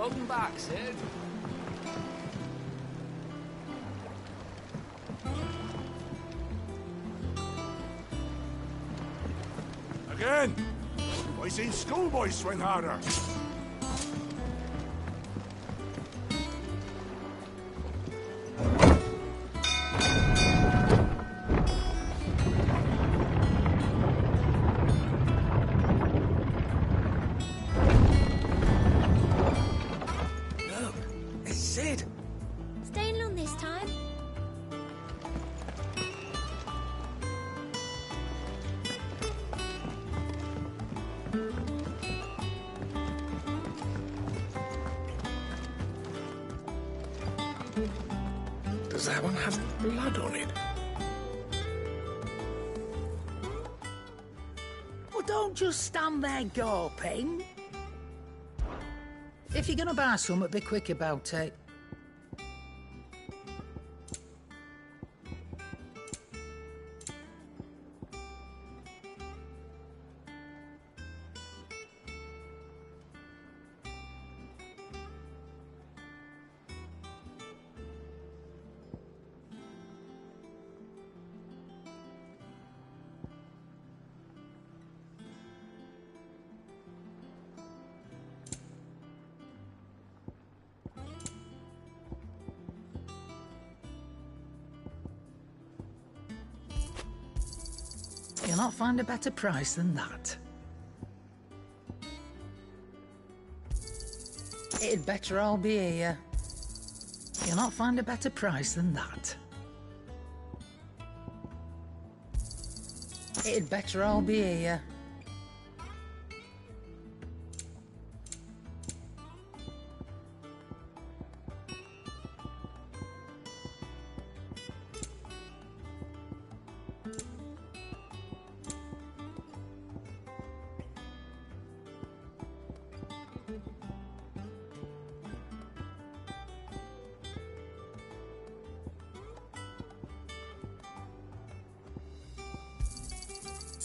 Welcome back, Sid. Again? I seen schoolboys swing harder. Look, it's Sid. Staying long this time? Does that one have blood on it? Well, don't just stand there gawping. If you're gonna buy something, be quick about it. You'll not find a better price than that. It'd better all be here. You'll not find a better price than that. It'd better all be here.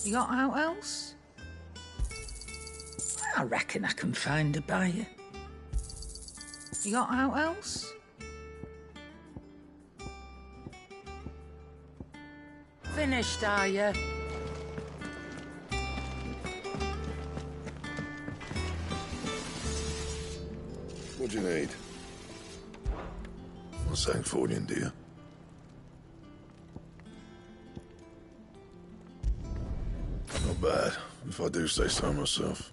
You got out else? I reckon I can find a buyer. You got out else? Finished, are you? What do you need? What's that for you, dear? Not bad, if I do say so myself.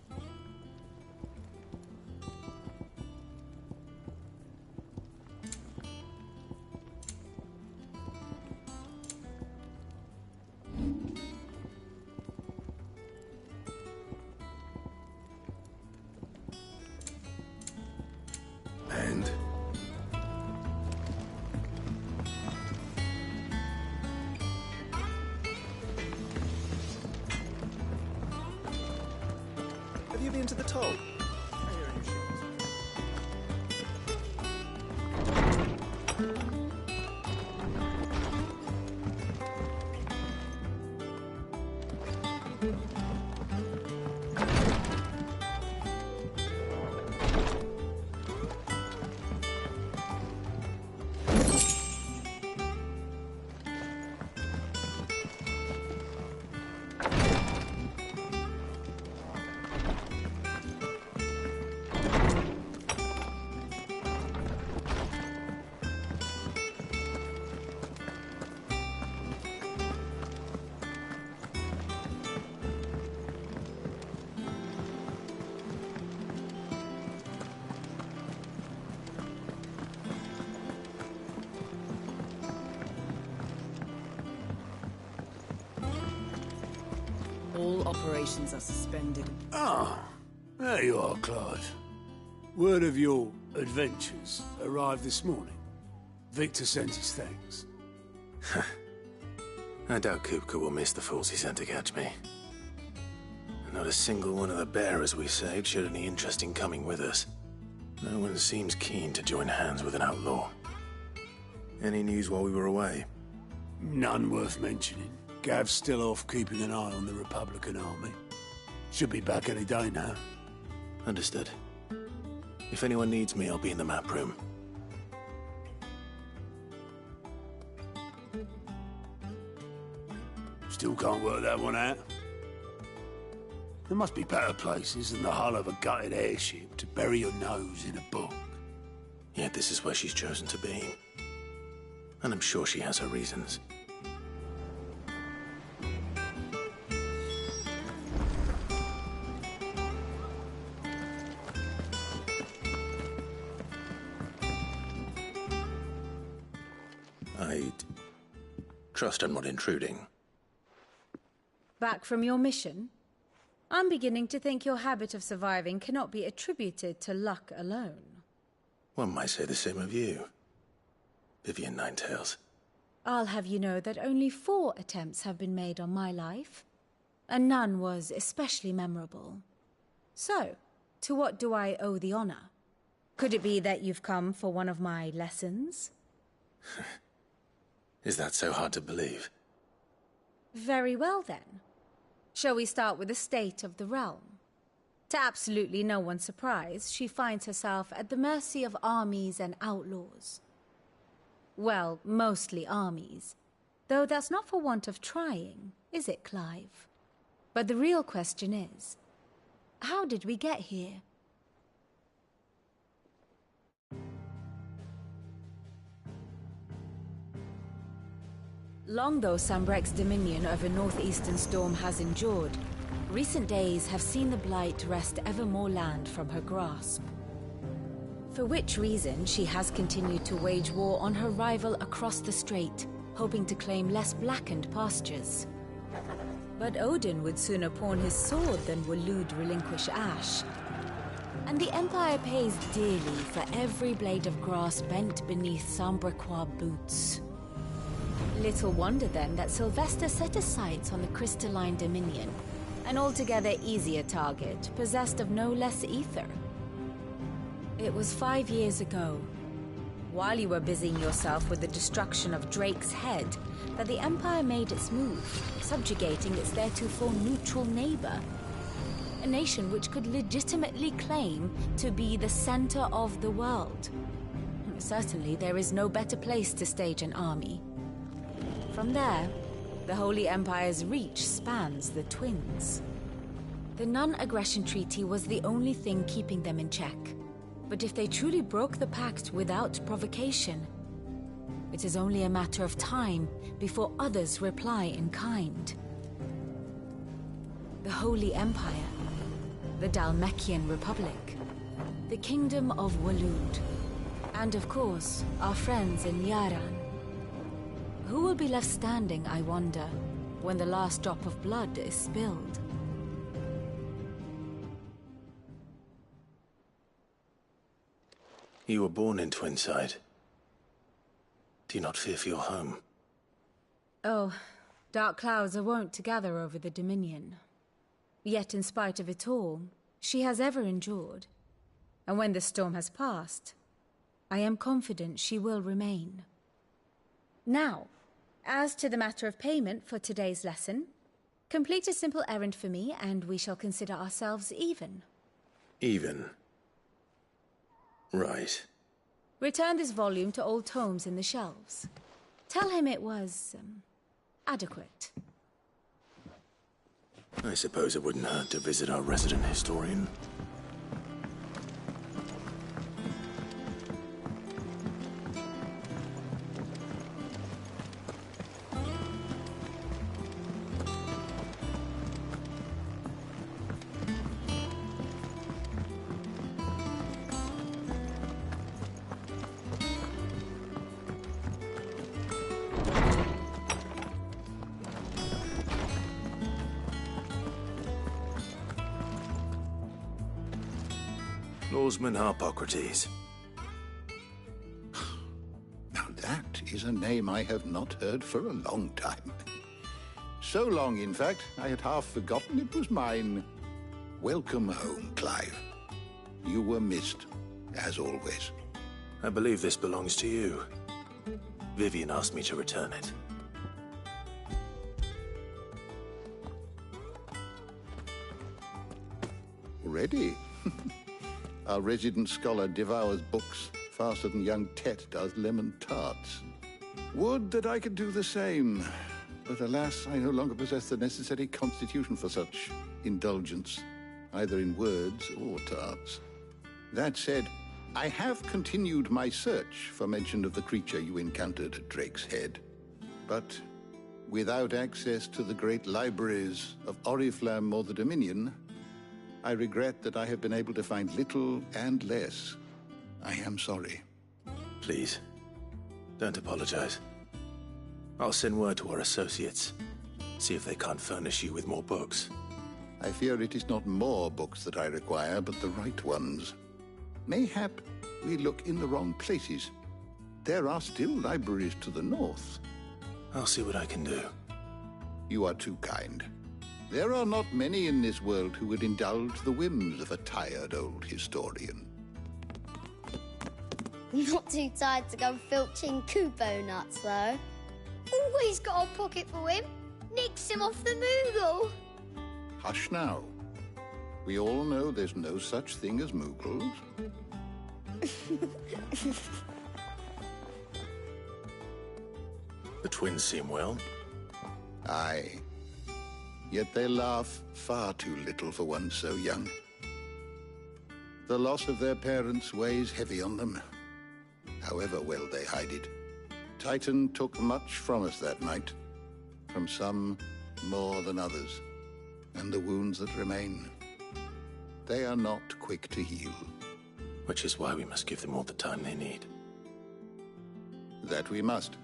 And? Have you been to the toll? All operations are suspended. Ah, there you are, Claude. Word of your adventures arrived this morning. Victor sent his thanks. I doubt Kupka will miss the fools he sent to catch me. Not a single one of the bearers we saved showed any interest in coming with us. No one seems keen to join hands with an outlaw. Any news while we were away? None worth mentioning. Gav's still off keeping an eye on the Republican army. Should be back any day now. Understood. If anyone needs me, I'll be in the map room. Still can't work that one out? There must be better places than the hull of a gutted airship to bury your nose in a book. Yet this is where she's chosen to be. And I'm sure she has her reasons. I trust I'm not intruding. Back from your mission? I'm beginning to think your habit of surviving cannot be attributed to luck alone. One might say the same of you, Vivian Ninetails. I'll have you know that only 4 attempts have been made on my life, and none was especially memorable. So, to what do I owe the honor? Could it be that you've come for one of my lessons? Is that so hard to believe? Very well then. Shall we start with the state of the realm? To absolutely no one's surprise, she finds herself at the mercy of armies and outlaws. Well, mostly armies. Though that's not for want of trying, is it, Clive? But the real question is, how did we get here? Long though Sambrek's dominion over northeastern Storm has endured, recent days have seen the Blight wrest ever more land from her grasp. For which reason she has continued to wage war on her rival across the strait, hoping to claim less blackened pastures. But Odin would sooner pawn his sword than Waloed relinquish Ash. And the Empire pays dearly for every blade of grass bent beneath Sambrequois boots. Little wonder then that Sylvester set his sights on the crystalline dominion, an altogether easier target, possessed of no less ether. It was 5 years ago, while you were busying yourself with the destruction of Drake's head, that the Empire made its move, subjugating its theretofore neutral neighbor. A nation which could legitimately claim to be the center of the world. Certainly there is no better place to stage an army. From there, the Holy Empire's reach spans the Twins. The non-aggression treaty was the only thing keeping them in check. But if they truly broke the pact without provocation, it is only a matter of time before others reply in kind. The Holy Empire, the Dhalmekian Republic, the Kingdom of Waloed, and of course, our friends in Yaran. Who will be left standing, I wonder, when the last drop of blood is spilled? You were born in Twinside. Do you not fear for your home? Oh, dark clouds are wont to gather over the Dominion. Yet in spite of it all, she has ever endured. And when the storm has passed, I am confident she will remain. Now, as to the matter of payment for today's lesson, complete a simple errand for me and we shall consider ourselves even. Even? Right. Return this volume to old tomes in the shelves. Tell him it was, adequate. I suppose it wouldn't hurt to visit our resident historian. Lawsman Harpocrates. Now that is a name I have not heard for a long time. So long, in fact, I had half forgotten it was mine. Welcome home, Clive. You were missed, as always. I believe this belongs to you. Vivian asked me to return it. Already? Our resident scholar devours books faster than young Tet does lemon tarts. Would that I could do the same. But alas, I no longer possess the necessary constitution for such indulgence, either in words or tarts. That said, I have continued my search for mention of the creature you encountered at Drake's Head. But without access to the great libraries of Oriflamme or the Dominion, I regret that I have been able to find little and less. I am sorry. Please, don't apologize. I'll send word to our associates. See if they can't furnish you with more books. I fear it is not more books that I require, but the right ones. Mayhap we look in the wrong places. There are still libraries to the north. I'll see what I can do. You are too kind. There are not many in this world who would indulge the whims of a tired old historian. Not too tired to go filching Kupo nuts, though. Always got a pocket for him. Nicks him off the Moogle. Hush now. We all know there's no such thing as Moogles. The twins seem well. Aye. Yet they laugh far too little for one so young. The loss of their parents weighs heavy on them, however well they hide it. Titan took much from us that night, from some more than others, and the wounds that remain, they are not quick to heal. Which is why we must give them all the time they need. That we must.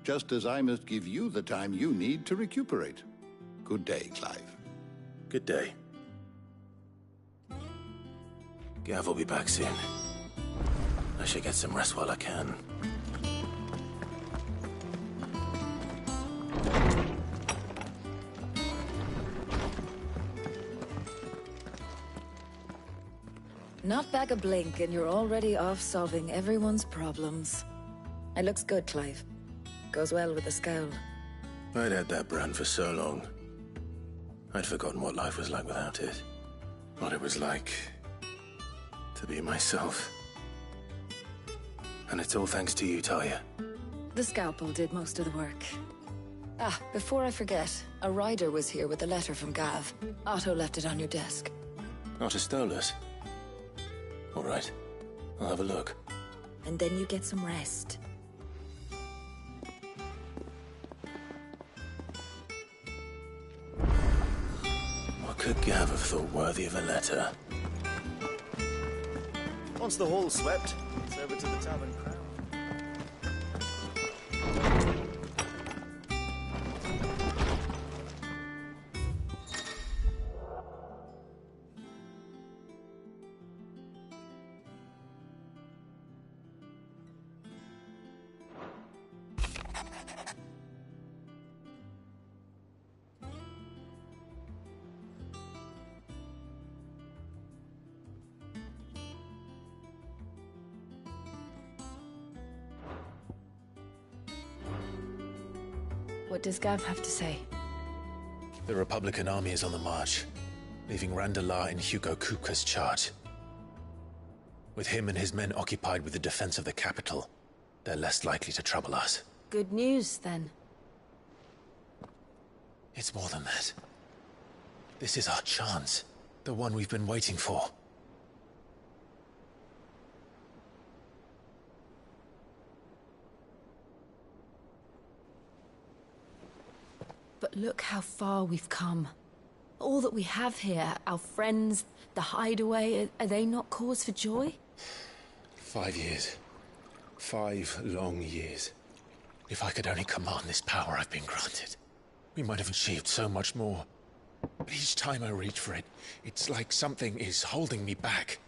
Just as I must give you the time you need to recuperate. Good day, Clive. Good day. Gav will be back soon. I should get some rest while I can. Not back a blink and you're already off solving everyone's problems. It looks good, Clive. Goes well with the scowl. I'd had that brand for so long. I'd forgotten what life was like without it. What it was like to be myself. And it's all thanks to you, Talia. The scalpel did most of the work. Ah, before I forget, a rider was here with a letter from Gav. Otto left it on your desk. Otto stole us. All right, I'll have a look. And then you get some rest. What could Gav have thought worthy of a letter? Once the hall's swept, it's over to the Tavern Crown. What does Gav have to say? The Republican army is on the march, leaving Randalar in Hugo Kupka's charge. With him and his men occupied with the defense of the capital, they're less likely to trouble us. Good news, then. It's more than that. This is our chance, the one we've been waiting for. But look how far we've come. All that we have here, our friends, the hideaway, are they not cause for joy? 5 years. 5 long years. If I could only command this power I've been granted, we might have achieved so much more. But each time I reach for it, it's like something is holding me back.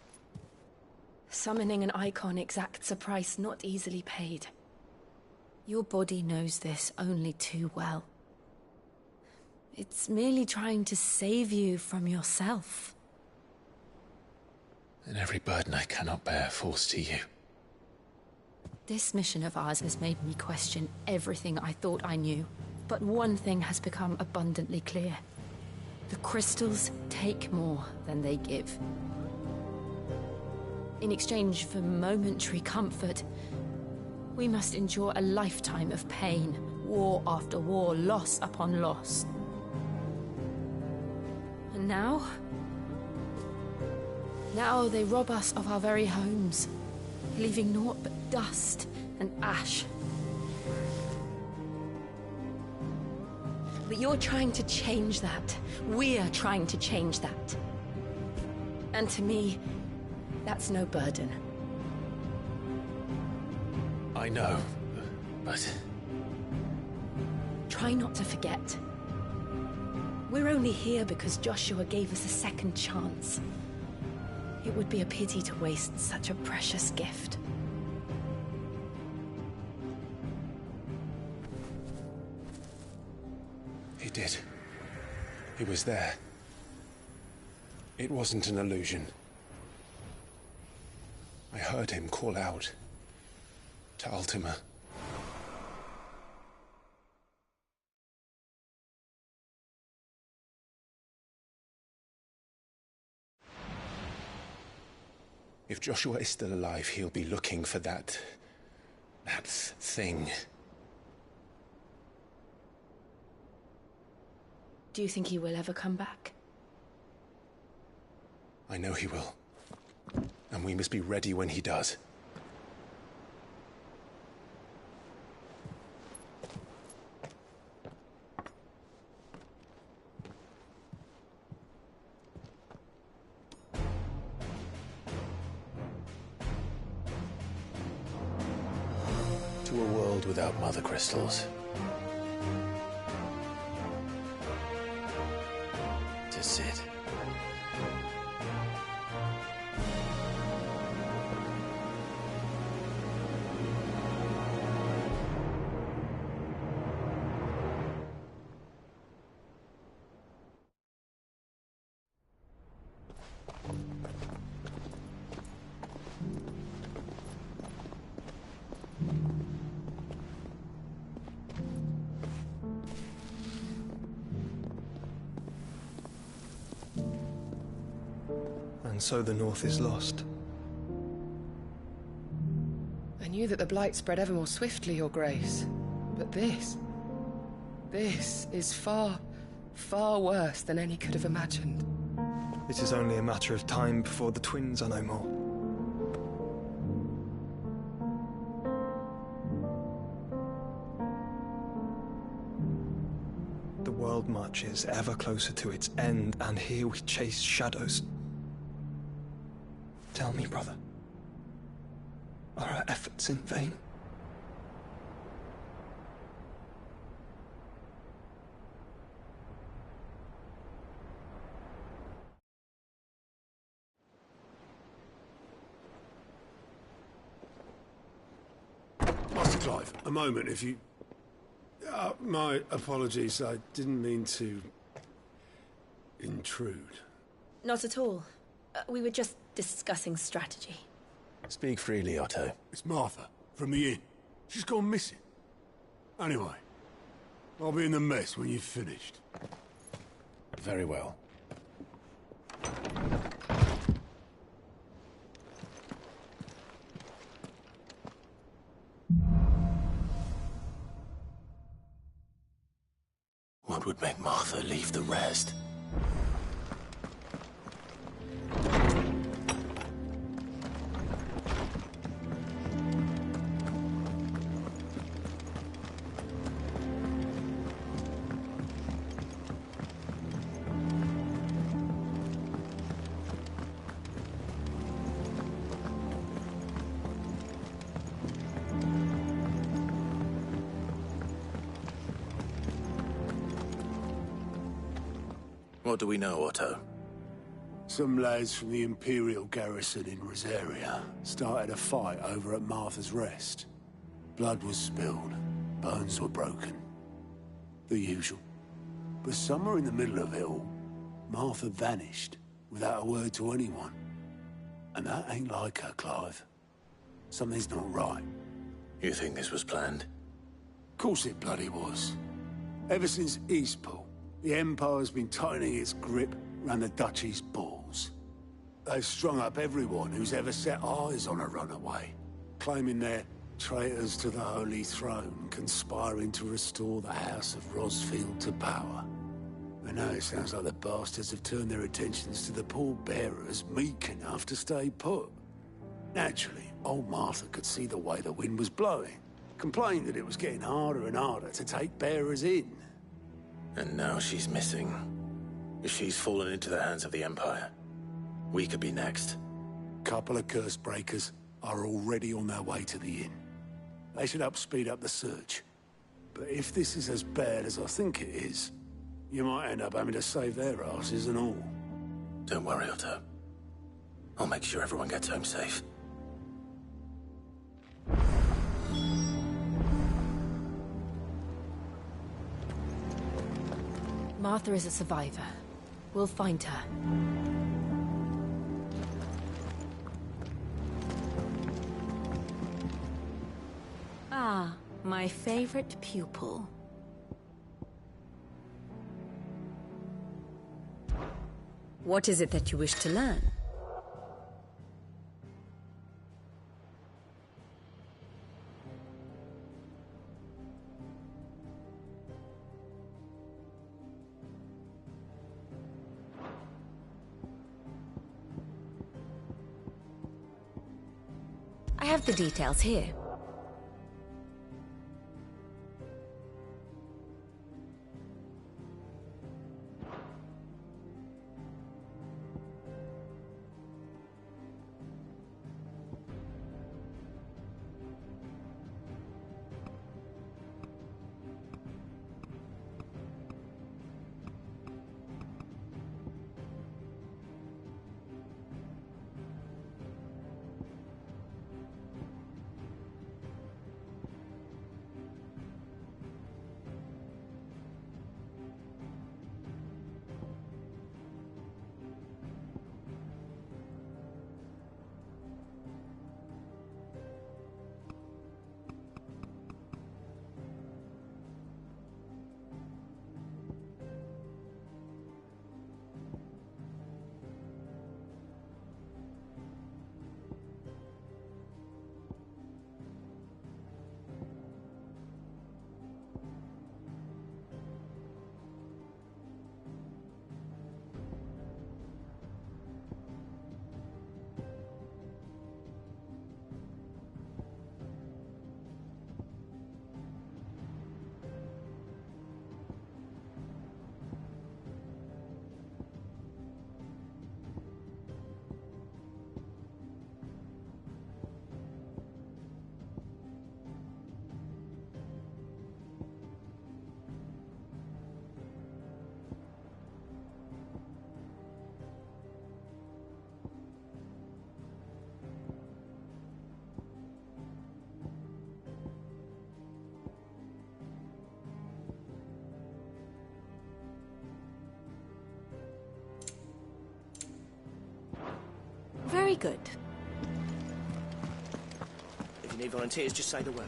Summoning an icon exacts a price not easily paid. Your body knows this only too well. It's merely trying to save you from yourself. And every burden I cannot bear falls to you. This mission of ours has made me question everything I thought I knew. But one thing has become abundantly clear. The crystals take more than they give. In exchange for momentary comfort, we must endure a lifetime of pain, war after war, loss upon loss. And now? Now they rob us of our very homes, leaving naught but dust and ash. But you're trying to change that. We're trying to change that. And to me, that's no burden. I know, but... Try not to forget. We're only here because Joshua gave us a second chance. It would be a pity to waste such a precious gift. He did. He was there. It wasn't an illusion. I heard him call out to Ultima. If Joshua is still alive, he'll be looking for that thing. Do you think he will ever come back? I know he will. And we must be ready when he does. To a world without mother crystals. To sit. And so the North is lost. I knew that the Blight spread ever more swiftly, Your Grace. But this is far, far worse than any could have imagined. It is only a matter of time before the twins are no more. The world marches ever closer to its end, and here we chase shadows. Tell me, brother, are our efforts in vain? Master Clive, a moment, if you... my apologies, I didn't mean to... intrude. Not at all. We were just discussing strategy. Speak freely, Otto. It's Martha, from the inn. She's gone missing. Anyway, I'll be in the mess when you've finished. Very well. What would make Martha leave the rest? What do we know, Otto? Some lads from the Imperial garrison in Rosaria started a fight over at Martha's Rest. Blood was spilled, bones were broken. The usual. But somewhere in the middle of it all, Martha vanished without a word to anyone. And that ain't like her, Clive. Something's not right. You think this was planned? Of course it bloody was. Ever since Eastpool, the Empire's been tightening its grip around the Duchy's balls. They've strung up everyone who's ever set eyes on a runaway, claiming they're traitors to the Holy Throne, conspiring to restore the House of Rosfield to power. And now it sounds like the bastards have turned their attentions to the pallbearers meek enough to stay put. Naturally, old Martha could see the way the wind was blowing, complained that it was getting harder and harder to take bearers in. And now she's missing. If she's fallen into the hands of the Empire, we could be next. Couple of curse breakers are already on their way to the inn. They should help speed up the search. But if this is as bad as I think it is, you might end up having to save their asses and all. Don't worry, Otto. I'll make sure everyone gets home safe. Martha is a survivor. We'll find her. Ah, my favorite pupil. What is it that you wish to learn? I have the details here. Very good. If you need volunteers, just say the word.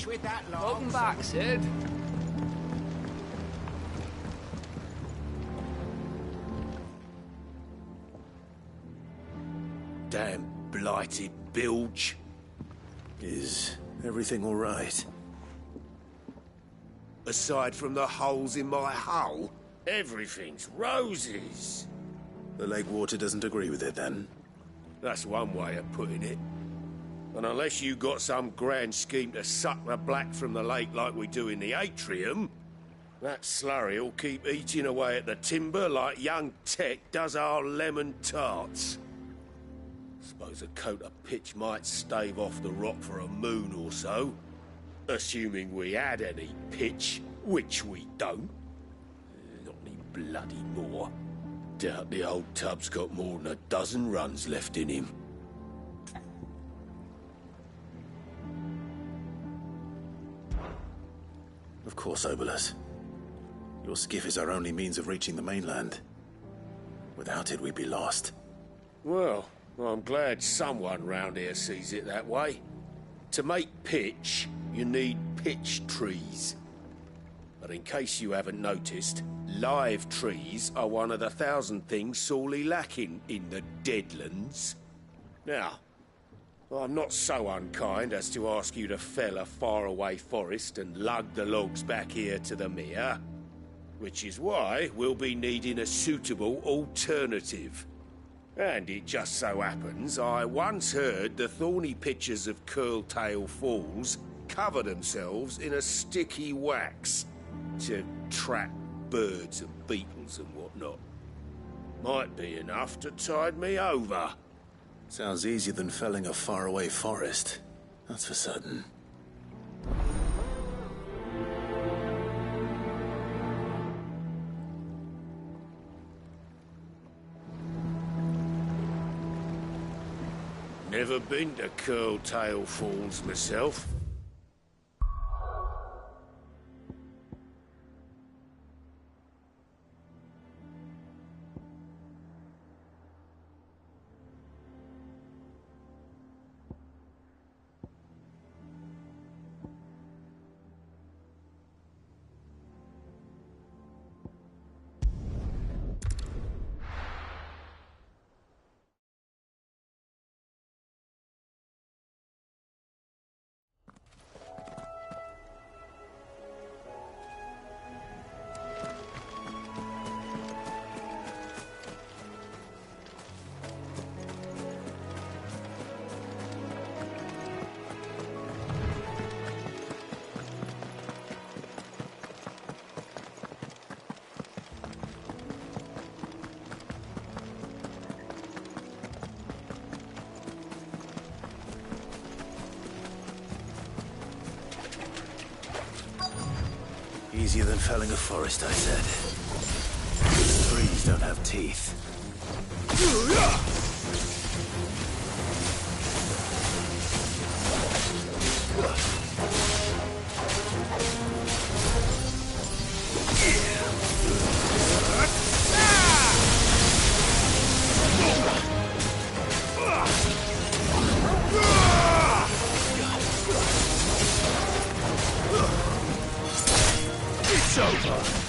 With that long. Welcome back, Sid. Damn blighted bilge. Is everything all right? Aside from the holes in my hull, everything's roses. The lake water doesn't agree with it, then? That's one way of putting it. And unless you got some grand scheme to suck the black from the lake like we do in the atrium, that slurry'll keep eating away at the timber like young Tech does our lemon tarts. Suppose a coat of pitch might stave off the rock for a moon or so. Assuming we had any pitch, which we don't. Not any bloody more. Doubt the old tub's got more than a dozen runs left in him. Of course, Obolus. Your skiff is our only means of reaching the mainland. Without it, we'd be lost. Well, I'm glad someone round here sees it that way. To make pitch, you need pitch trees. But in case you haven't noticed, live trees are one of the 1,000 things sorely lacking in the Deadlands. Now, I'm not so unkind as to ask you to fell a faraway forest and lug the logs back here to the mere, which is why we'll be needing a suitable alternative. And it just so happens I once heard the thorny pitchers of Curltail Falls cover themselves in a sticky wax to trap birds and beetles and whatnot. Might be enough to tide me over. Sounds easier than felling a faraway forest. That's for certain. Never been to Curltail Falls myself. Easier than felling a forest, I said. Trees don't have teeth. It's over!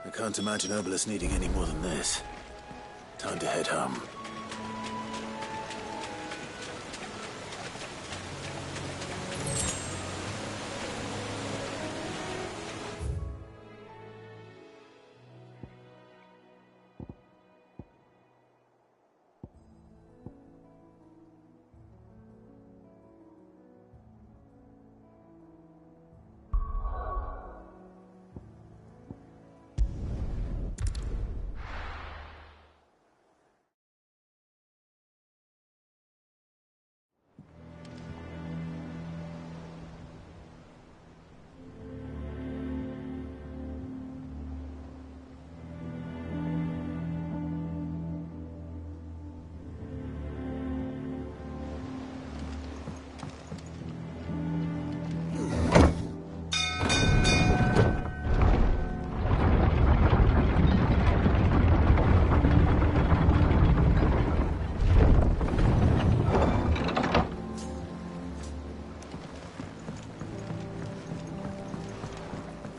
I can't imagine Obolus needing any more than this. Time to head home.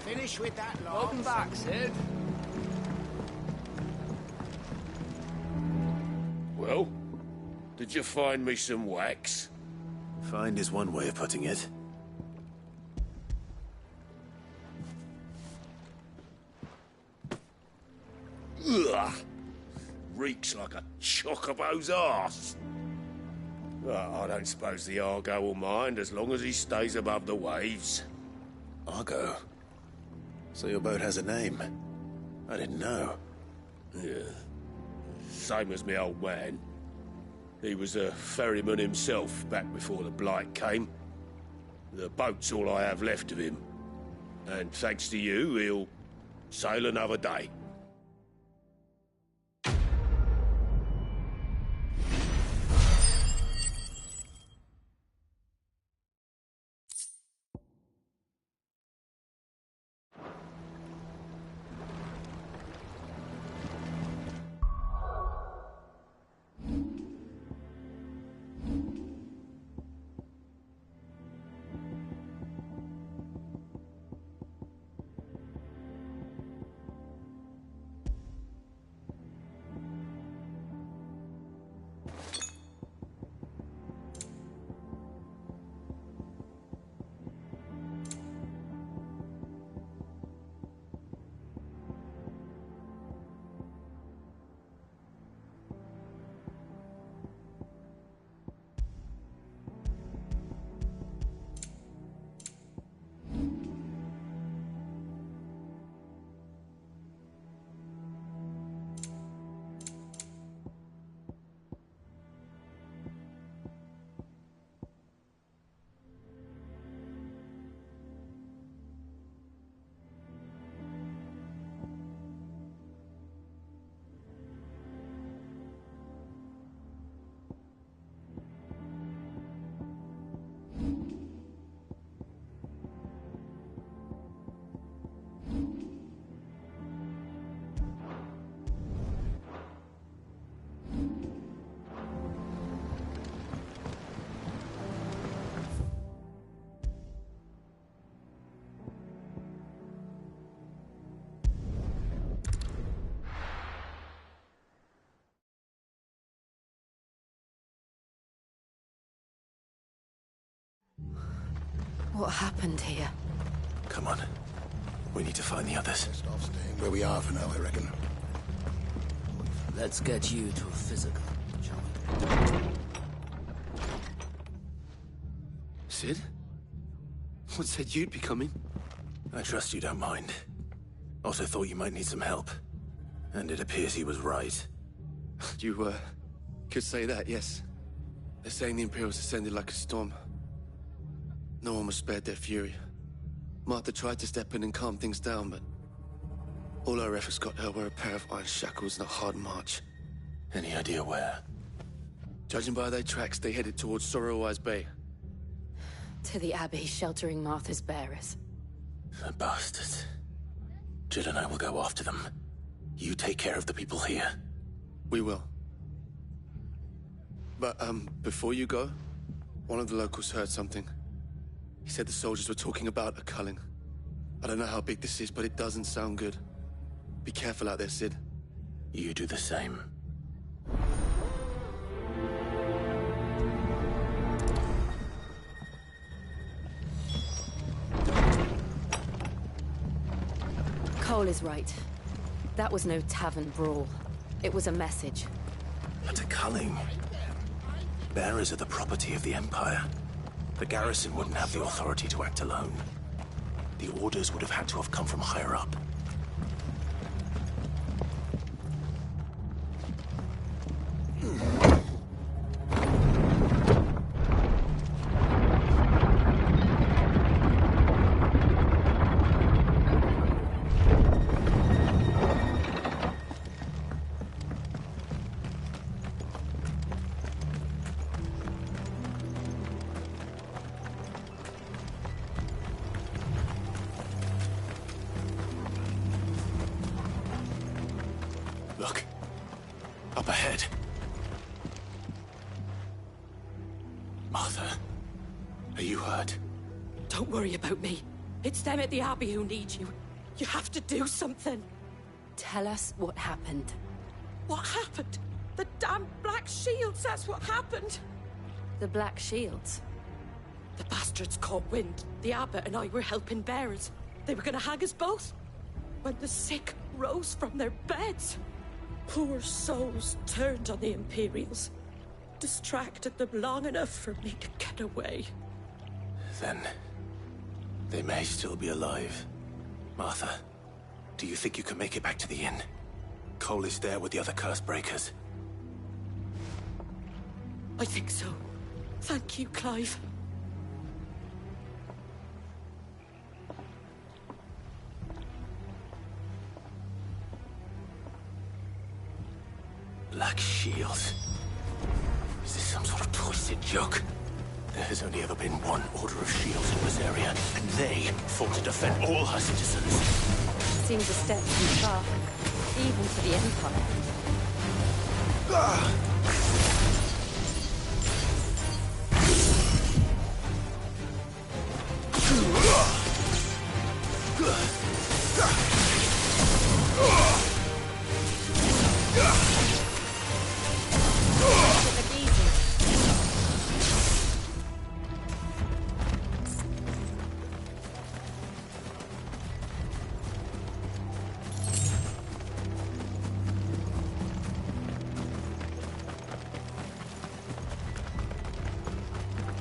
Finish with that lot. Welcome back, Sid. Well, did you find me some wax? Find is one way of putting it. Ugh! Reeks like a chocobo's arse. I don't suppose the Argo will mind as long as he stays above the waves. Argo? So your boat has a name? I didn't know. Yeah. Same as me old man. He was a ferryman himself back before the Blight came. The boat's all I have left of him. And thanks to you, he'll sail another day. What happened here? Come on. We need to find the others. Best off staying where we are for now, I reckon. Let's get you to a physical, shall we? Sid? What said you'd be coming? I trust you don't mind. Also thought you might need some help. And it appears he was right. You, could say that, yes. They're saying the Imperials ascended like a storm. No one was spared their fury. Martha tried to step in and calm things down, but all our efforts got her were a pair of iron shackles and a hard march. Any idea where? Judging by their tracks, they headed towards Sorrowwise Bay. To the Abbey, sheltering Martha's bearers. The bastards. Jill and I will go after them. You take care of the people here. We will. But, before you go, one of the locals heard something. He said the soldiers were talking about a culling. I don't know how big this is, but it doesn't sound good. Be careful out there, Sid. You do the same. Cole is right. That was no tavern brawl. It was a message. But a culling. Bearers are the property of the Empire. The garrison wouldn't have the authority to act alone. The orders would have had to have come from higher up. Look. Up ahead. Martha, are you hurt? Don't worry about me. It's them at the Abbey who need you. You have to do something. Tell us what happened. What happened? The damn Black Shields, that's what happened. The Black Shields? The bastards caught wind. The abbot and I were helping bearers. They were gonna hang us both. When the sick rose from their beds, poor souls turned on the Imperials. Distracted them long enough for me to get away. Then they may still be alive. Martha, do you think you can make it back to the inn? Cole is there with the other curse breakers. I think so. Thank you, Clive. Black Shield. Is this some sort of twisted joke? There has only ever been one Order of Shields in this area, and they fought to defend all her citizens. Seems a step too far, even for the Empire.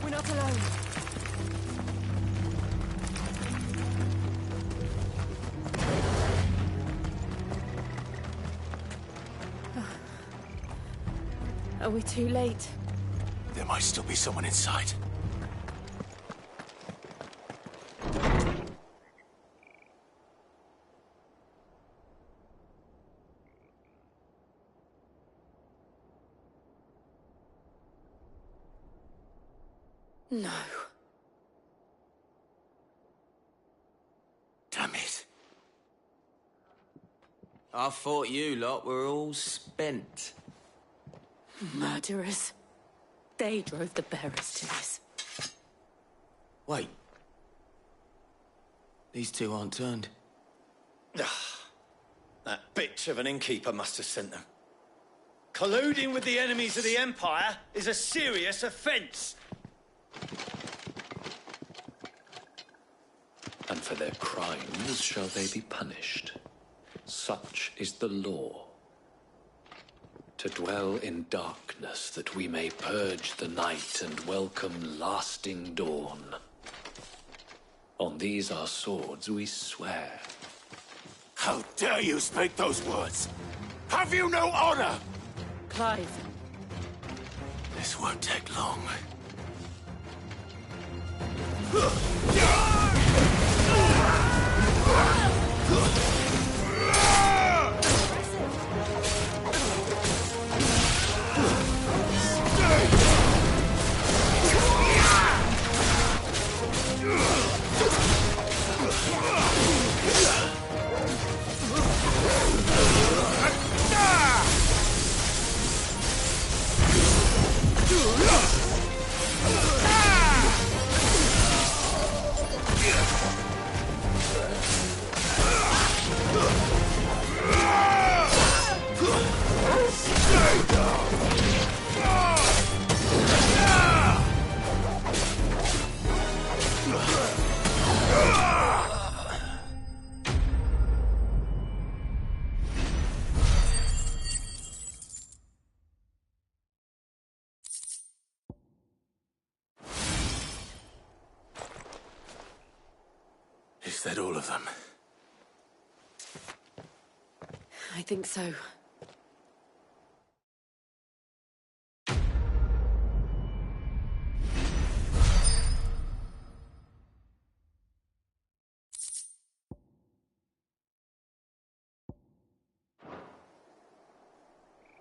We're not alone. Are we too late? There might still be someone inside. No. Damn it. I thought you lot were all spent. Murderers. They drove the bearers to this. Wait. These two aren't turned. That bitch of an innkeeper must have sent them. Colluding with the enemies of the Empire is a serious offence. And for their crimes shall they be punished. Such is the law. To dwell in darkness that we may purge the night and welcome lasting dawn. On these our swords we swear. How dare you speak those words? Have you no honor? Clive. This won't take long. Is that all of them? I think so.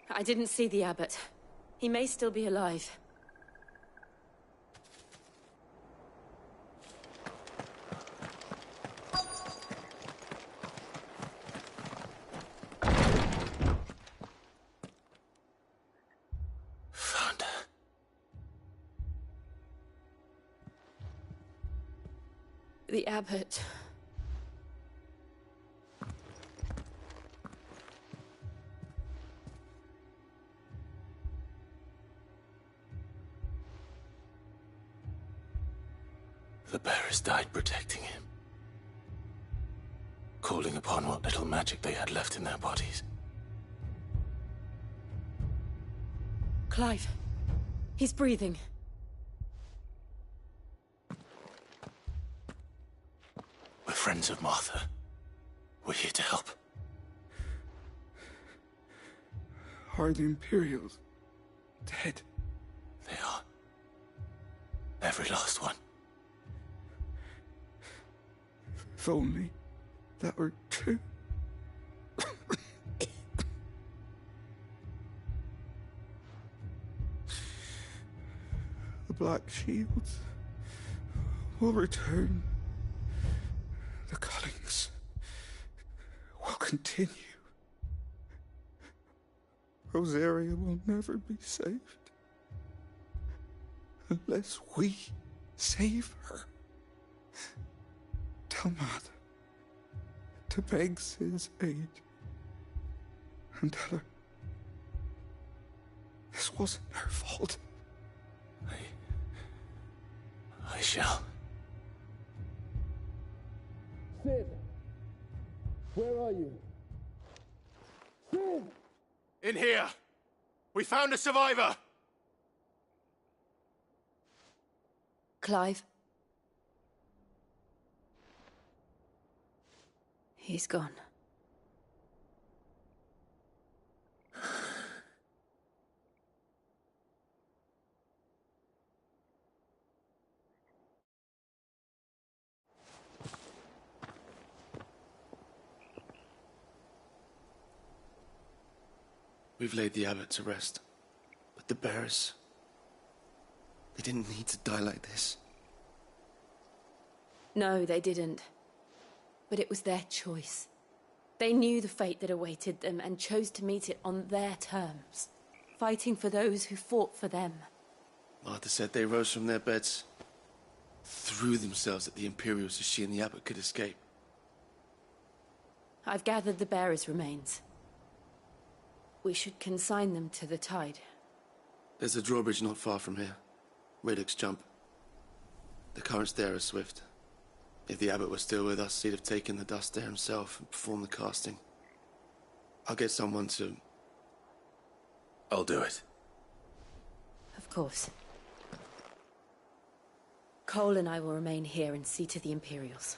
I didn't see the abbot. He may still be alive. The abbot. The bearers died protecting him, calling upon what little magic they had left in their bodies. Clive. He's breathing. We're friends of Martha. We're here to help. Are the Imperials dead? They are. Every last one. If only that were true. The Black Shields will return. The cuttings will continue. Rosaria will never be saved unless we save her. Tell Mother to beg Cid's aid and tell her this wasn't her fault. I shall. Cid! Where are you? Cid! In here! We found a survivor! Clive. He's gone. We've laid the abbot to rest. But the bearers... they didn't need to die like this. No, they didn't. But it was their choice. They knew the fate that awaited them and chose to meet it on their terms, fighting for those who fought for them. Martha said they rose from their beds, threw themselves at the Imperials so she and the abbot could escape. I've gathered the bearers' remains. We should consign them to the tide. There's a drawbridge not far from here. Radix Jump. The currents there are swift. If the abbot were still with us, he'd have taken the dust there himself and performed the casting. I'll get someone to... I'll do it. Of course. Cole and I will remain here and see to the Imperials.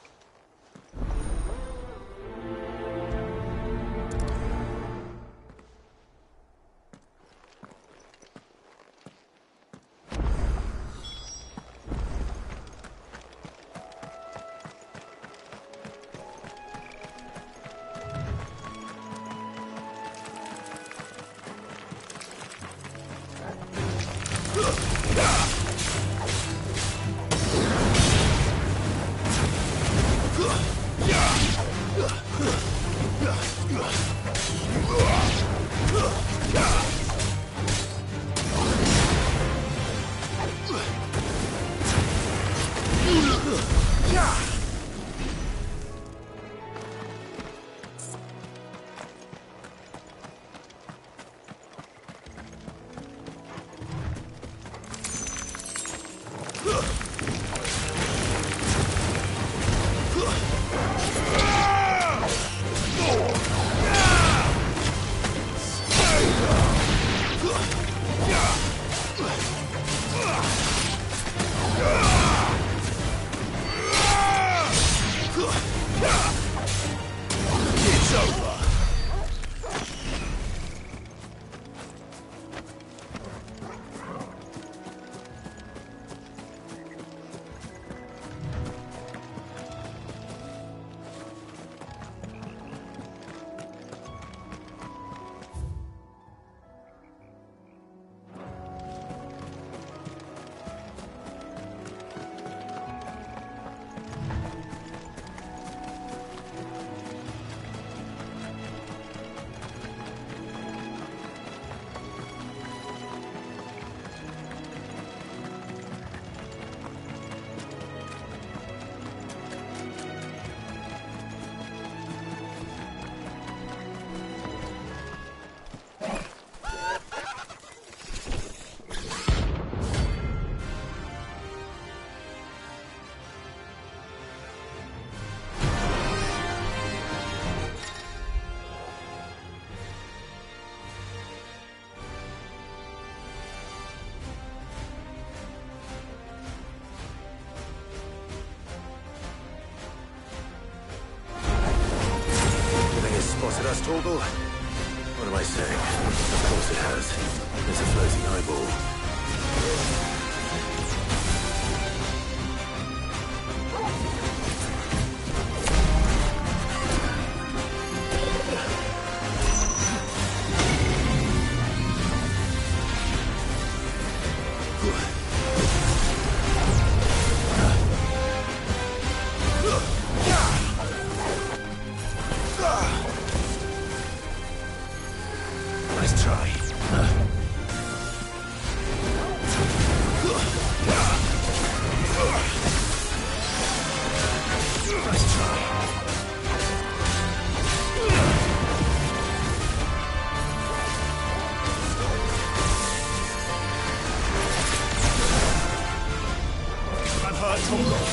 Is it us, Torgal? What am I saying? Of course it has. It's a floating eyeball. Nice try. Nice try. That hurt, Torgal.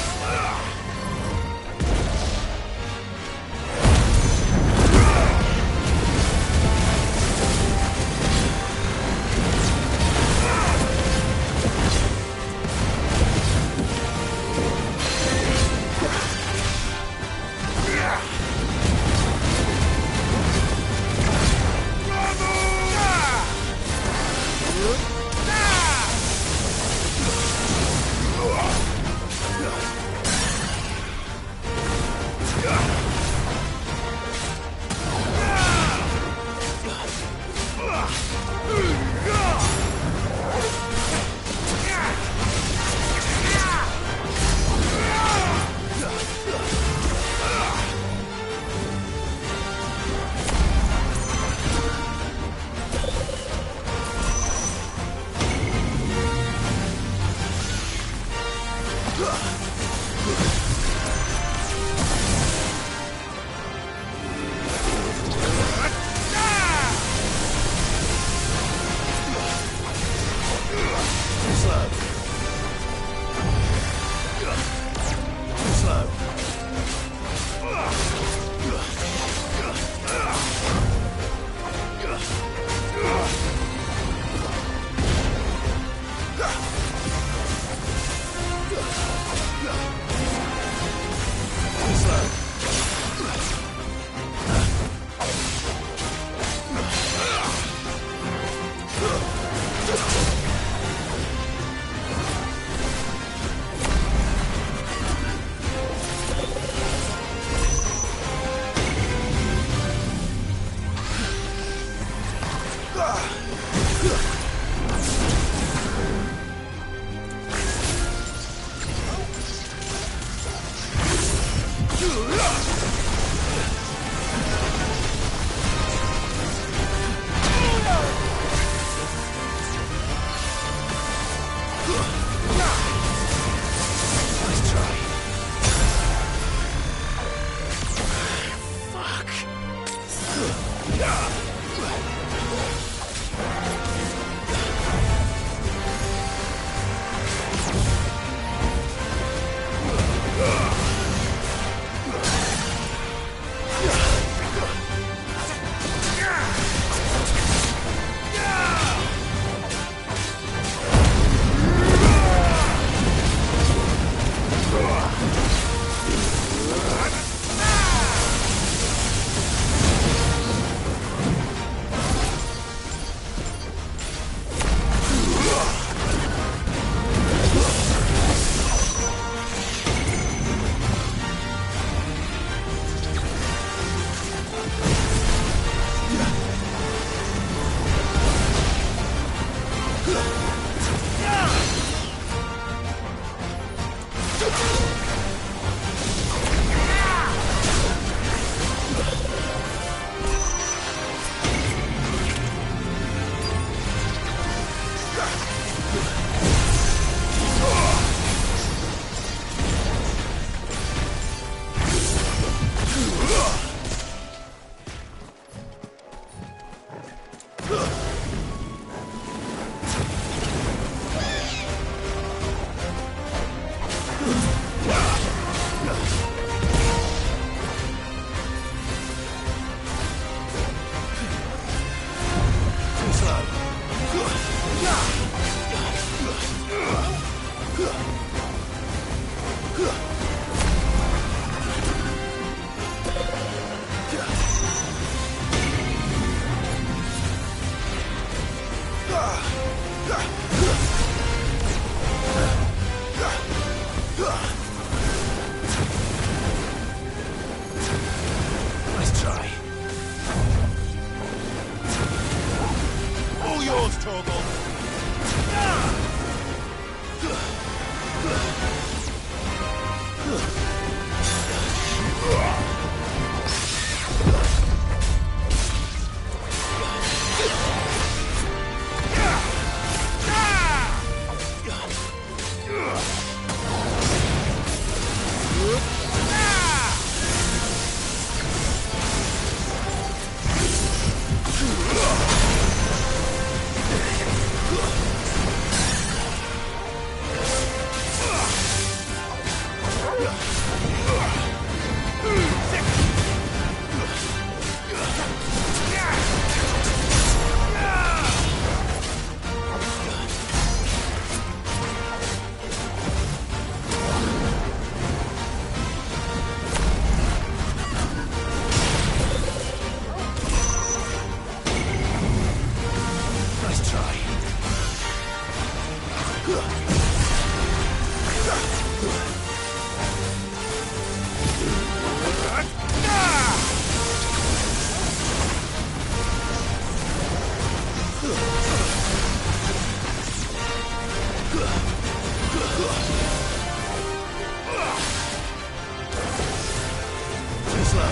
Not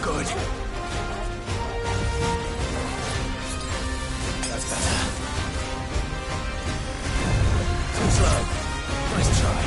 good. That's better. Too slow. Nice try.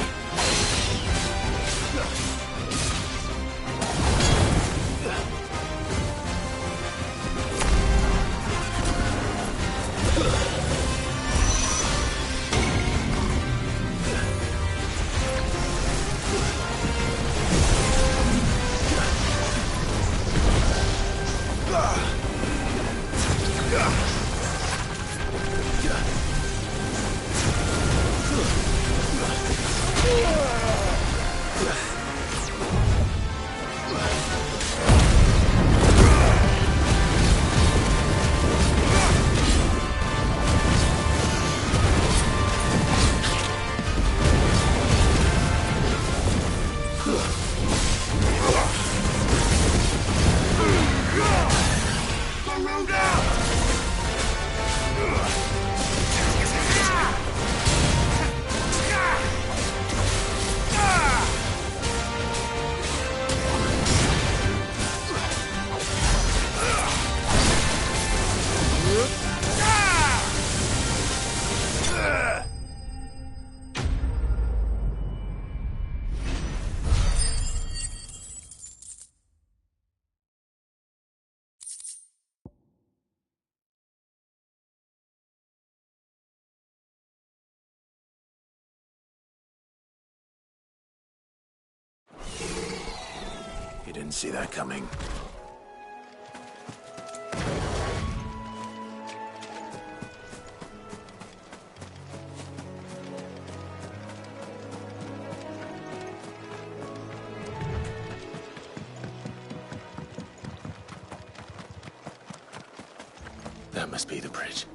You didn't see that coming. That must be the bridge.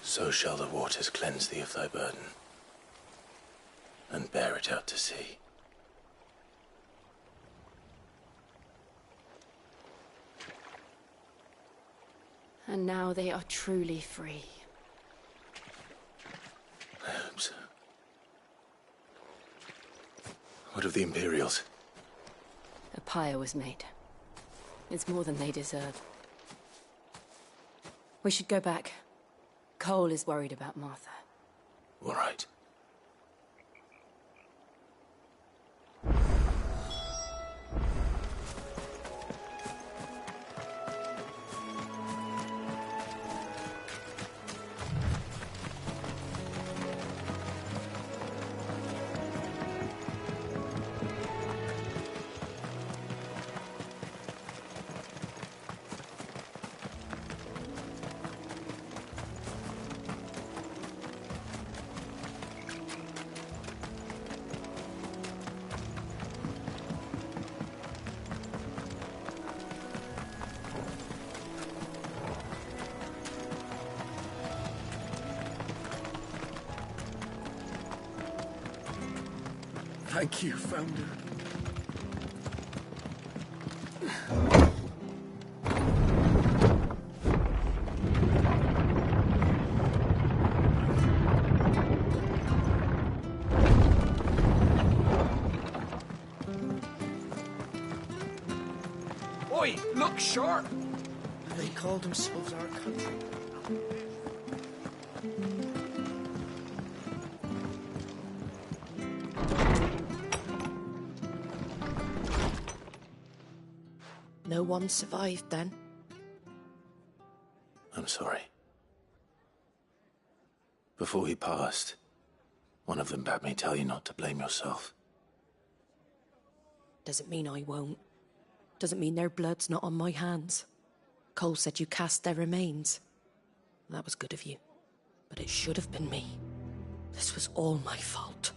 So shall the waters cleanse thee of thy burden, and bear it out to sea. And now they are truly free. I hope so. What of the Imperials? A pyre was made. It's more than they deserve. We should go back. Cole is worried about Martha. All right. Thank you, Founder. Oi, look sharp! They call themselves our country. No one survived then? I'm sorry. Before he passed, one of them bade me tell you not to blame yourself. Doesn't mean I won't. Doesn't mean their blood's not on my hands. Cole said you cast their remains. That was good of you. But it should have been me. This was all my fault.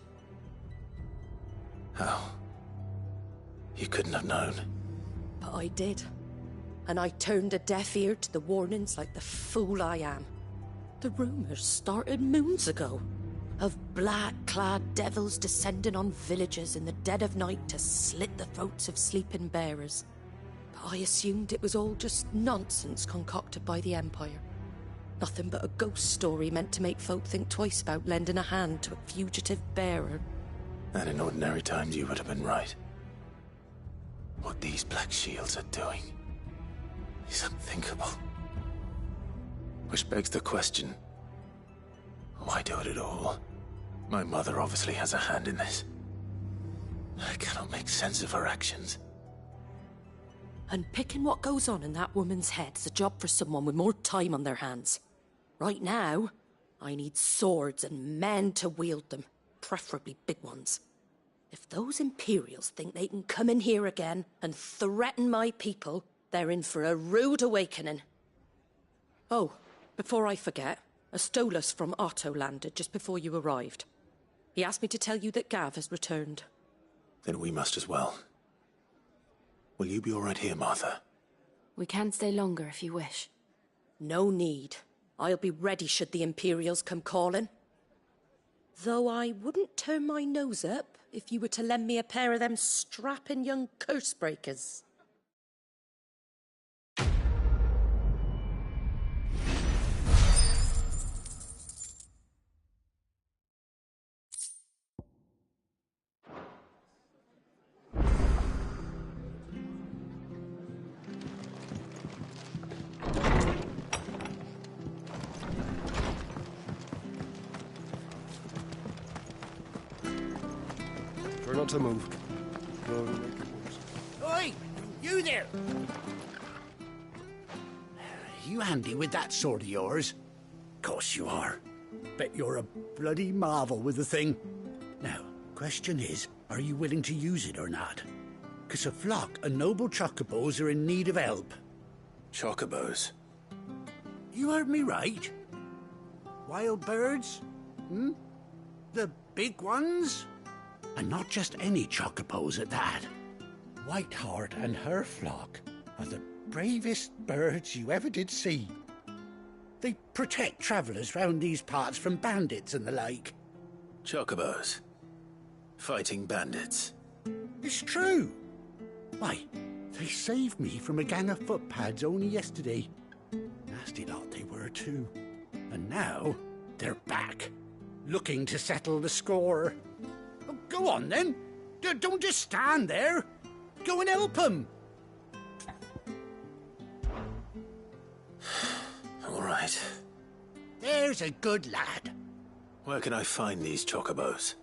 How? You couldn't have known. But I did. And I turned a deaf ear to the warnings like the fool I am. The rumours started moons ago. Of black-clad devils descending on villages in the dead of night to slit the throats of sleeping bearers. But I assumed it was all just nonsense concocted by the Empire. Nothing but a ghost story meant to make folk think twice about lending a hand to a fugitive bearer. And in ordinary times you would have been right. What these Black Shields are doing is unthinkable. Which begs the question, why do it at all? My mother obviously has a hand in this. I cannot make sense of her actions. Unpicking what goes on in that woman's head is a job for someone with more time on their hands. Right now, I need swords and men to wield them, preferably big ones. If those Imperials think they can come in here again and threaten my people, they're in for a rude awakening. Oh, before I forget, a Stolas from Otto landed just before you arrived. He asked me to tell you that Gav has returned. Then we must as well. Will you be all right here, Martha? We can stay longer if you wish. No need. I'll be ready should the Imperials come calling. Though I wouldn't turn my nose up if you were to lend me a pair of them strapping young curse-breakers. Try not to move. Oi! You there! You handy with that sword of yours? Course you are. Bet you're a bloody marvel with the thing. Now, question is, are you willing to use it or not? 'Cause a flock of noble chocobos are in need of help. Chocobos? You heard me right. Wild birds? Hmm? The big ones? And not just any chocobos at that. Whiteheart and her flock are the bravest birds you ever did see. They protect travellers round these parts from bandits and the like. Chocobos. Fighting bandits. It's true. Why, they saved me from a gang of footpads only yesterday. Nasty lot they were too. And now, they're back, looking to settle the score. Oh, go on then. Don't just stand there. Go and help them. All right. There's a good lad. Where can I find these chocobos?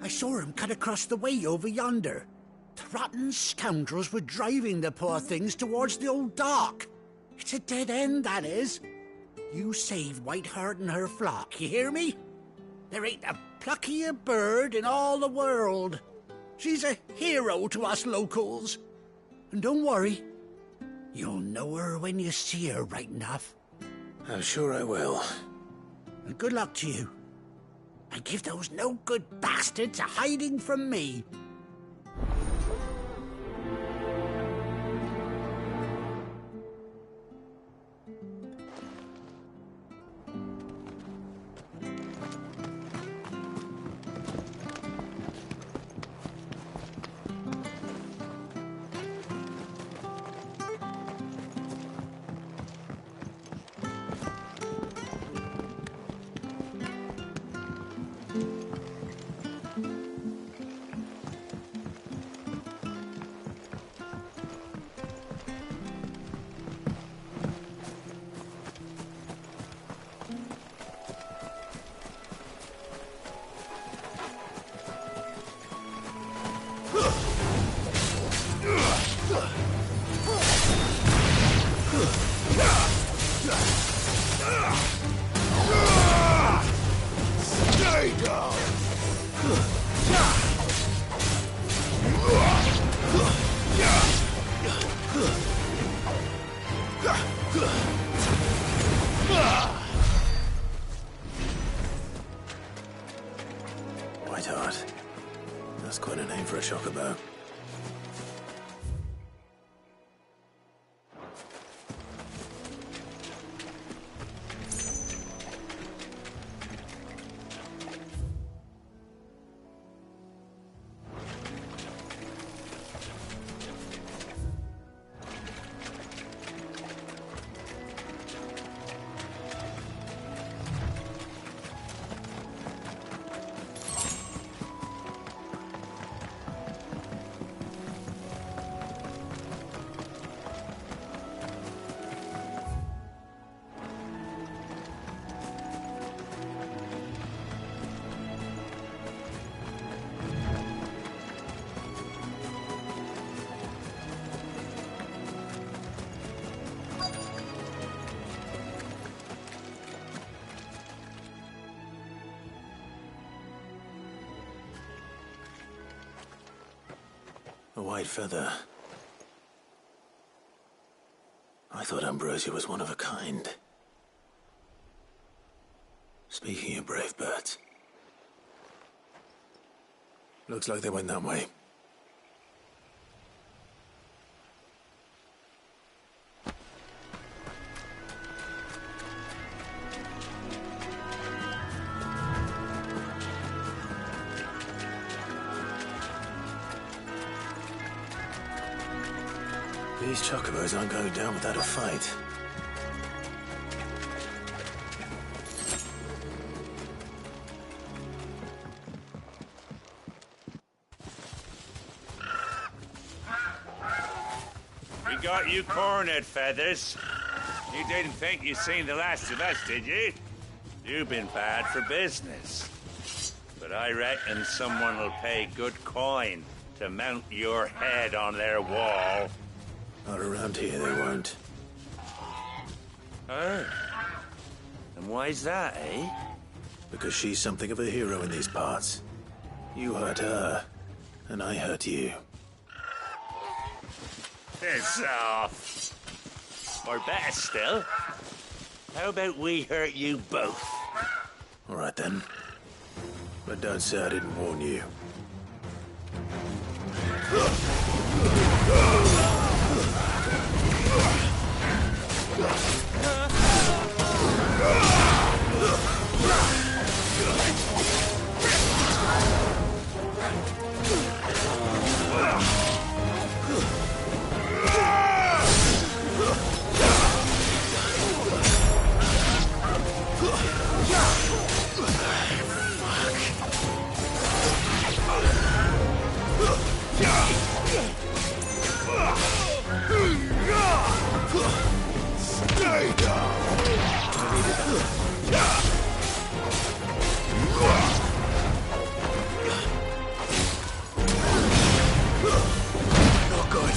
I saw him cut across the way over yonder. The rotten scoundrels were driving the poor things towards the old dock. It's a dead end, that is. You save Whiteheart and her flock, you hear me? There ain't a pluckier bird in all the world. She's a hero to us locals. And don't worry, you'll know her when you see her right enough. I'm sure I will. And good luck to you. And give those no-good bastards a hiding from me. Whiteheart. That's quite a name for a chocobo. A white feather. I thought Ambrosia was one of a kind. Speaking of brave birds. Looks like they went that way. These chocobos aren't going down without a fight. We got you cornered, Feathers. You didn't think you'd seen the last of us, did you? You've been bad for business. But I reckon someone will pay good coin to mount your head on their wall. Not around here, they won't. Oh. And why's that, eh? Because she's something of a hero in these parts. You hurt her, and I hurt you. Piss off. Or better still, how about we hurt you both? All right, then. But don't say I didn't warn you. Not good.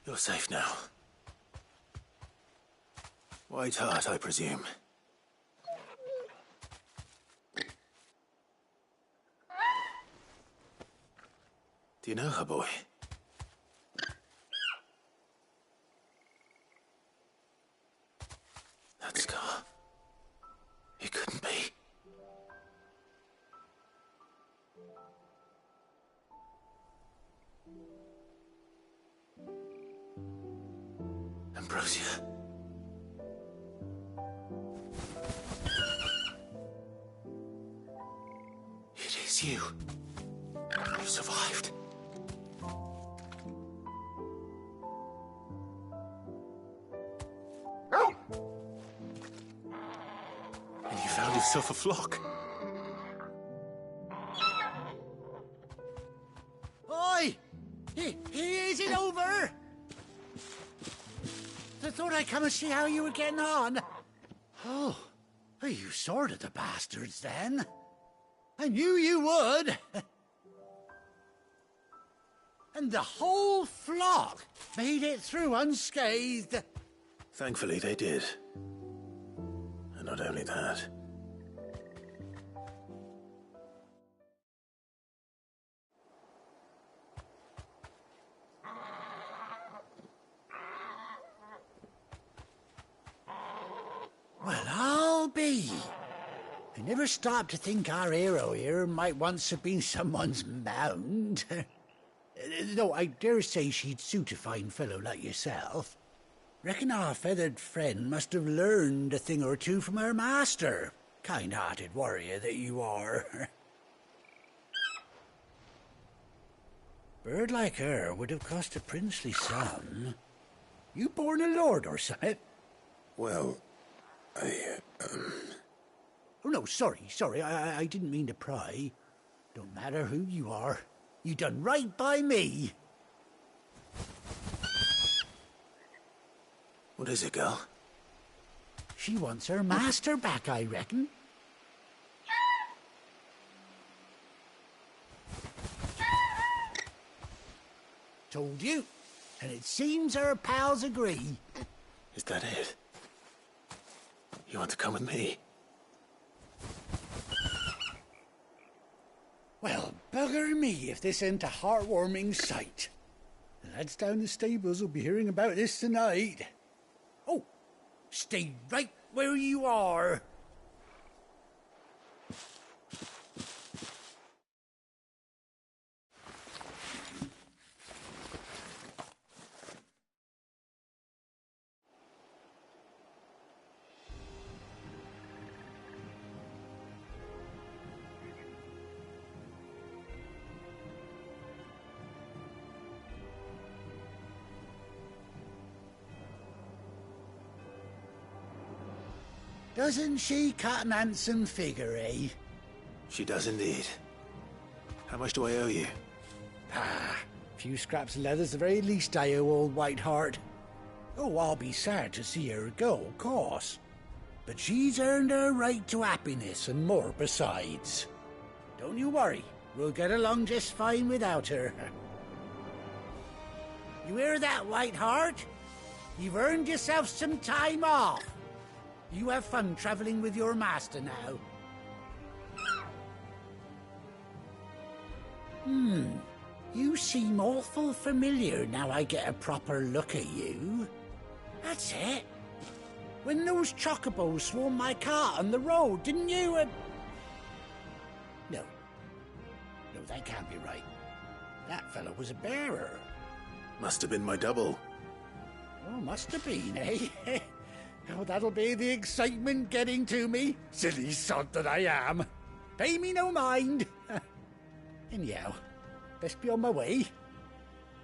You're safe now. White Hart, I presume. Do you know her, boy? That scar. It couldn't be. Ambrosia. It is you. You survived. And you found yourself a flock. Oi! Is it over? I thought I'd come and see how you were getting on. Oh, you sorted the bastards then. I knew you would. And the whole flock made it through unscathed. Thankfully, they did. And not only that. Well, I'll be. I never stopped to think our hero here might once have been someone's mount. Though I dare say she'd suit a fine fellow like yourself. Reckon our feathered friend must have learned a thing or two from her master. Kind-hearted warrior that you are. Bird like her would have cost a princely sum. You born a lord or something? Well, Oh, no, sorry. I didn't mean to pry. Don't matter who you are. You done right by me. What is it, girl? She wants her master back, I reckon. Told you. And it seems her pals agree. Is that it? You want to come with me? Well, Bugger me if this ain't a heartwarming sight. The lads down the stables will be hearing about this tonight. Oh, stay right where you are. Doesn't she cut an handsome figure, eh? She does indeed. How much do I owe you? Ah, a few scraps of leather's the very least I owe old Whiteheart. Oh, I'll be sad to see her go, of course. But she's earned her right to happiness and more besides. Don't you worry, we'll get along just fine without her. You hear that, Whiteheart? You've earned yourself some time off. You have fun traveling with your master now. You seem awful familiar now I get a proper look at you. That's it. When those chocobos swarmed my cart on the road, didn't you? No, that can't be right. That fellow was a bearer. Must have been my double. Oh, must have been, eh? Oh, that'll be the excitement getting to me. Silly sod that I am. Pay me no mind. Anyhow, best be on my way.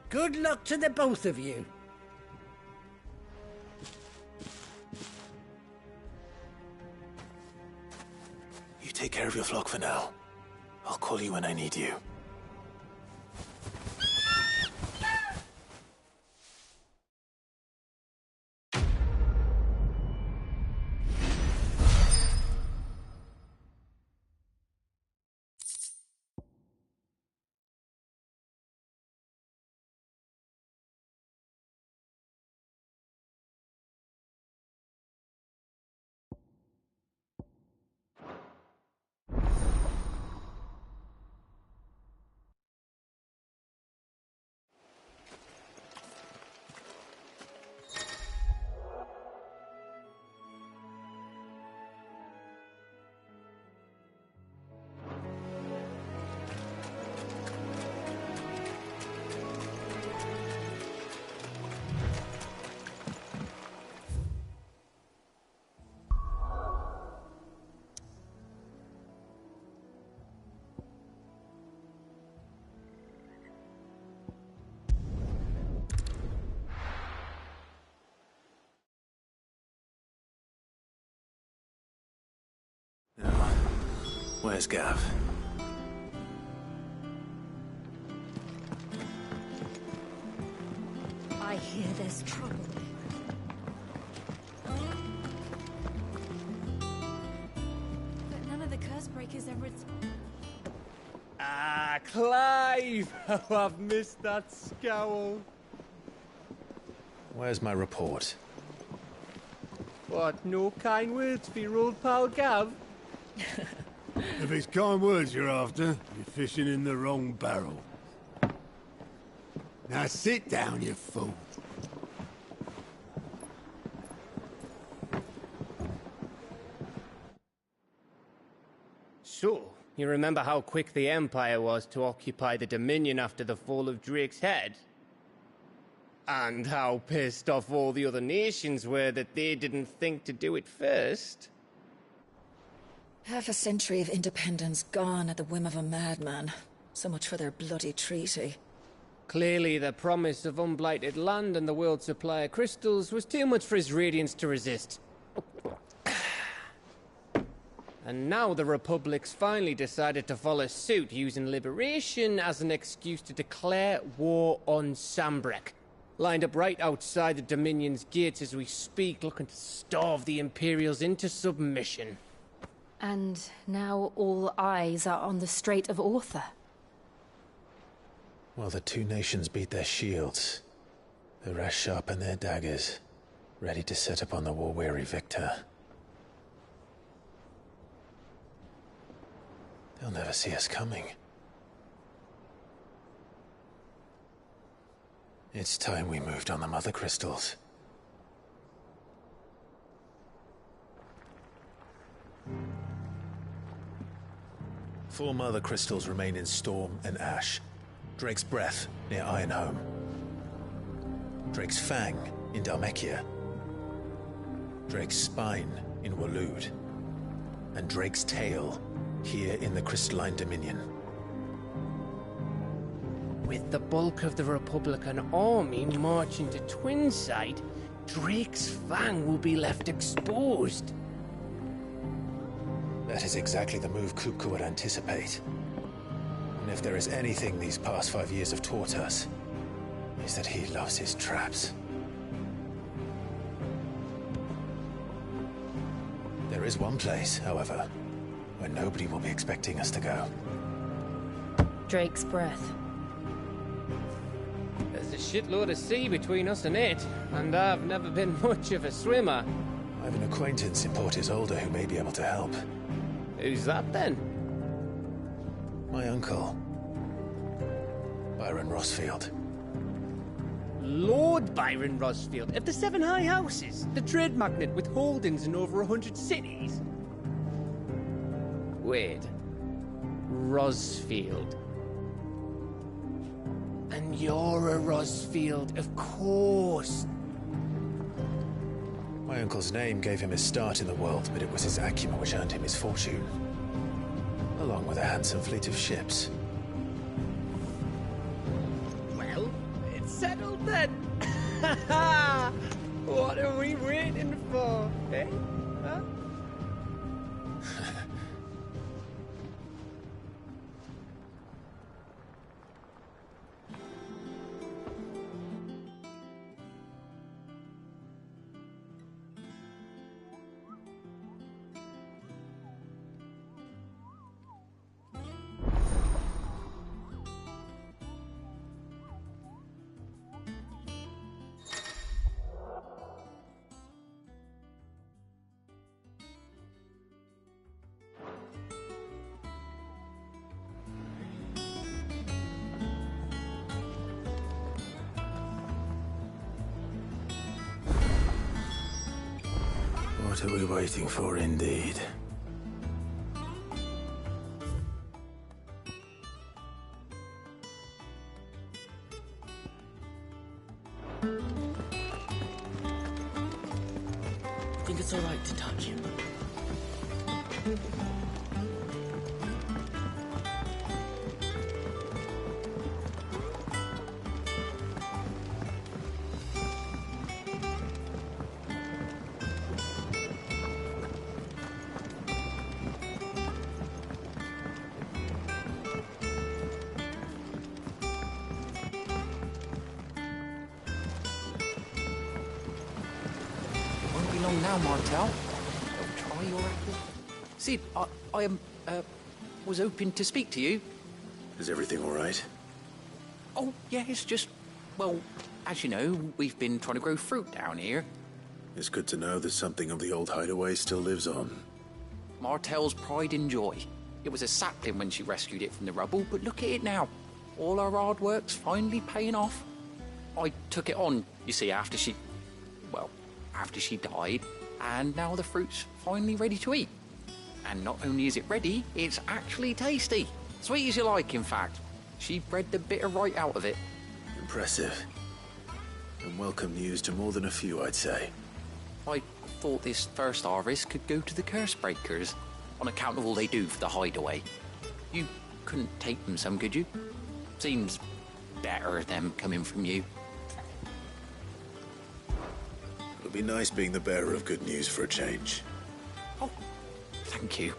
Good luck to the both of you. You take care of your flock for now. I'll call you when I need you. Where's Gav? I hear there's trouble. But none of the curse breakers ever... Ah, Clive! Oh, I've missed that scowl. Where's my report? What, no kind words for your old pal Gav? If it's kind words you're after, you're fishing in the wrong barrel. Now sit down, you fool. So, you remember how quick the Empire was to occupy the Dominion after the fall of Drake's head? And how pissed off all the other nations were that they didn't think to do it first? Half a century of independence gone at the whim of a madman. So much for their bloody treaty. Clearly, the promise of unblighted land and the world's supply of crystals was too much for his radiance to resist. And now the Republic's finally decided to follow suit, using liberation as an excuse to declare war on Sambrek. Lined up right outside the Dominion's gates as we speak, looking to starve the Imperials into submission. And now all eyes are on the Strait of Author. While the two nations beat their shields, the rest sharpen their daggers, ready to set upon the war-weary victor. They'll never see us coming. It's time we moved on the Mother Crystals. Four Mother Crystals remain in Storm and Ash. Drake's Breath near Ironhome. Drake's Fang in Dhalmekia. Drake's Spine in Waloed. And Drake's Tail here in the Crystalline Dominion. With the bulk of the Republican army marching to Twinside, Drake's Fang will be left exposed. That is exactly the move Kupka would anticipate. And if there is anything these past 5 years have taught us, is that he loves his traps. There is one place, however, where nobody will be expecting us to go. Drake's Breath. There's a shitload of sea between us and it, and I've never been much of a swimmer. I have an acquaintance in Port Isolde who may be able to help. Who's that then? My uncle, Byron Rossfield. Lord Byron Rossfield of the Seven High Houses, the trade magnate with holdings in over 100 cities. Wait, Rossfield. And you're a Rossfield, of course. My uncle's name gave him his start in the world, but it was his acumen which earned him his fortune, along with a handsome fleet of ships. Well, it's settled then. What are we waiting for, eh? Huh? What are we waiting for, indeed? Think it's all right to touch him? Long now, Martel. Try your apple. Sid, I was hoping to speak to you. Is everything all right? Oh, yeah, it's just, well, as you know, we've been trying to grow fruit down here. It's good to know that something of the old hideaway still lives on. Martel's pride and joy. It was a sapling when she rescued it from the rubble, but look at it now. All our hard work's finally paying off. I took it on, you see, after she died, and now the fruit's finally ready to eat. And not only is it ready, it's actually tasty. Sweet as you like, in fact. She bred the bitter right out of it. Impressive. And welcome news to more than a few, I'd say. I thought this first harvest could go to the curse breakers, on account of all they do for the hideaway. You couldn't take them some, could you? Seems better them coming from you. It'll be nice being the bearer of good news for a change. Oh, thank you.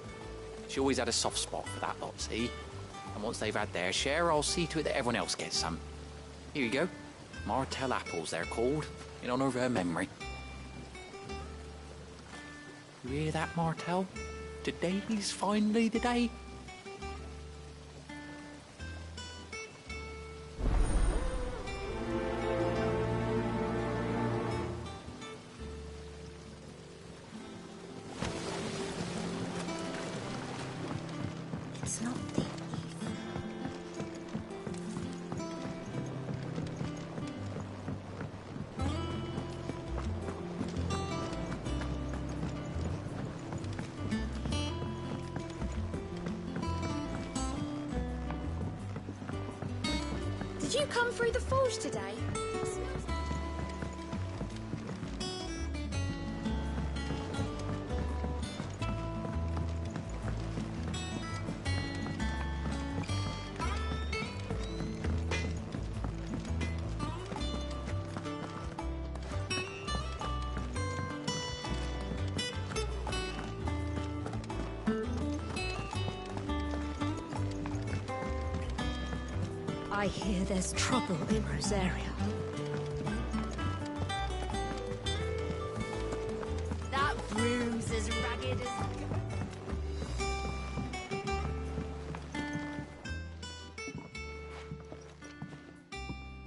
She always had a soft spot for that lot, see? And once they've had their share, I'll see to it that everyone else gets some. Here you go. Martel apples, they're called, in honor of her memory. You hear that, Martel? Today's finally the day. It's not the Did you come through the forge today? I hear there's trouble in Rosaria. That room's as ragged as...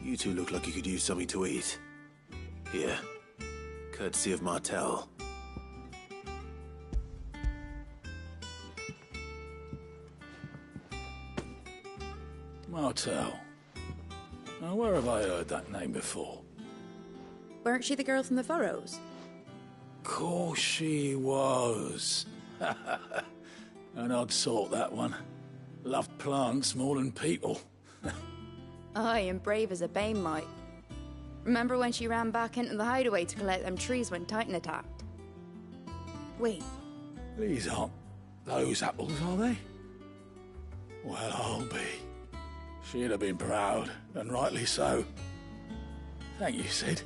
You two look like you could use something to eat. Here. Courtesy of Martel. Martel. Now, where have I heard that name before? Weren't she the girl from the Furrows? Course she was. An odd sort, that one. Loved plants more than people. Aye, and brave as a bane might. Remember when she ran back into the hideaway to collect them trees when Titan attacked? Wait. These aren't those apples, are they? Well, I'll be. She'd have been proud, and rightly so. Thank you, Sid.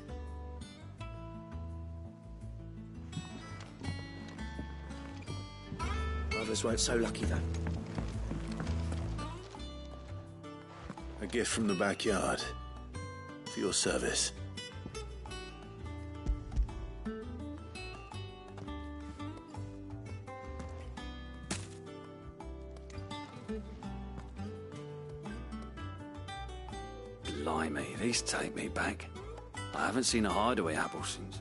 Others weren't so lucky, though. A gift from the backyard. For your service. Blimey, these take me back. I haven't seen a hideaway apple since.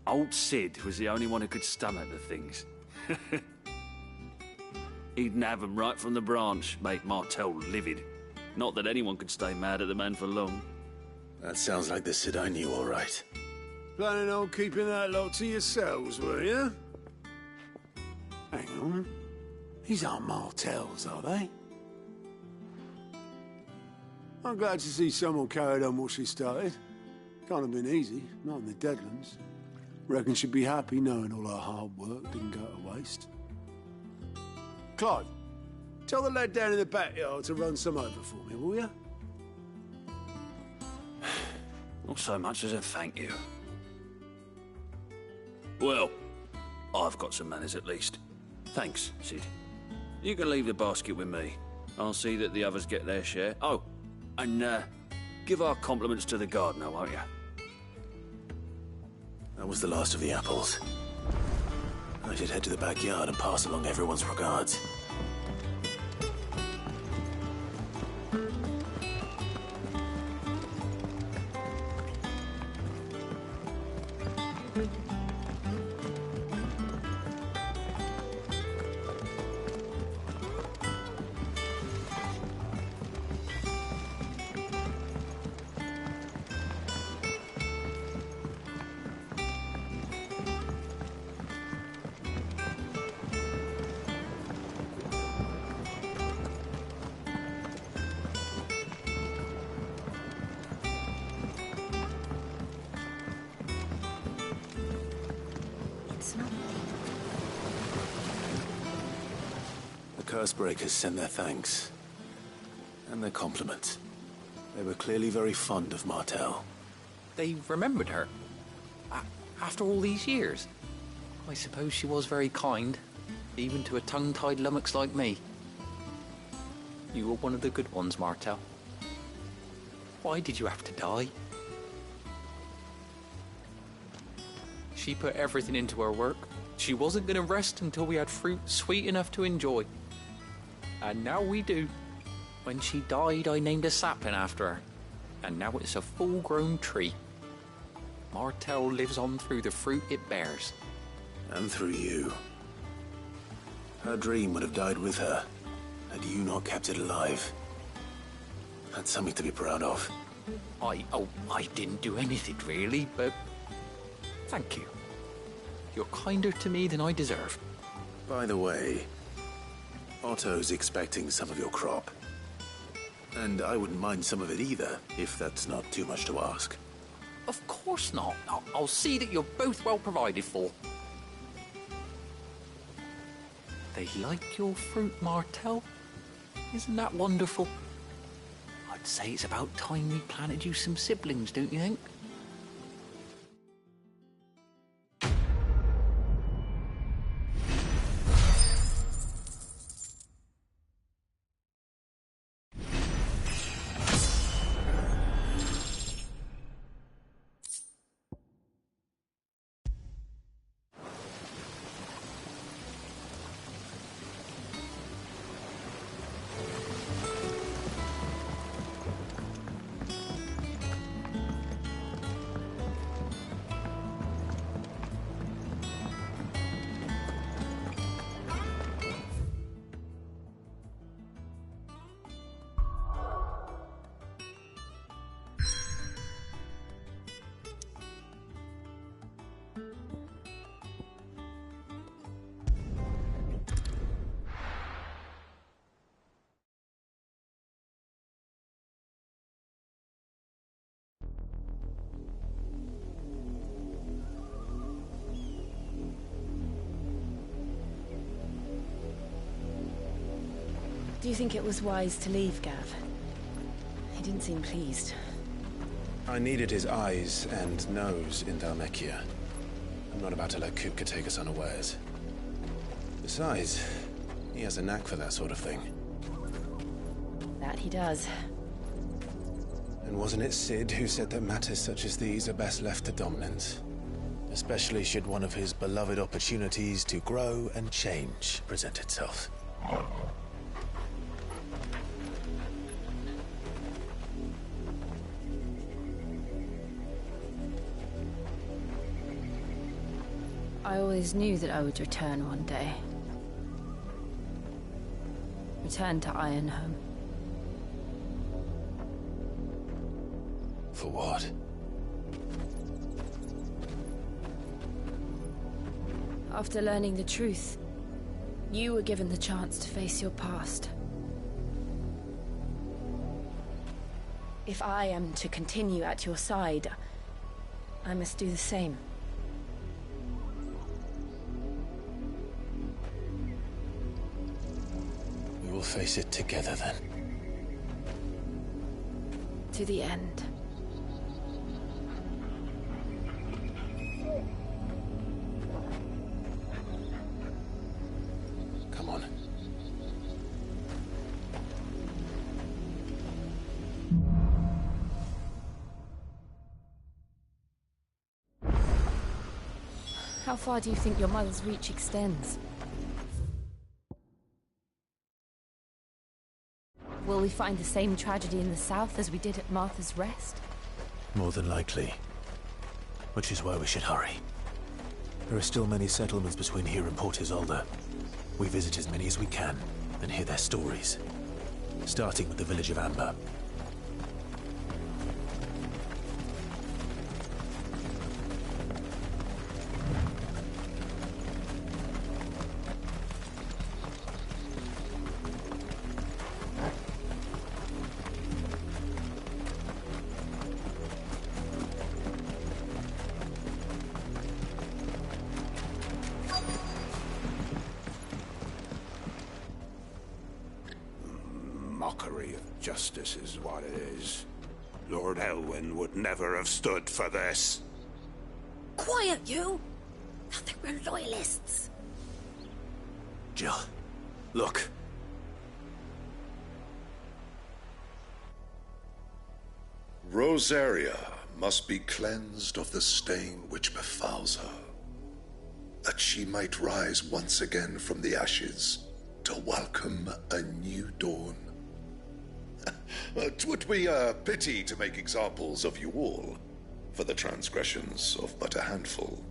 Old Sid was the only one who could stomach the things. He'd nab 'em right from the branch, made Martel livid. Not that anyone could stay mad at the man for long. That sounds like the Sid I knew, all right. Planning on keeping that lot to yourselves, were you? Hang on. These aren't Martels, are they? I'm glad to see someone carried on what she started. Can't have been easy, not in the Deadlands. Reckon she'd be happy knowing all her hard work didn't go to waste. Clive, tell the lad down in the backyard to run some over for me, will you? Not so much as a thank you. Well, I've got some manners at least. Thanks, Sid. You can leave the basket with me. I'll see that the others get their share. Oh, and give our compliments to the gardener, won't you? That was the last of the apples. I should head to the backyard and pass along everyone's regards. Cursebreakers sent their thanks. And their compliments. They were clearly very fond of Martel. They remembered her? After all these years? I suppose she was very kind, even to a tongue-tied lummox like me. You were one of the good ones, Martel. Why did you have to die? She put everything into her work. She wasn't going to rest until we had fruit sweet enough to enjoy. And now we do. When she died, I named a sapling after her. And now it's a full-grown tree. Martel lives on through the fruit it bears. And through you. Her dream would have died with her, had you not kept it alive. That's something to be proud of. I didn't do anything really, but thank you. You're kinder to me than I deserve. By the way, Otto's expecting some of your crop. And I wouldn't mind some of it either, if that's not too much to ask. Of course not. I'll see that you're both well provided for. They like your fruit, Martel. Isn't that wonderful? I'd say it's about time we planted you some siblings, don't you think? Do you think it was wise to leave, Gav? He didn't seem pleased. I needed his eyes and nose in Dhalmekia. I'm not about to let Kupka take us unawares. Besides, he has a knack for that sort of thing. That he does. And wasn't it Sid who said that matters such as these are best left to dominance? Especially should one of his beloved opportunities to grow and change present itself. I always knew that I would return one day. Return to Ironhome. For what? After learning the truth, you were given the chance to face your past. If I am to continue at your side, I must do the same. We will face it together then. To the end. Come on. How far do you think your mother's reach extends? Will we find the same tragedy in the south as we did at Martha's Rest? More than likely. Which is why we should hurry. There are still many settlements between here and Port Isolde. We visit as many as we can and hear their stories. Starting with the village of Amber. Mockery of justice is what it is. Lord Elwyn would never have stood for this. Quiet, you! I think we're loyalists. Jill, look. Rosaria must be cleansed of the stain which befouls her, that she might rise once again from the ashes to welcome a new dawn. 'Twould be a pity to make examples of you all for the transgressions of but a handful.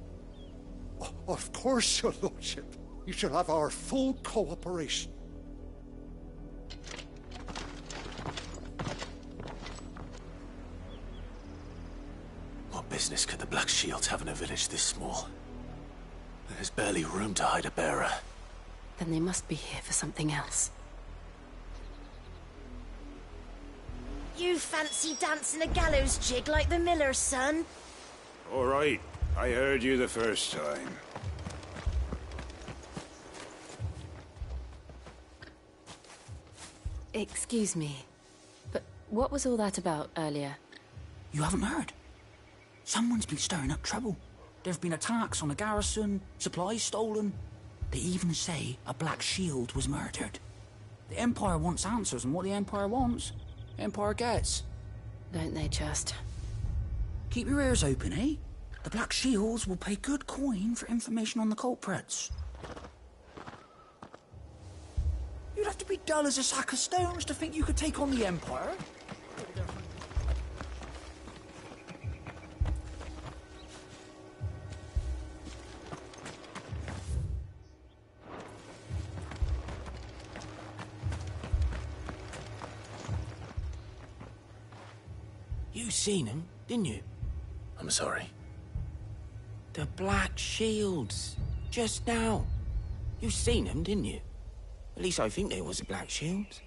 Of course, your lordship. You shall have our full cooperation. What business could the Black Shields have in a village this small? There's barely room to hide a bearer. Then they must be here for something else. you fancy dancing a gallows jig like the miller's son? All right, I heard you the first time. Excuse me, but what was all that about earlier? You haven't heard? Someone's been stirring up trouble. There have been attacks on the garrison, supplies stolen. They even say a Black Shield was murdered. The Empire wants answers, and what the Empire wants, the Empire gets. Don't they just? Keep your ears open, eh? The Black Shields will pay good coin for information on the culprits. You'd have to be dull as a sack of stones to think you could take on the Empire. You seen him, didn't you? I'm sorry. The Black Shields. Just now. You seen them, didn't you? At least I think there was a Black Shield.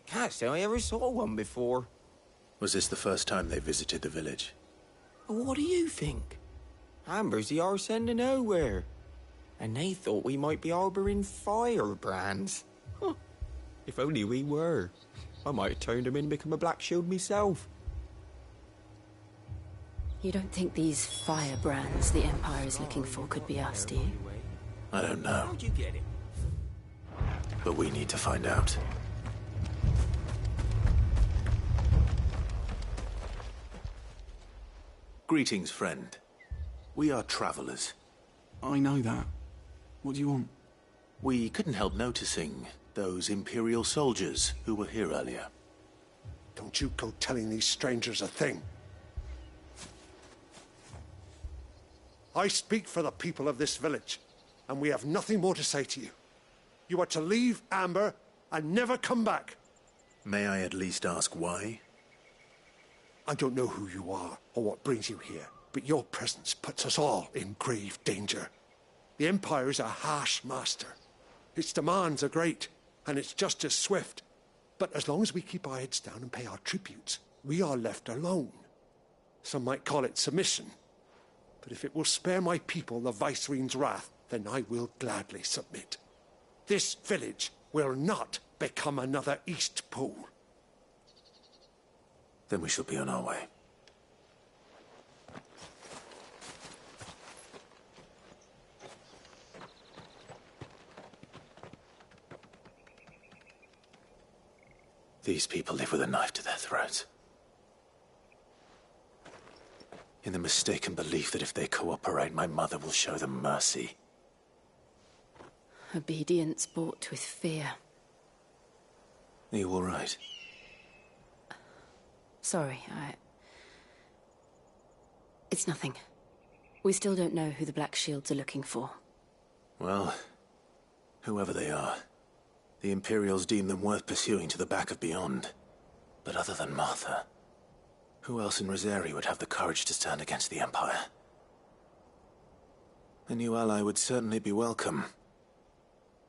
Can't say I ever saw one before. Was this the first time they visited the village? What do you think? Amber's the arse end of nowhere. And they thought we might be harbouring firebrands. Huh. If only we were. I might have turned them in and become a Black Shield myself. You don't think these firebrands the Empire is looking for could be us, do you? I don't know. How'd you get it? But we need to find out. Greetings, friend. We are travelers. I know that. What do you want? We couldn't help noticing those Imperial soldiers who were here earlier. Don't you go telling these strangers a thing. I speak for the people of this village, and we have nothing more to say to you. You are to leave Amber and never come back. May I at least ask why? I don't know who you are or what brings you here, but your presence puts us all in grave danger. The Empire is a harsh master. Its demands are great, and its justice swift. But as long as we keep our heads down and pay our tributes, we are left alone. Some might call it submission. But if it will spare my people the Viceroy's wrath, then I will gladly submit. This village will not become another Eastpool. Then we shall be on our way. These people live with a knife to their throats. In the mistaken belief that if they cooperate, my mother will show them mercy. Obedience bought with fear. Are you all right? Sorry, It's nothing. We still don't know who the Black Shields are looking for. Well, whoever they are, the Imperials deem them worth pursuing to the back of beyond. But other than Martha, who else in Rosari would have the courage to stand against the Empire? A new ally would certainly be welcome.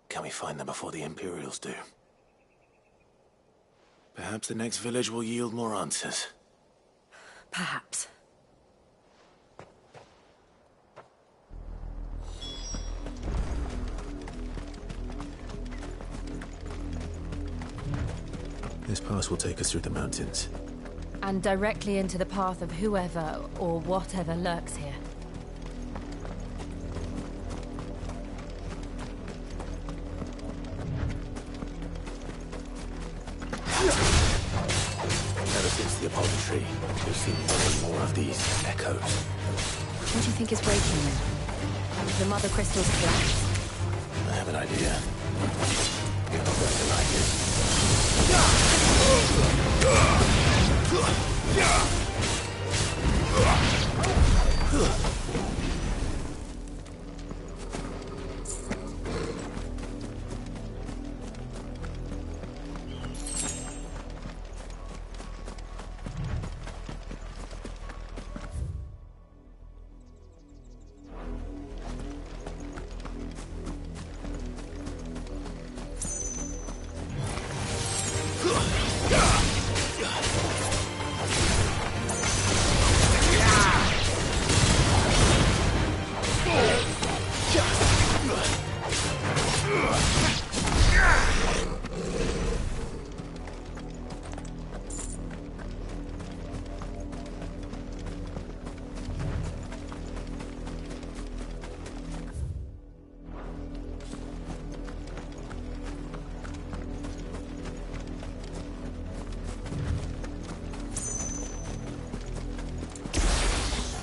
Can we find them before the Imperials do? Perhaps the next village will yield more answers. Perhaps. This pass will take us through the mountains. And directly into the path of whoever or whatever lurks here. Ever since the Apollo tree, we've seen more and more of these echoes. What do you think is breaking them? The mother crystals collapse? I have an idea. You're not going to like it.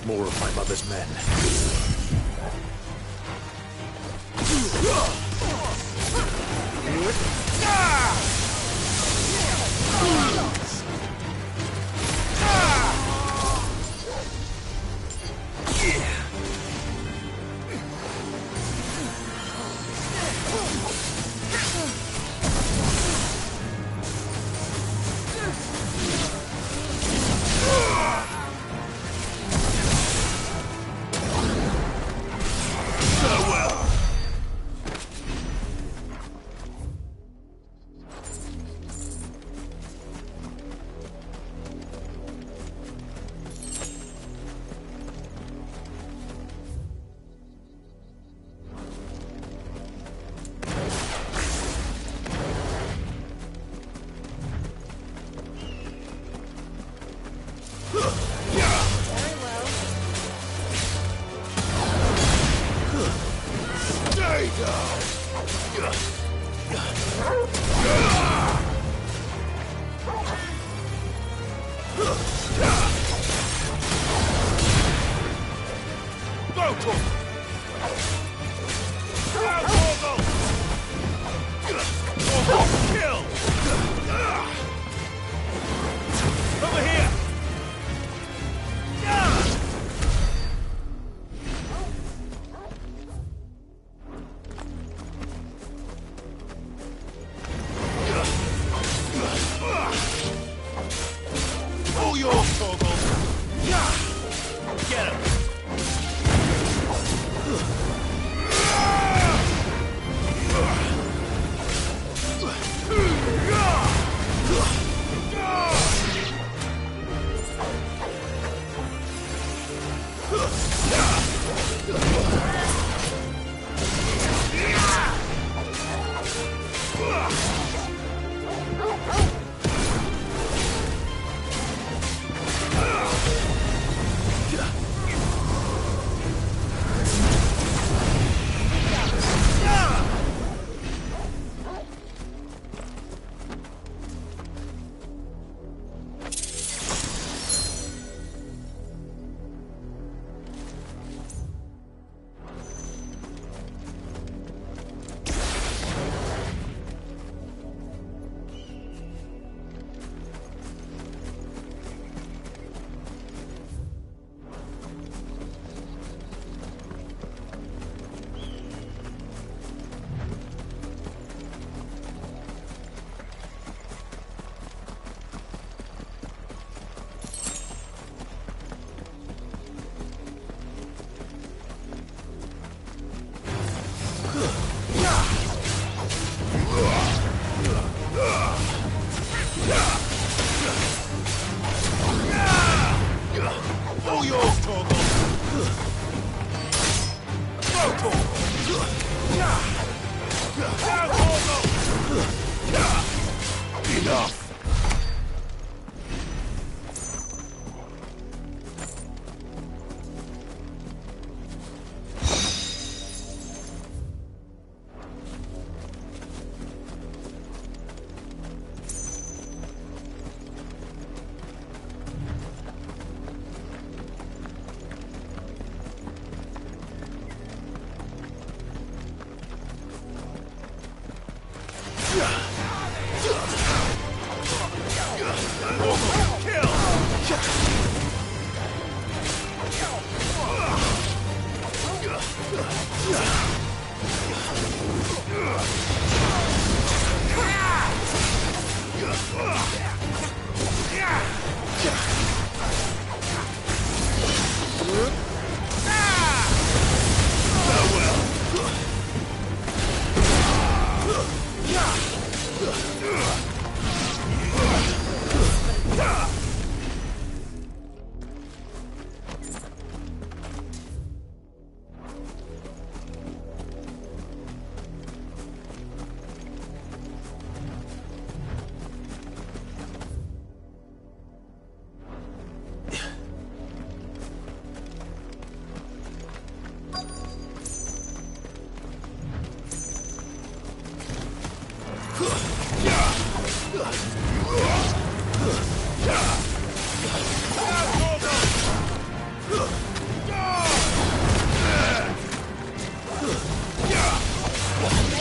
more of my mother's men.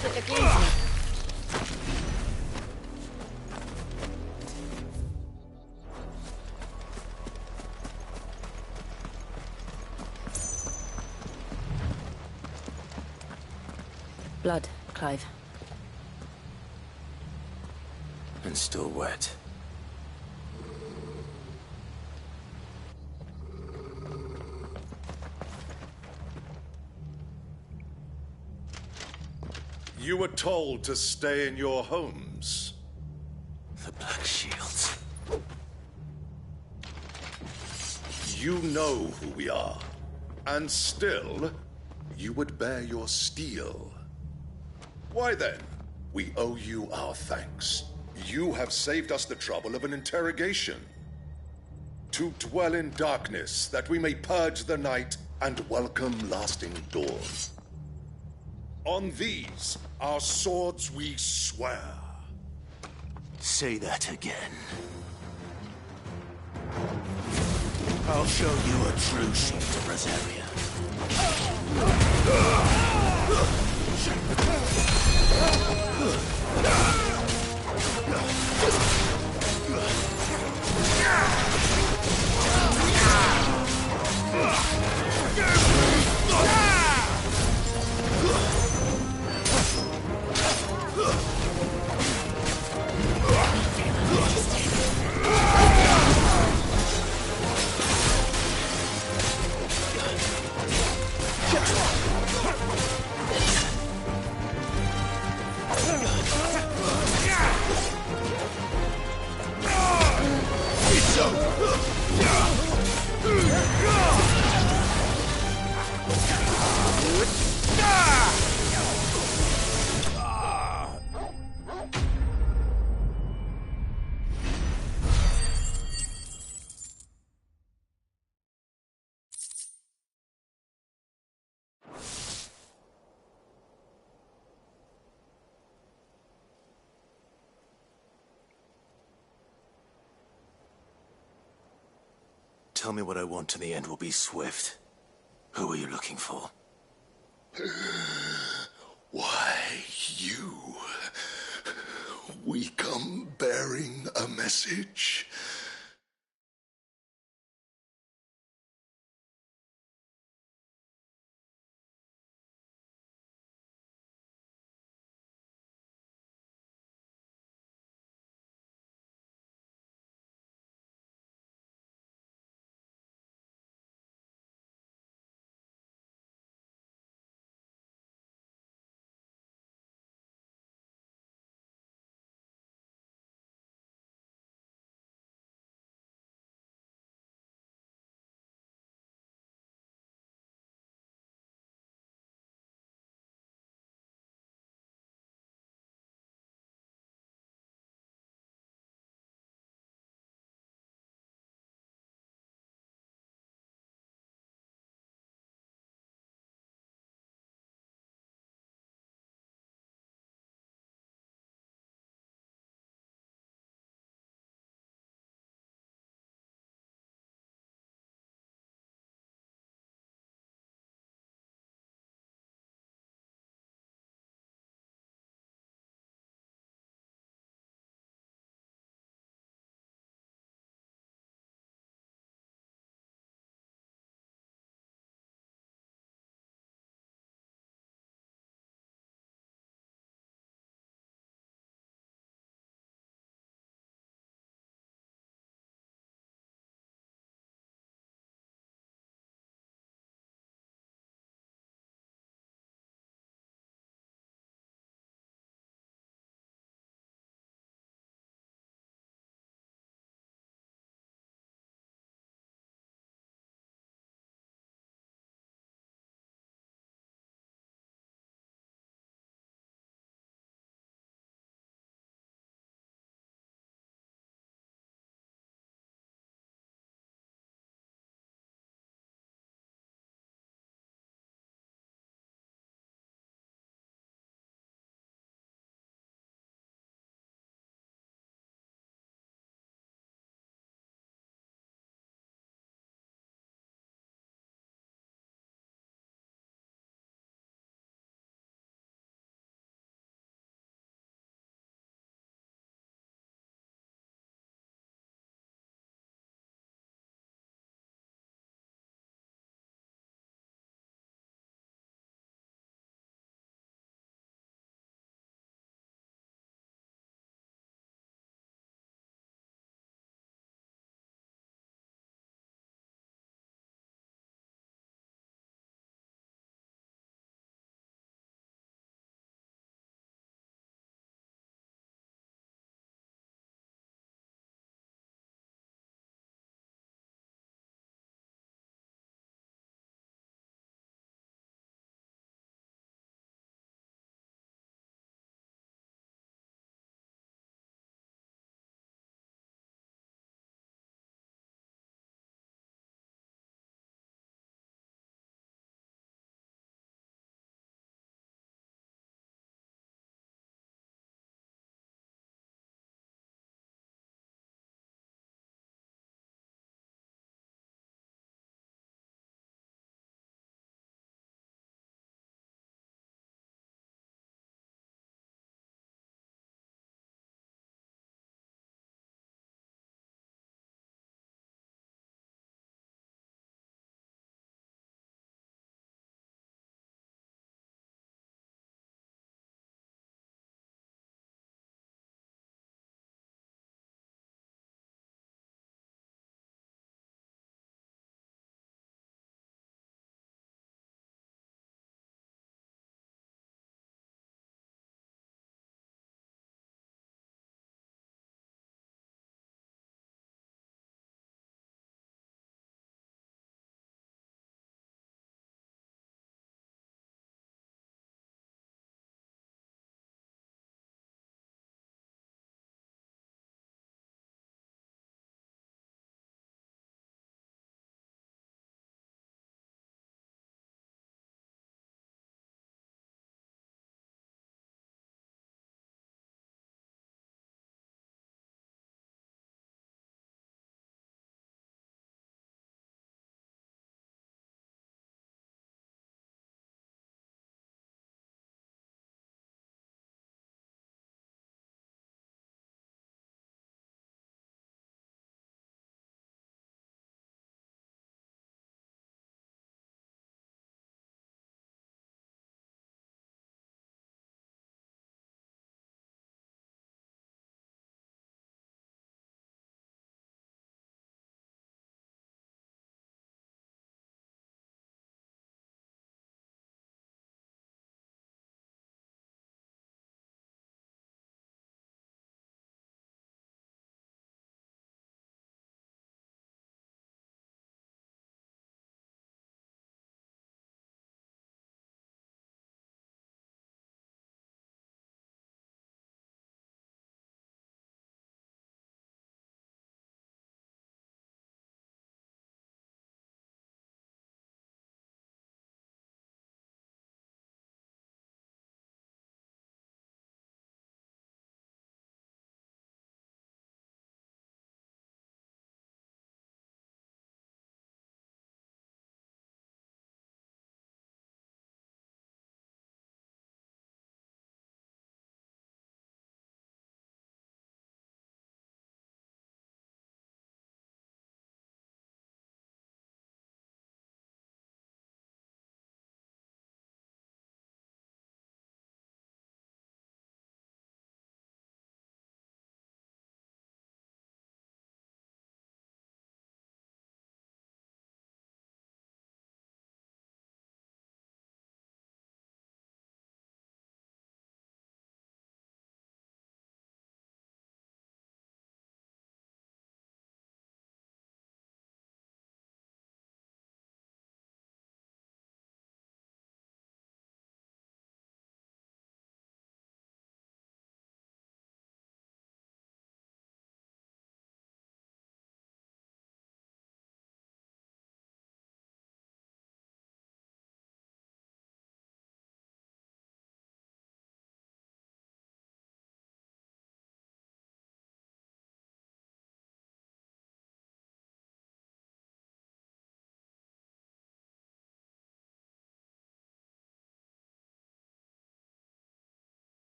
to look easy. Blood, Clive. And still wet. You were told to stay in your homes. The Black Shields. You know who we are. And still, you would bear your steel. Why then, we owe you our thanks. You have saved us the trouble of an interrogation. To dwell in darkness, that we may purge the night and welcome lasting dawn. On these, our swords we swear. Say that again. I'll show you a true shield of Rosaria. Tell me what I want and the end will be swift. Who are you looking for? Why, you. We come bearing a message.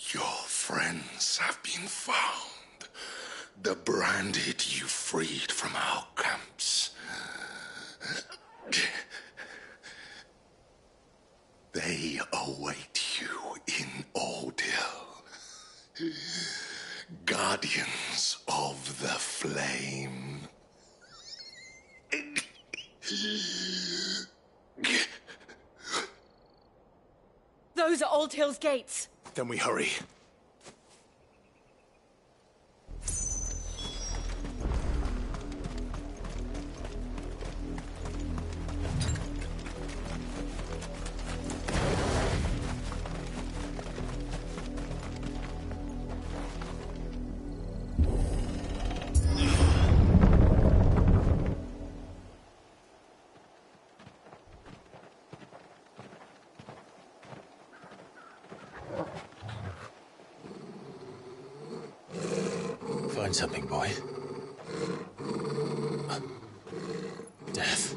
Your friends have been found. The branded you freed from our camps. They await you in Odil. Guardians of the Flame. Those are Old Hill's gates. Then we hurry. Find something, boy. Death.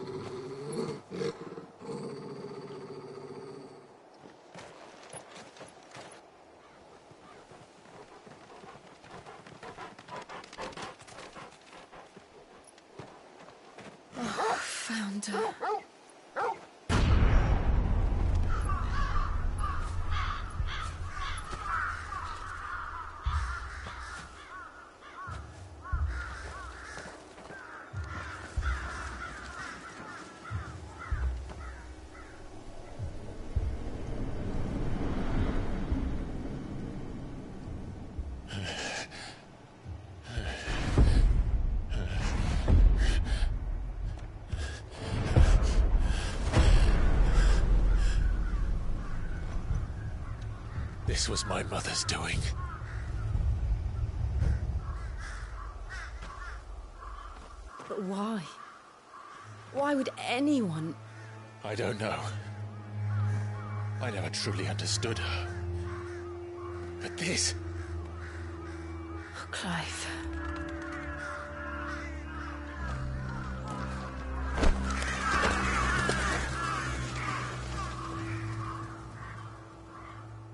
Oh, found her. This was my mother's doing. But why? Why would anyone... I don't know. I never truly understood her. But this... Oh, Clive.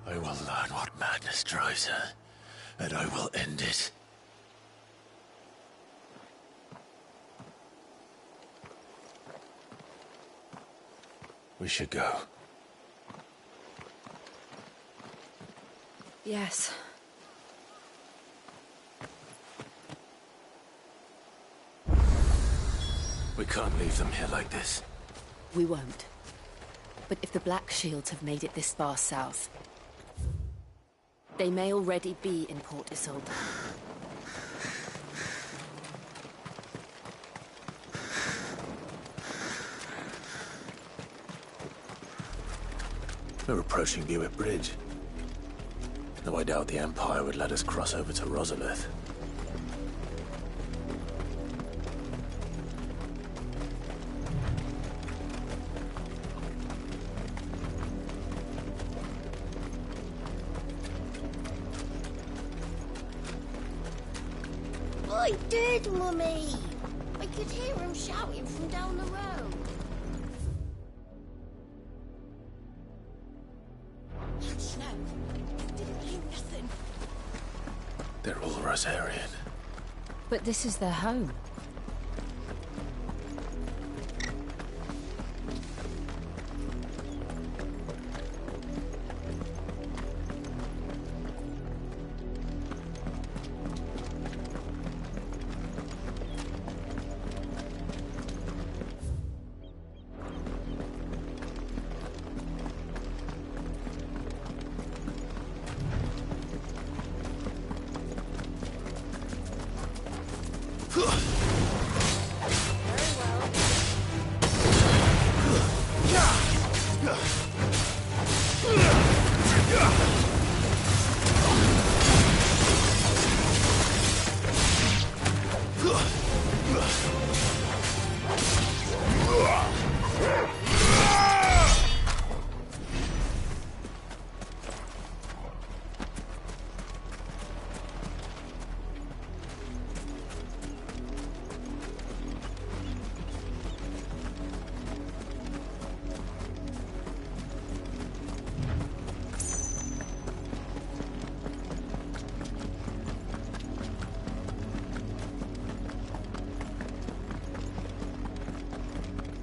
I will learn what madness drives her, and I will end it. We should go. Yes. We can't leave them here like this. We won't. But if the Black Shields have made it this far south, they may already be in Port Isolde. We're approaching Buick Bridge. Though I doubt the Empire would let us cross over to Rosalith. I did, Mummy! I could hear him shouting from down the road. Snow. Didn't hear nothing. They're all Rosarian. But this is their home.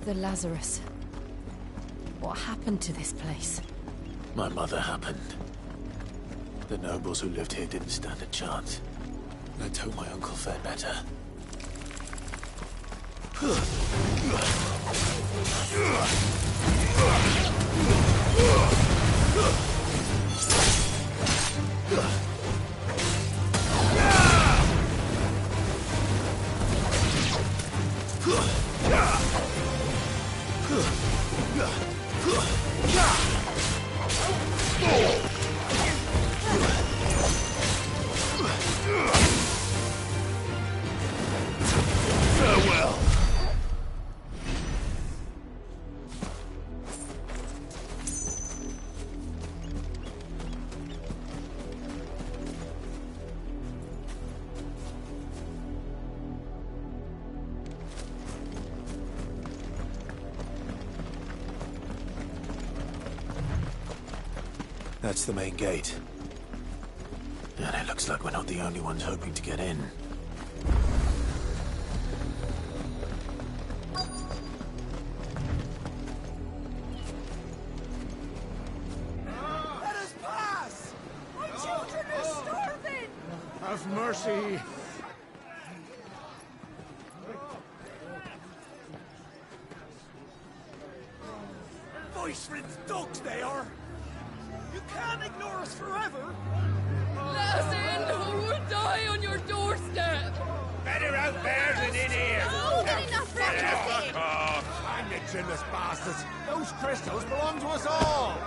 The Lazarus. What happened to this place? My mother happened. The nobles who lived here didn't stand a chance. Let's hope my uncle fared better. Farewell. That's the main gate. And it looks like we're not the only ones hoping to get in. Let us pass! My children are starving! Have mercy. Voice-riddled dogs they are! You can't ignore us forever! Let us in, or we'll die on your doorstep! Better out there than in here! No, get enough for everything! I'm the chinless bastards. Those crystals belong to us all.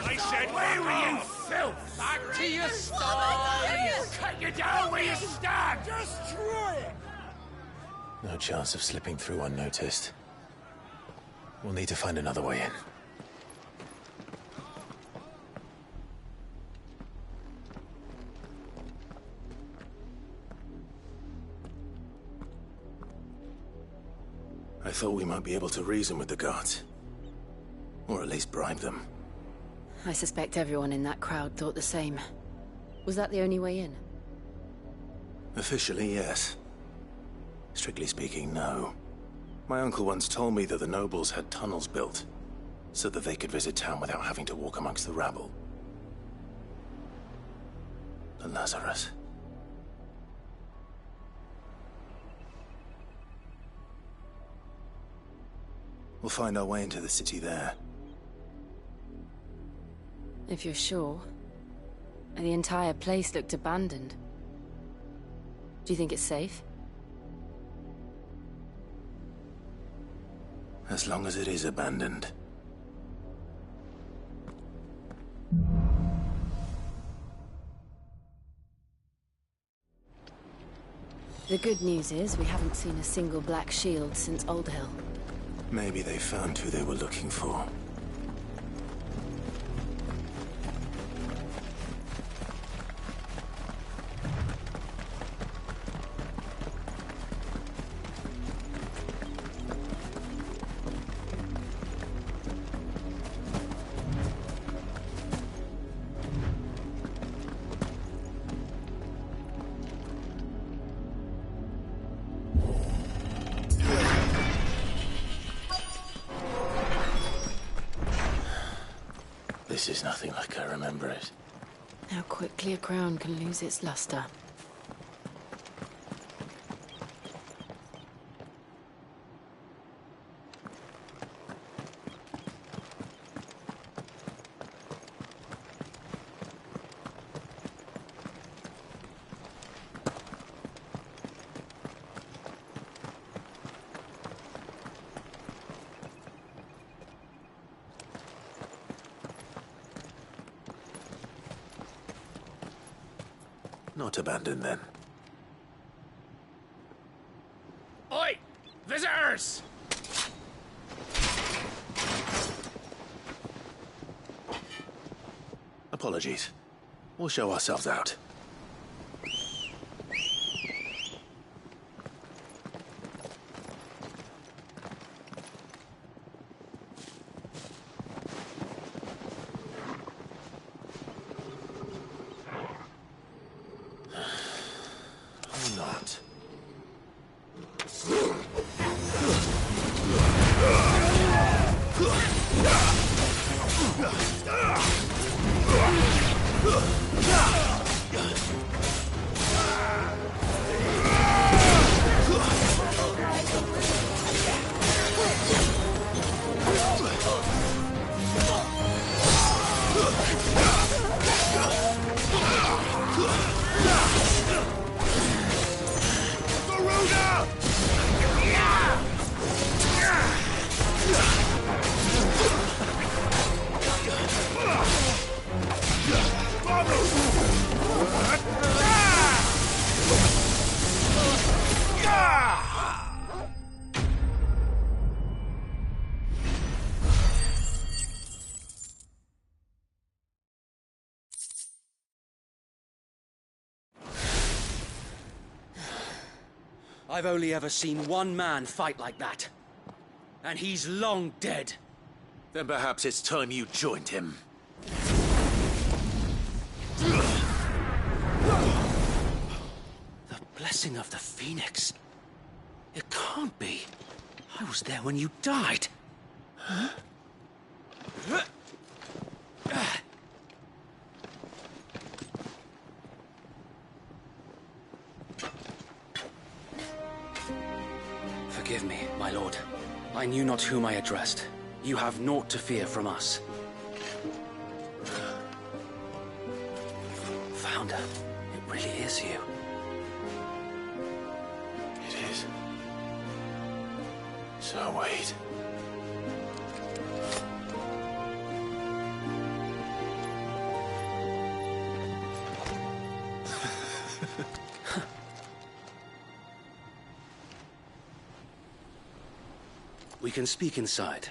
I said, where were you, filth? Back to your sties! Cut you down where you stand! Destroy it! No chance of slipping through unnoticed. We'll need to find another way in. I thought we might be able to reason with the guards. Or at least bribe them. I suspect everyone in that crowd thought the same. Was that the only way in? Officially, yes. Strictly speaking, no. My uncle once told me that the nobles had tunnels built, so that they could visit town without having to walk amongst the rabble. The Lazarus. We'll find our way into the city there. If you're sure. The entire place looked abandoned. Do you think it's safe? As long as it is abandoned. The good news is we haven't seen a single black shield since Old Hill. Maybe they found who they were looking for. This is nothing like I remember it. How quickly a crown can lose its luster. Not abandoned, then. Oi! Visitors! Apologies. We'll show ourselves out. Or not. I've only ever seen one man fight like that. And he's long dead. Then perhaps it's time you joined him. The blessing of the Phoenix. It can't be. I was there when you died. Huh? Forgive me, my lord. I knew not whom I addressed. You have naught to fear from us. Founder, it really is you. It is. So wait. We can speak inside.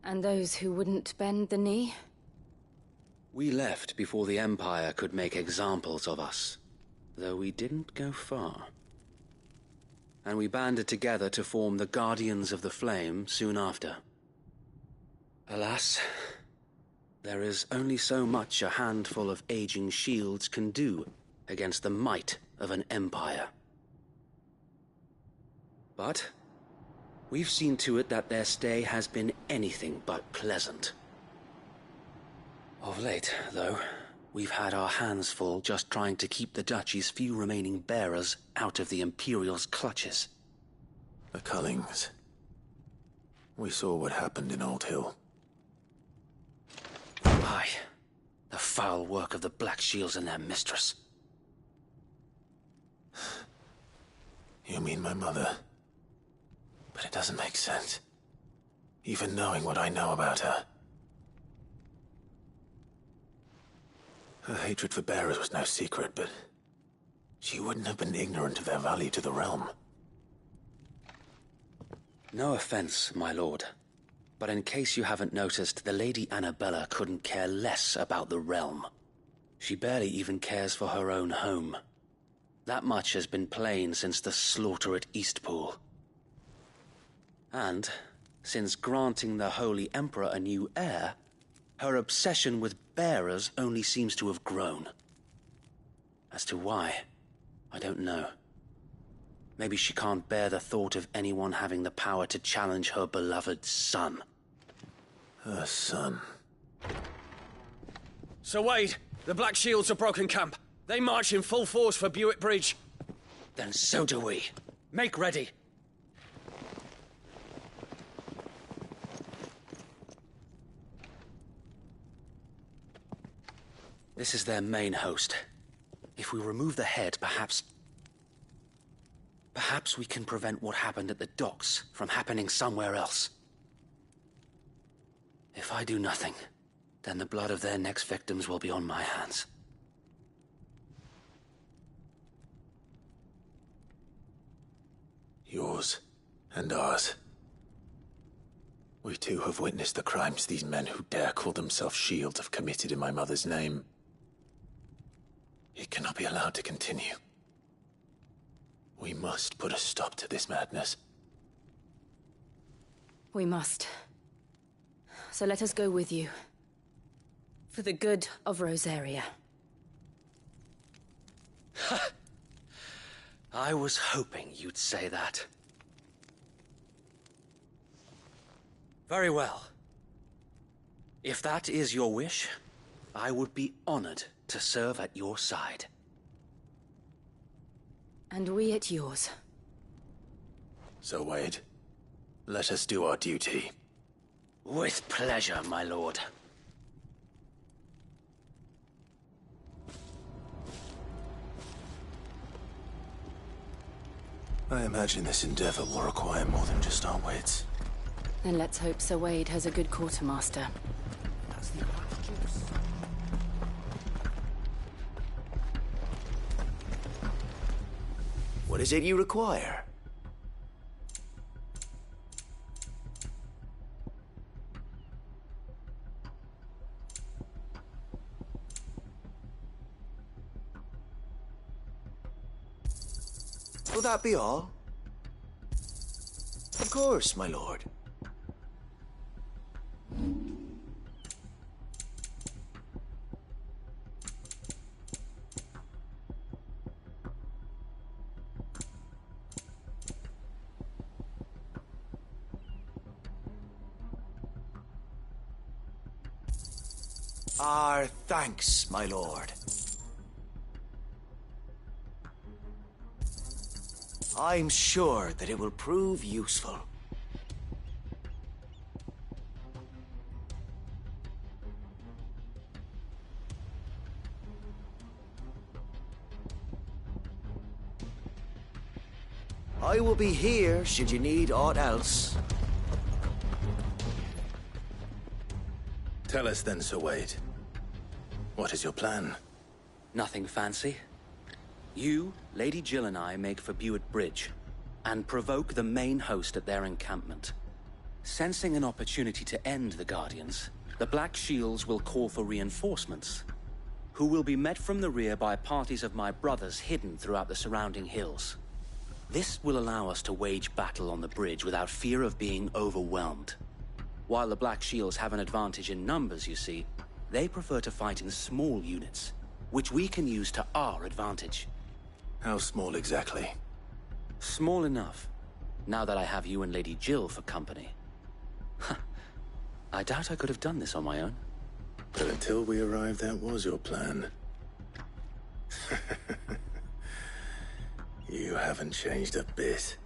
And those who wouldn't bend the knee? We left before the Empire could make examples of us, though we didn't go far. And we banded together to form the Guardians of the Flame soon after. Alas, there is only so much a handful of aging shields can do against the might of an empire. But we've seen to it that their stay has been anything but pleasant. Of late, though, we've had our hands full just trying to keep the Duchy's few remaining bearers out of the Imperial's clutches. The Cullings. We saw what happened in Old Hill. Aye. The foul work of the Black Shields and their mistress. You mean my mother? But it doesn't make sense. Even knowing what I know about her. Her hatred for bearers was no secret, but she wouldn't have been ignorant of their value to the realm. No offense, my lord, but in case you haven't noticed, the Lady Annabella couldn't care less about the realm. She barely even cares for her own home. That much has been plain since the slaughter at Eastpool. And, since granting the Holy Emperor a new heir, her obsession with bearers only seems to have grown. As to why, I don't know. Maybe she can't bear the thought of anyone having the power to challenge her beloved son. Her son. Sir Wade, the Black Shields have broken camp. They march in full force for Buick Bridge. Then so do we. Make ready. This is their main host. If we remove the head, perhaps we can prevent what happened at the docks from happening somewhere else. If I do nothing, then the blood of their next victims will be on my hands. Yours and ours. We too have witnessed the crimes these men who dare call themselves shields have committed in my mother's name. It cannot be allowed to continue. We must put a stop to this madness. We must. So let us go with you. For the good of Rosaria. I was hoping you'd say that. Very well. If that is your wish, I would be honored to serve at your side. And we at yours. So, Wade, let us do our duty. With pleasure, my lord. I imagine this endeavor will require more than just our wits. Then let's hope Sir Wade has a good quartermaster. What is it you require? Will that be all? Of course, my lord. Our thanks, my lord. I'm sure that it will prove useful. I will be here should you need aught else. Tell us then, Sir Wade. What is your plan? Nothing fancy. You, Lady Jill and I make for Buett Bridge, and provoke the main host at their encampment. Sensing an opportunity to end the Guardians, the Black Shields will call for reinforcements, who will be met from the rear by parties of my brothers hidden throughout the surrounding hills. This will allow us to wage battle on the bridge without fear of being overwhelmed. While the Black Shields have an advantage in numbers, you see, they prefer to fight in small units, which we can use to our advantage. How small exactly? Small enough, now that I have you and Lady Jill for company. I doubt I could have done this on my own. But until we arrived, that was your plan. You haven't changed a bit.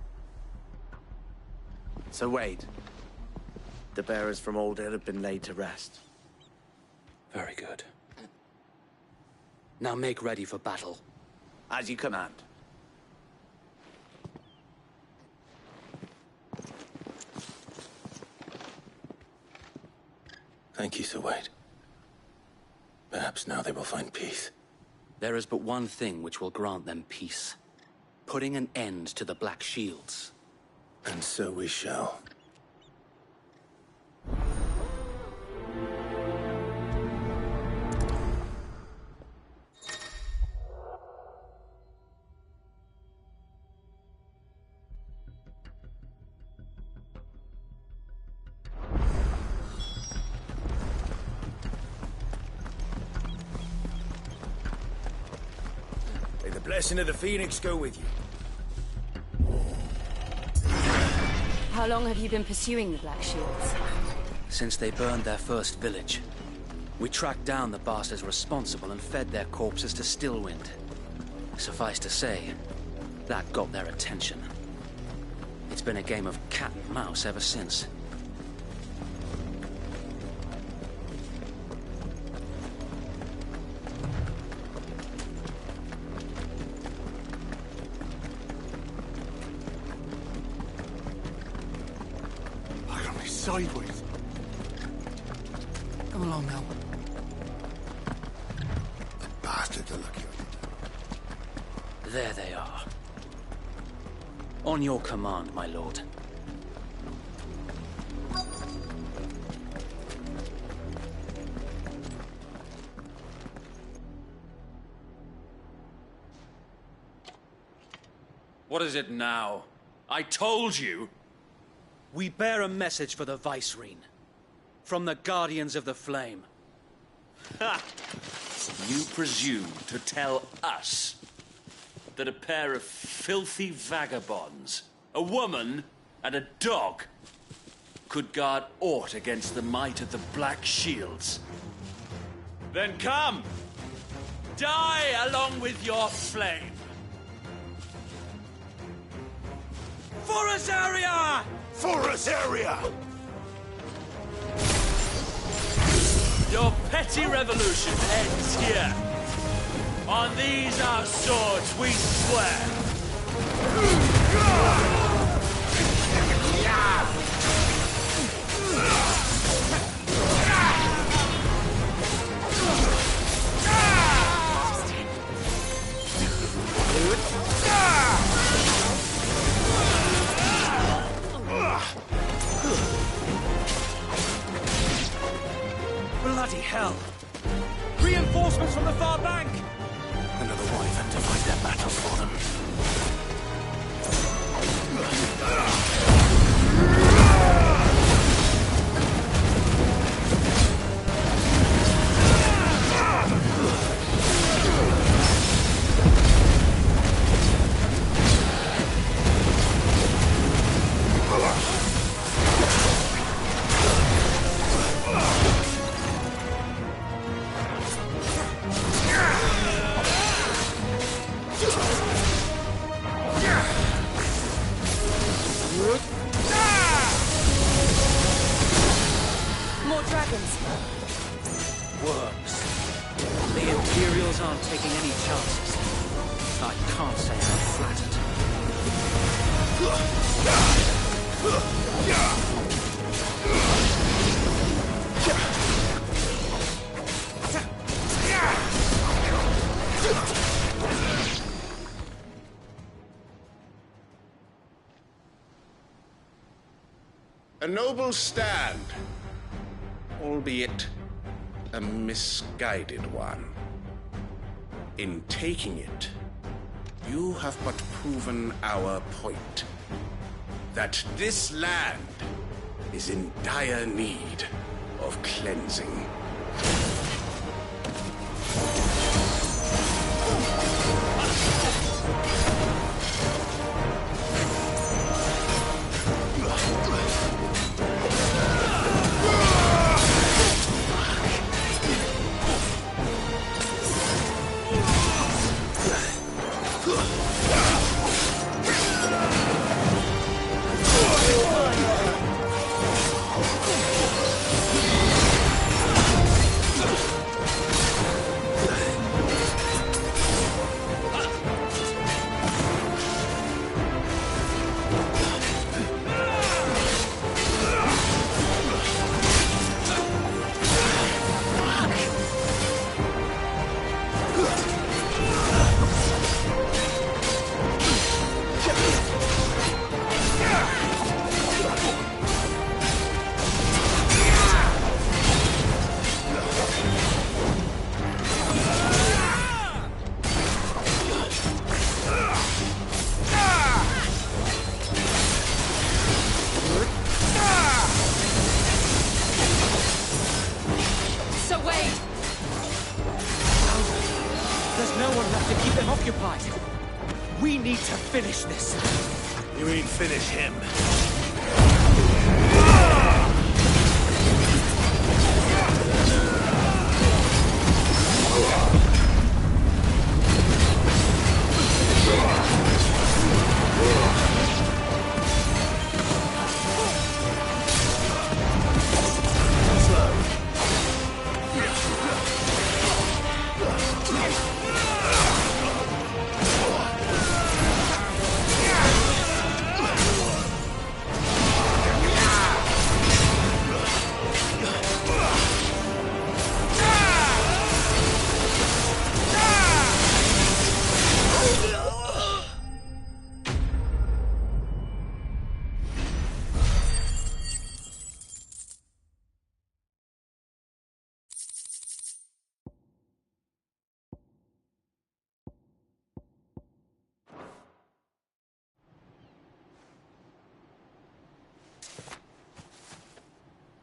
So Wade, the bearers from Old Inn have been laid to rest. Very good. Now make ready for battle. As you command. Thank you, Sir Wade. Perhaps now they will find peace. There is but one thing which will grant them peace. Putting an end to the Black Shields. And so we shall. May the blessing of the Phoenix go with you. How long have you been pursuing the Black Shields? Since they burned their first village. We tracked down the bastards responsible and fed their corpses to Stillwind. Suffice to say, that got their attention. It's been a game of cat and mouse ever since. Sideways. Come along now. The bastards are lucky. There they are. On your command, my lord. What is it now? I told you! We bear a message for the Vicereine. from the Guardians of the Flame. Ha! You presume to tell us that a pair of filthy vagabonds, a woman and a dog, could guard aught against the might of the Black Shields? Then come! Die along with your flame! For Azaria! For Azaria! Your petty revolution ends here. On these our swords we swear. Bloody hell! Reinforcements from the far bank! Another wyvern to fight their battles for them. More dragons. Worms. The Imperials aren't taking any chances. I can't say I'm flattered. A noble stand, albeit a misguided one. In taking it, you have but proven our point. That this land is in dire need of cleansing. There's no one left to keep them occupied. We need to finish this. You mean finish him?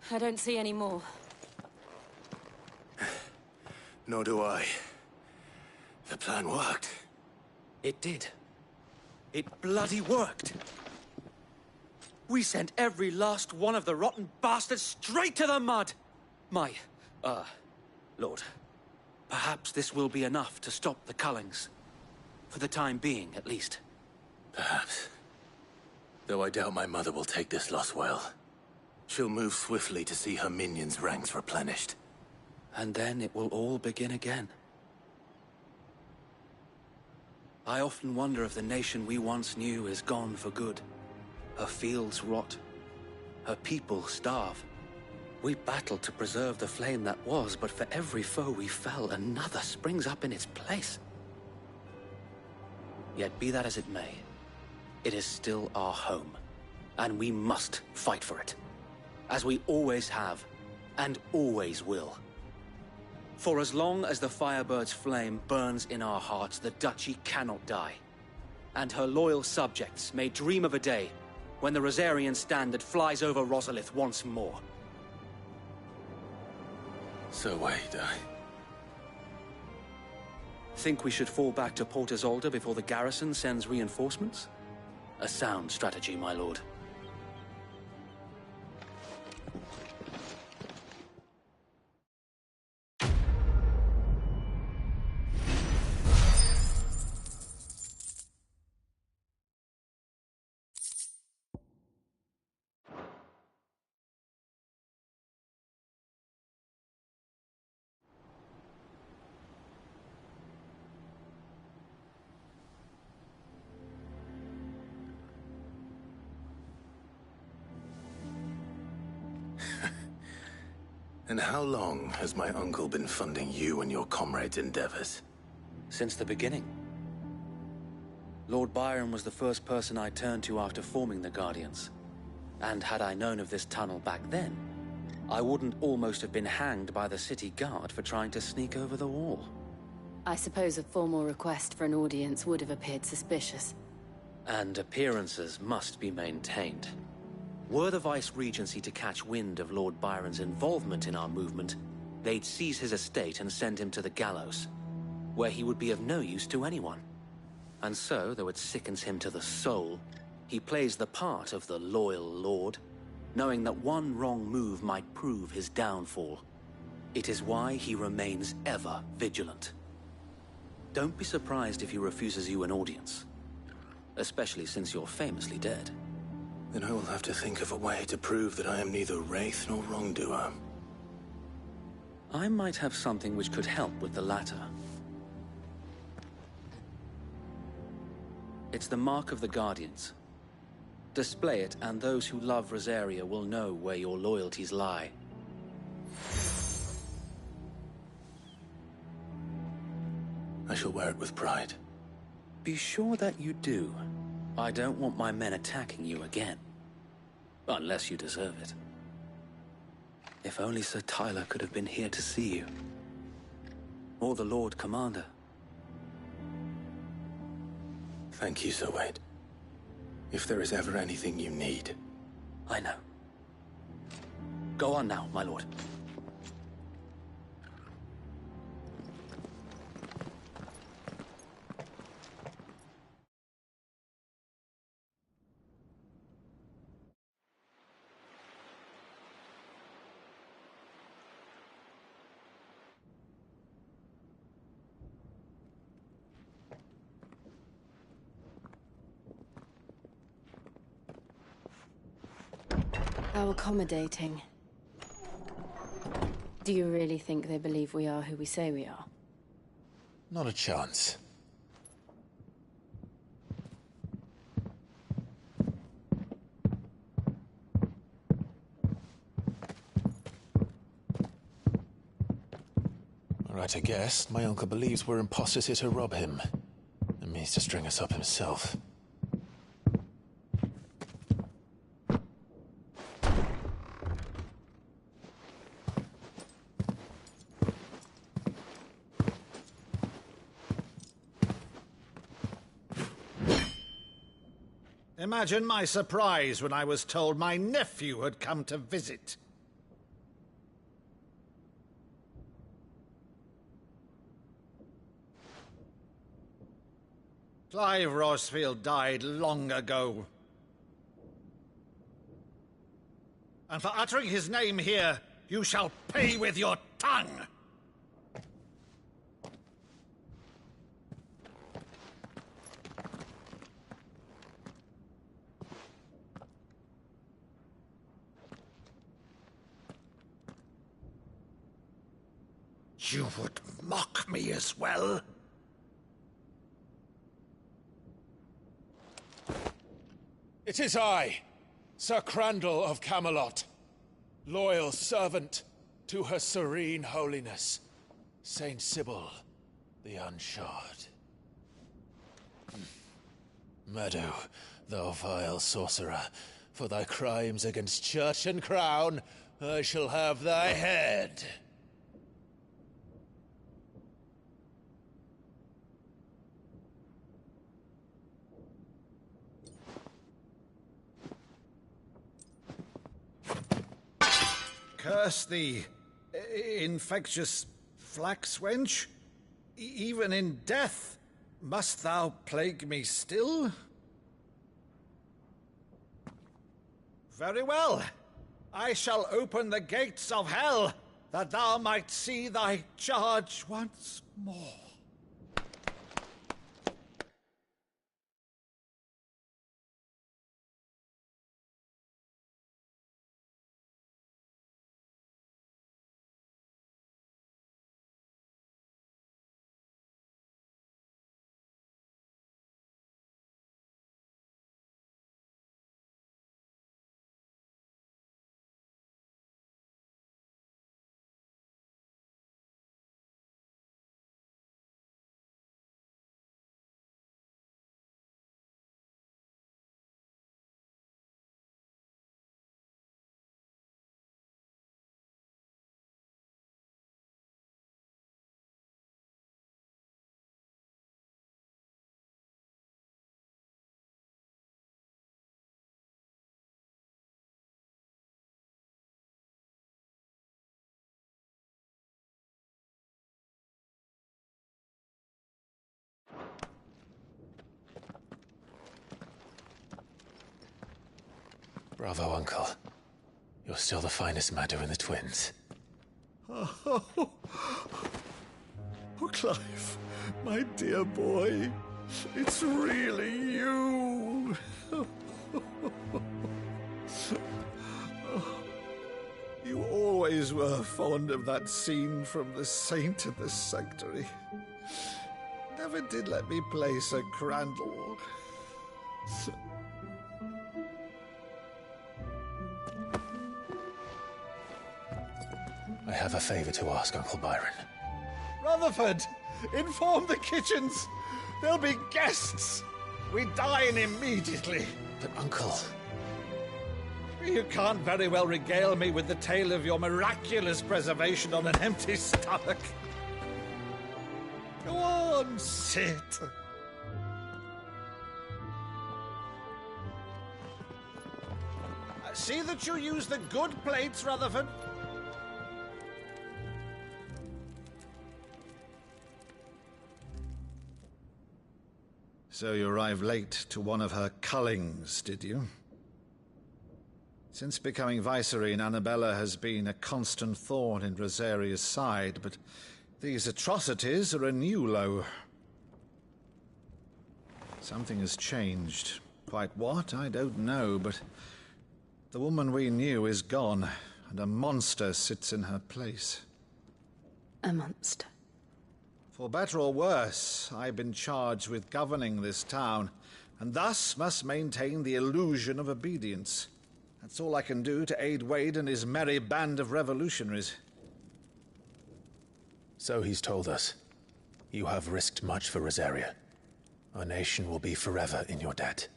I don't see any more. Nor do I. The plan worked. It did. It bloody worked. We sent every last one of the rotten bastards straight to the mud! Lord, perhaps this will be enough to stop the Cullings. For the time being, at least. Perhaps. Though I doubt my mother will take this loss well. She'll move swiftly to see her minions' ranks replenished. And then it will all begin again. I often wonder if the nation we once knew is gone for good. Her fields rot. Her people starve. We battled to preserve the flame that was, but for every foe we fell, another springs up in its place. Yet be that as it may, it is still our home, and we must fight for it, as we always have, and always will. For as long as the Firebird's flame burns in our hearts, the Duchy cannot die, and her loyal subjects may dream of a day when the Rosarian standard flies over Rosalith once more. So wait, Think we should fall back to Port Isolde before the garrison sends reinforcements? A sound strategy, my lord. And how long has my uncle been funding you and your comrades' endeavors? Since the beginning. Lord Byron was the first person I turned to after forming the Guardians. And had I known of this tunnel back then, I wouldn't almost have been hanged by the city guard for trying to sneak over the wall. I suppose a formal request for an audience would have appeared suspicious. And appearances must be maintained. Were the Vice-Regency to catch wind of Lord Byron's involvement in our movement, they'd seize his estate and send him to the gallows, where he would be of no use to anyone. And so, though it sickens him to the soul, he plays the part of the loyal lord, knowing that one wrong move might prove his downfall. It is why he remains ever vigilant. Don't be surprised if he refuses you an audience, especially since you're famously dead. Then I will have to think of a way to prove that I am neither wraith nor wrongdoer. I might have something which could help with the latter. It's the mark of the Guardians. Display it, and those who love Rosaria will know where your loyalties lie. I shall wear it with pride. Be sure that you do. I don't want my men attacking you again. Unless you deserve it. If only Sir Tyler could have been here to see you. Or the Lord Commander. Thank you, Sir Wade. If there is ever anything you need. I know. Go on now, my lord. How accommodating. Do you really think they believe we are who we say we are? Not a chance. Right, I guess. My uncle believes we're imposters here to rob him. And means to string us up himself. Imagine my surprise when I was told my nephew had come to visit. Clive Rosfield died long ago. And for uttering his name here, you shall pay with your tongue! You would mock me as well? It is I, Sir Crandall of Camelot, loyal servant to Her Serene Holiness, Saint Sybil the Unshod. Meadow, thou vile sorcerer, for thy crimes against church and crown, I shall have thy head. Curse thee, infectious flax wench. Even in death, must thou plague me still? Very well. I shall open the gates of hell, that thou might see thy charge once more. Bravo, Uncle. You're still the finest Maddo in the twins. Oh, Clive, my dear boy, it's really you. You always were fond of that scene from The Saint of the Sanctuary. Never did let me play Sir Crandall. I have a favor to ask, Uncle Byron. Rutherford, inform the kitchens. There'll be guests. We dine immediately. But, Uncle... You can't very well regale me with the tale of your miraculous preservation on an empty stomach. Go on, sit. See that you use the good plates, Rutherford. So you arrived late to one of her cullings, did you? Since becoming Vicereine, Annabella has been a constant thorn in Rosaria's side, but these atrocities are a new low. Something has changed. Quite what, I don't know, but the woman we knew is gone, and a monster sits in her place. A monster? For better or worse, I've been charged with governing this town, and thus must maintain the illusion of obedience. That's all I can do to aid Wade and his merry band of revolutionaries. So he's told us. You have risked much for Rosaria. Our nation will be forever in your debt.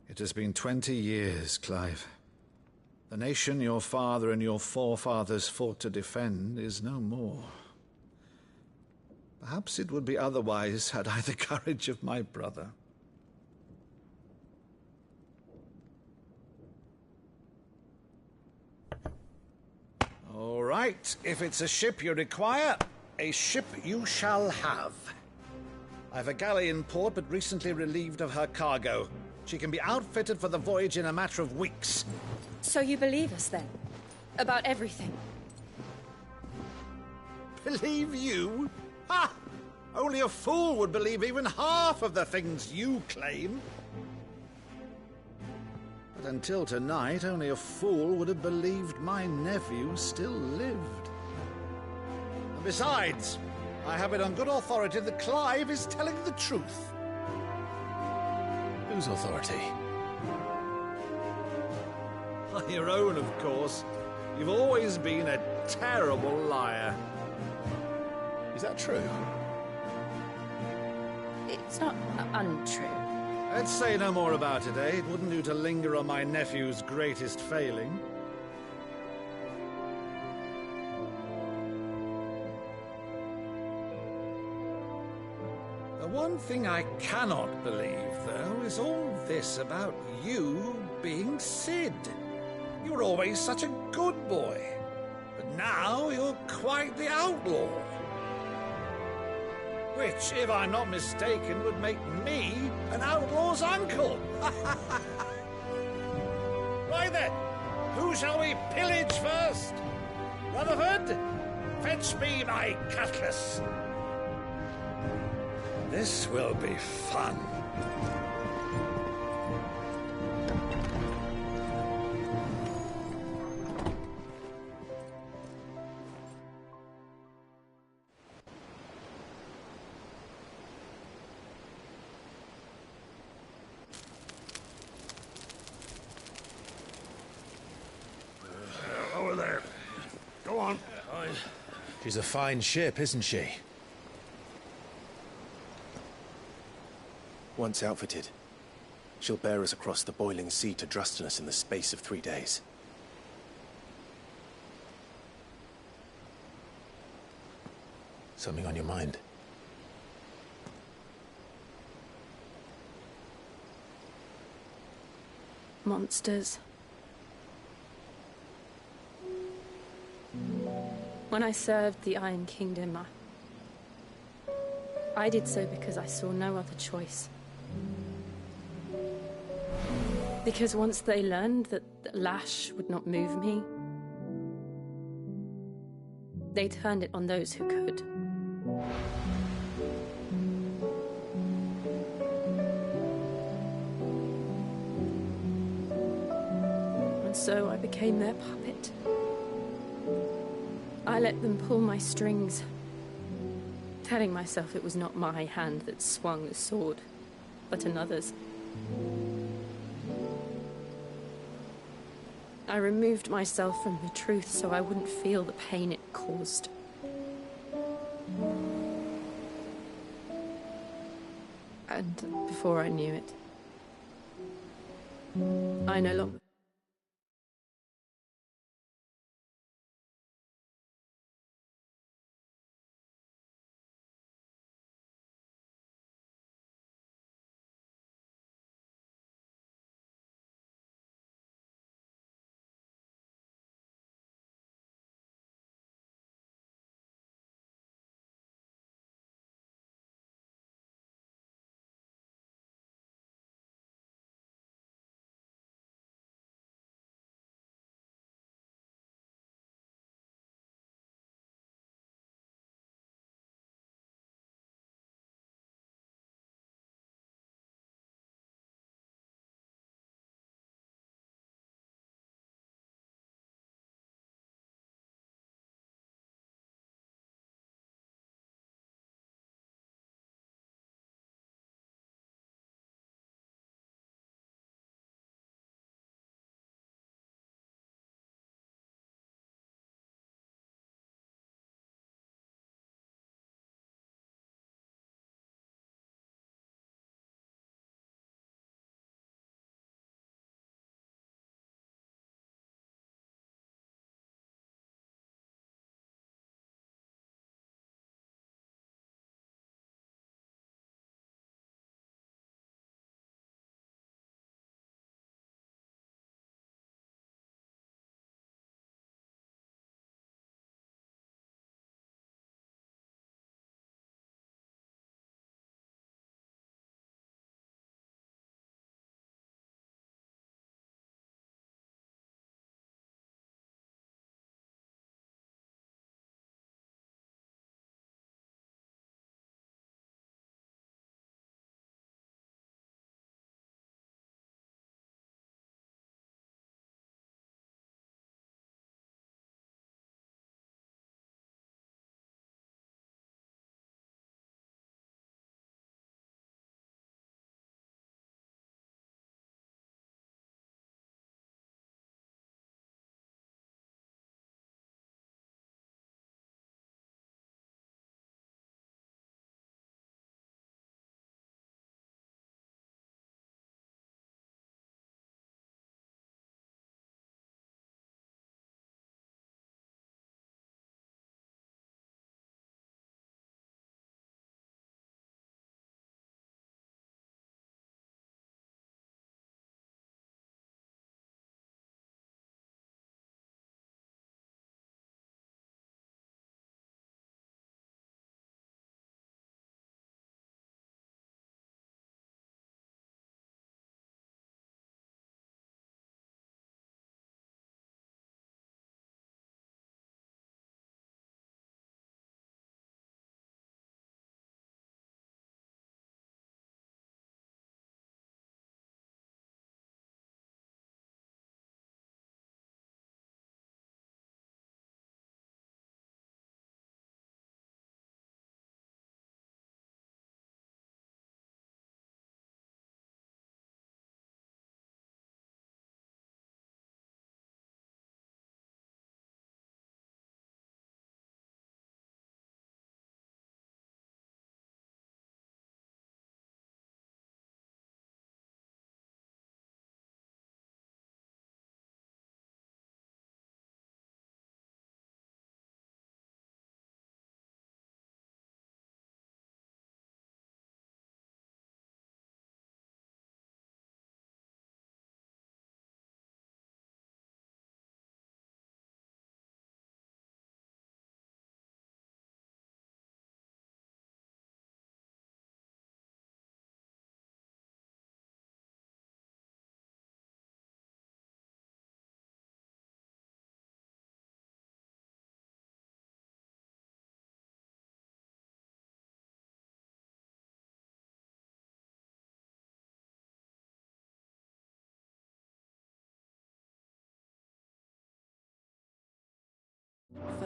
It has been 20 years, Clive. The nation your father and your forefathers fought to defend is no more. Perhaps it would be otherwise had I the courage of my brother. All right, if it's a ship you require, A ship you shall have. I've a galley in port, but recently relieved of her cargo. She can be outfitted for the voyage in a matter of weeks. So you believe us, then? About everything? Believe you? Ha! Only a fool would believe even half of the things you claim. But until tonight, only a fool would have believed my nephew still lived. And besides, I have it on good authority that Clive is telling the truth. Whose authority? Your own, of course. You've always been a terrible liar. Is that true? It's not untrue. Let's say no more about it, eh? It wouldn't do to linger on my nephew's greatest failing. The one thing I cannot believe, though, is all this about you being Sid. You were always such a good boy, but now you're quite the outlaw. Which, if I'm not mistaken, would make me an outlaw's uncle. Right then, who shall we pillage first? Rutherford, fetch me my cutlass. This will be fun. Over there. Go on. She's a fine ship, isn't she? Once outfitted, she'll bear us across the boiling sea to Drustinus in the space of 3 days. Something on your mind? Monsters. When I served the Iron Kingdom, I did so because I saw no other choice. Because once they learned that the lash would not move me, they turned it on those who could. And so I became their puppet. I let them pull my strings, telling myself it was not my hand that swung the sword, but another's. I removed myself from the truth so I wouldn't feel the pain it caused. And before I knew it, I no longer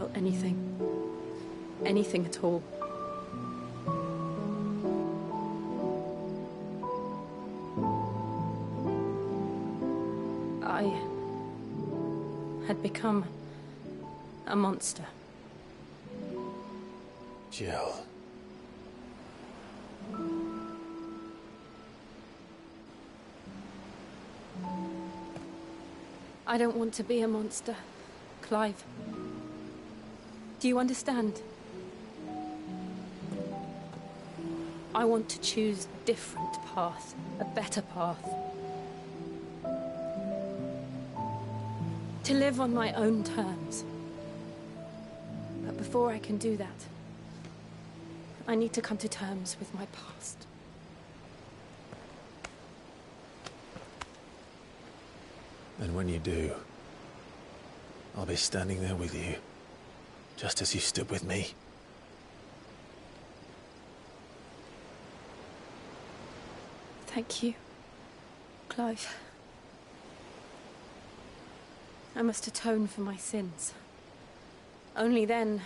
about anything. Anything at all. I had become a monster. Jill. I don't want to be a monster, Clive. Do you understand? I want to choose a different path, a better path. To live on my own terms. But before I can do that, I need to come to terms with my past. And when you do, I'll be standing there with you, just as you stood with me. Thank you, Clive. I must atone for my sins. Only then,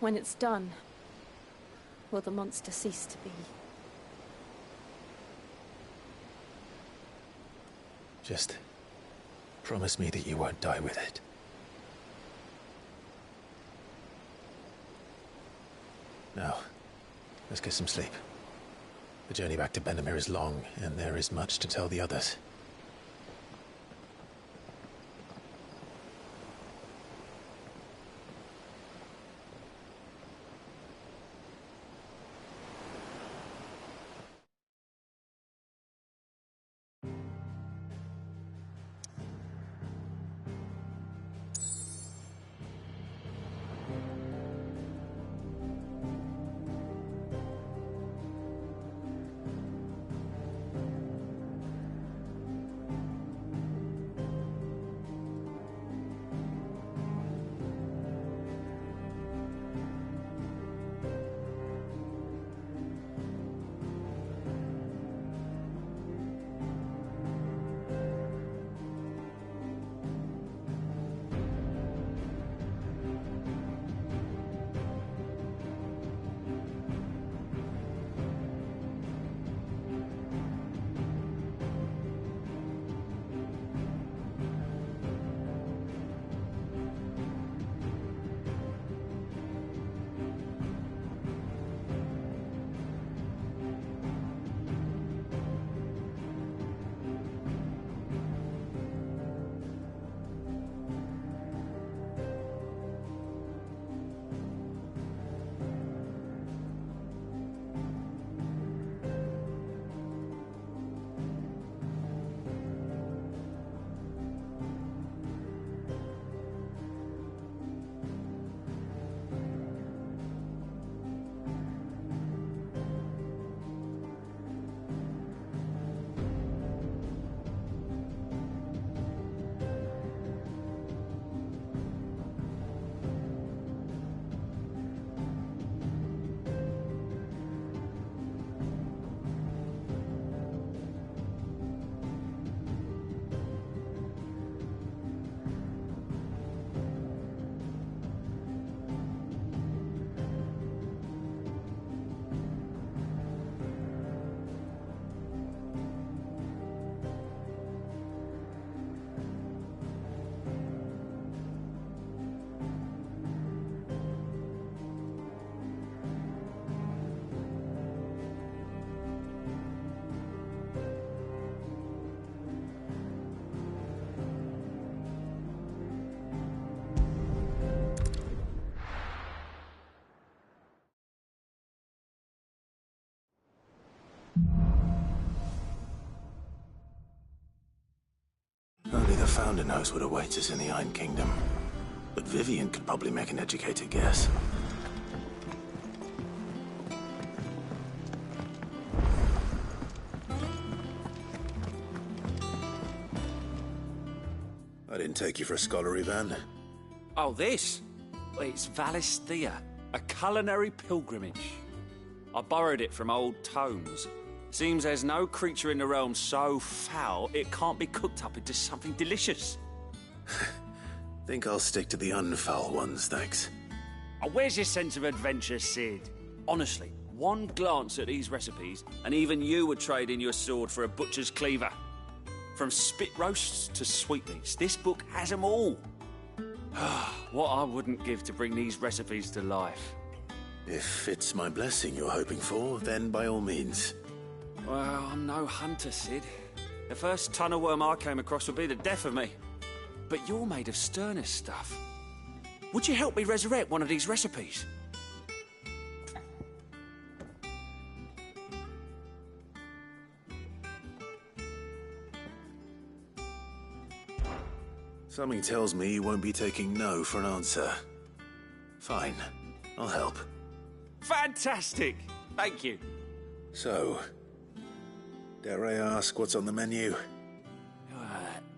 when it's done, will the monster cease to be. Just promise me that you won't die with it. Now, let's get some sleep. The journey back to Benamir is long, and there is much to tell the others. Only the Founder knows what awaits us in the Iron Kingdom. But Vivian could probably make an educated guess. I didn't take you for a scholar, Ivan. Oh, this? It's Valisthea, a culinary pilgrimage. I borrowed it from old tomes. Seems there's no creature in the realm so foul it can't be cooked up into something delicious. Think I'll stick to the unfoul ones, thanks. Where's your sense of adventure, Sid? Honestly, one glance at these recipes, and even you would trade in your sword for a butcher's cleaver. From spit roasts to sweetmeats, this book has them all. What I wouldn't give to bring these recipes to life. If it's my blessing you're hoping for, then by all means. Well, I'm no hunter, Sid. The first tunnel worm I came across would be the death of me. But you're made of sterner stuff. Would you help me resurrect one of these recipes? Something tells me you won't be taking no for an answer. Fine, I'll help. Fantastic! Thank you. So, dare I ask what's on the menu?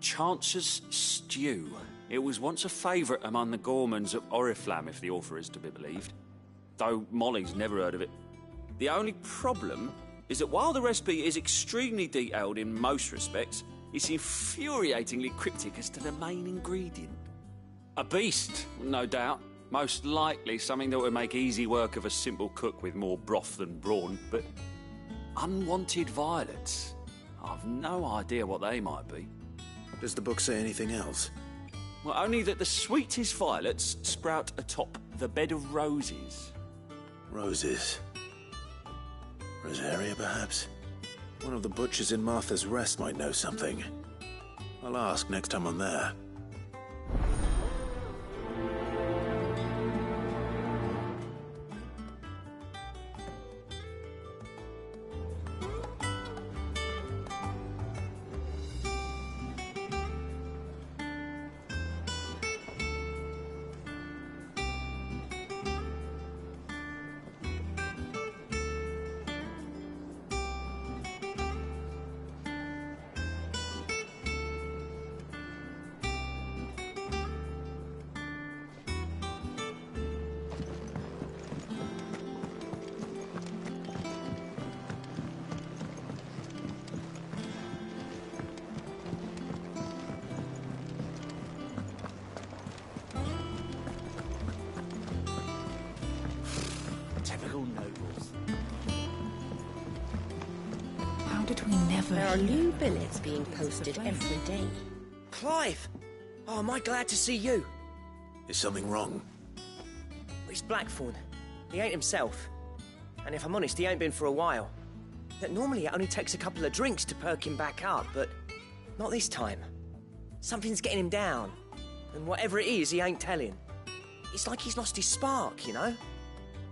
Chance's Stew. It was once a favourite among the gourmands of Oriflamme, if the author is to be believed. Though Molly's never heard of it. The only problem is that while the recipe is extremely detailed in most respects, it's infuriatingly cryptic as to the main ingredient. A beast, no doubt. Most likely something that would make easy work of a simple cook with more broth than brawn, but unwanted violets. I've no idea what they might be. Does the book say anything else? Well, only that the sweetest violets sprout atop the bed of roses. Roses. Rosaria, perhaps? One of the butchers in Martha's Rest might know something. I'll ask next time I'm there. How did we never There are hear? new billets being posted every day. Clive! Oh, am I glad to see you? Is something wrong? It's Blackthorn. He ain't himself. And if I'm honest, he ain't been for a while. That normally it only takes a couple of drinks to perk him back up, but not this time. Something's getting him down. And whatever it is, he ain't telling. It's like he's lost his spark, you know?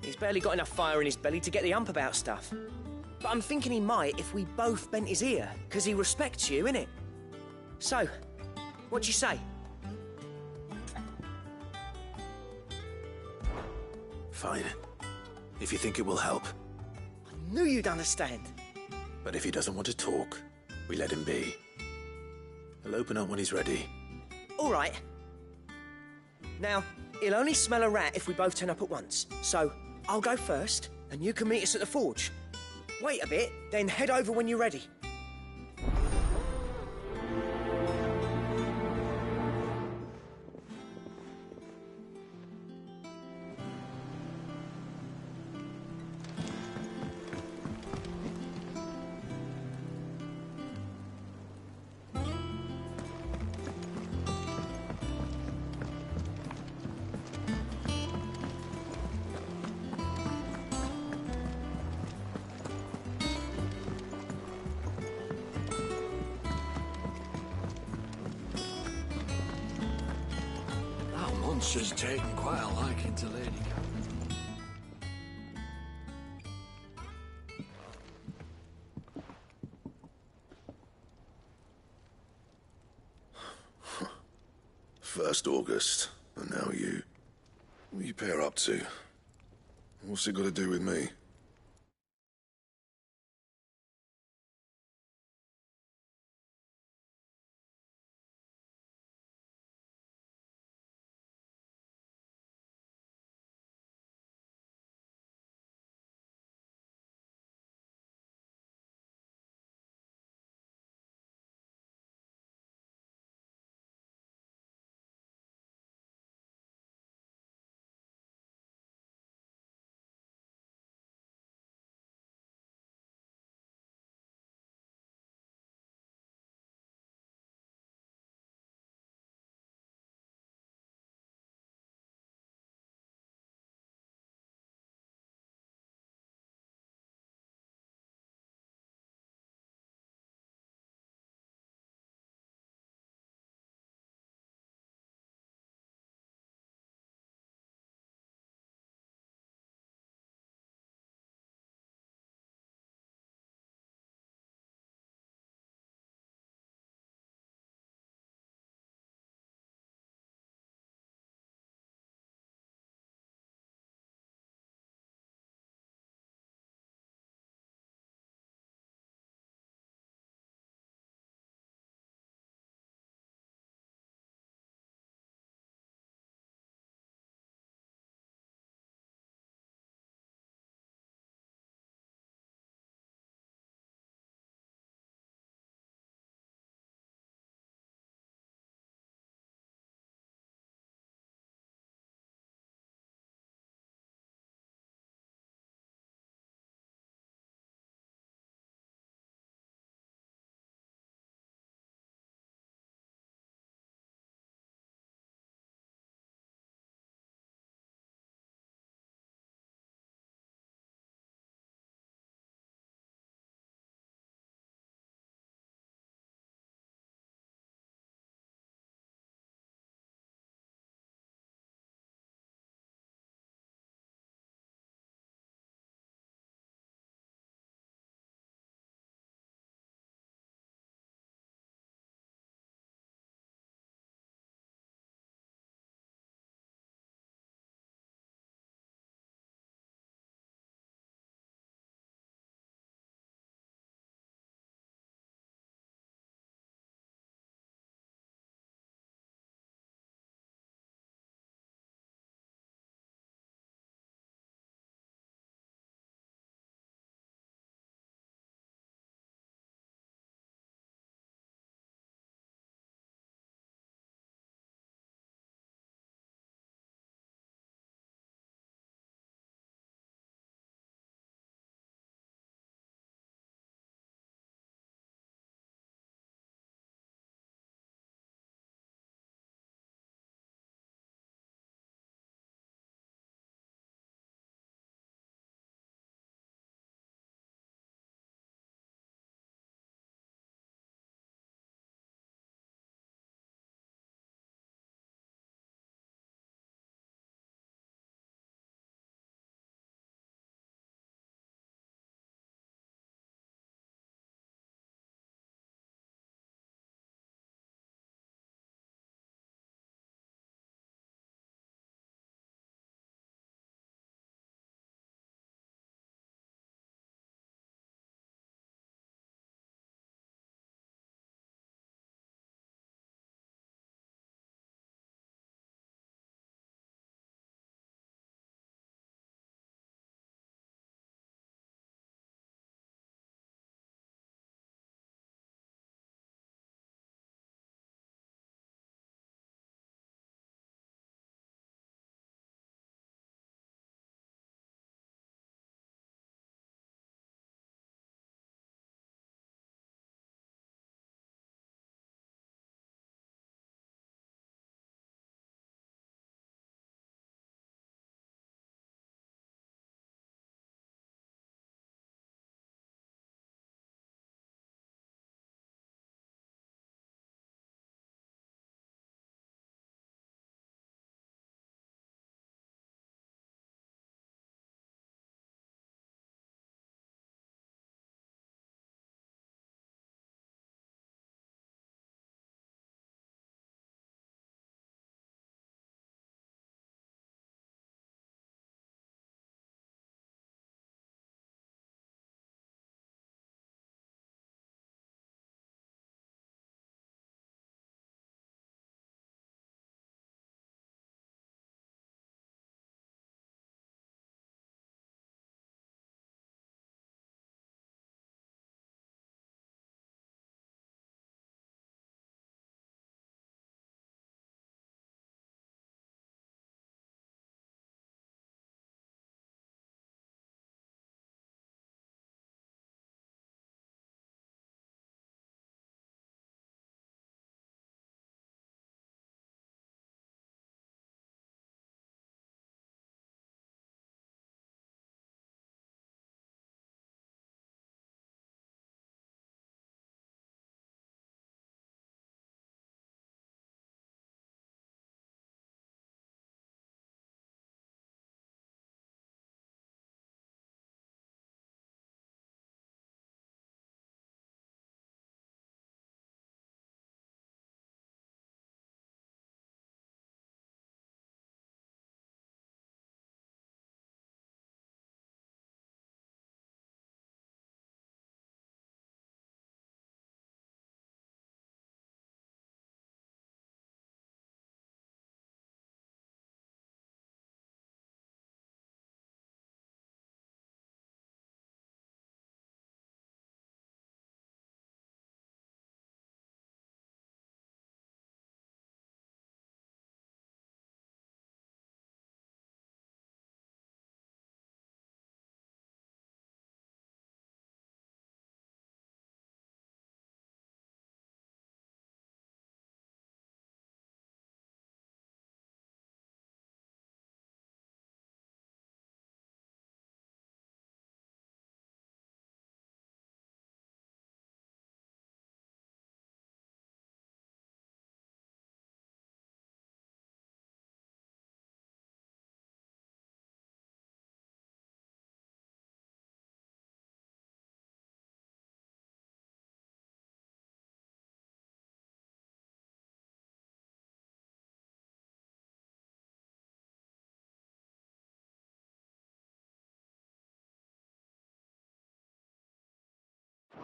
He's barely got enough fire in his belly to get the ump about stuff. But I'm thinking he might if we both bent his ear, because he respects you, innit? So, what do you say? Fine. If you think it will help. I knew you'd understand. But if he doesn't want to talk, we let him be. He'll open up when he's ready. All right. Now, he'll only smell a rat if we both turn up at once. So, I'll go first, and you can meet us at the forge. Wait a bit, then head over when you're ready. Monster's taken quite a liking to Lady First August, and now you. What are you pair up to? What's it got to do with me?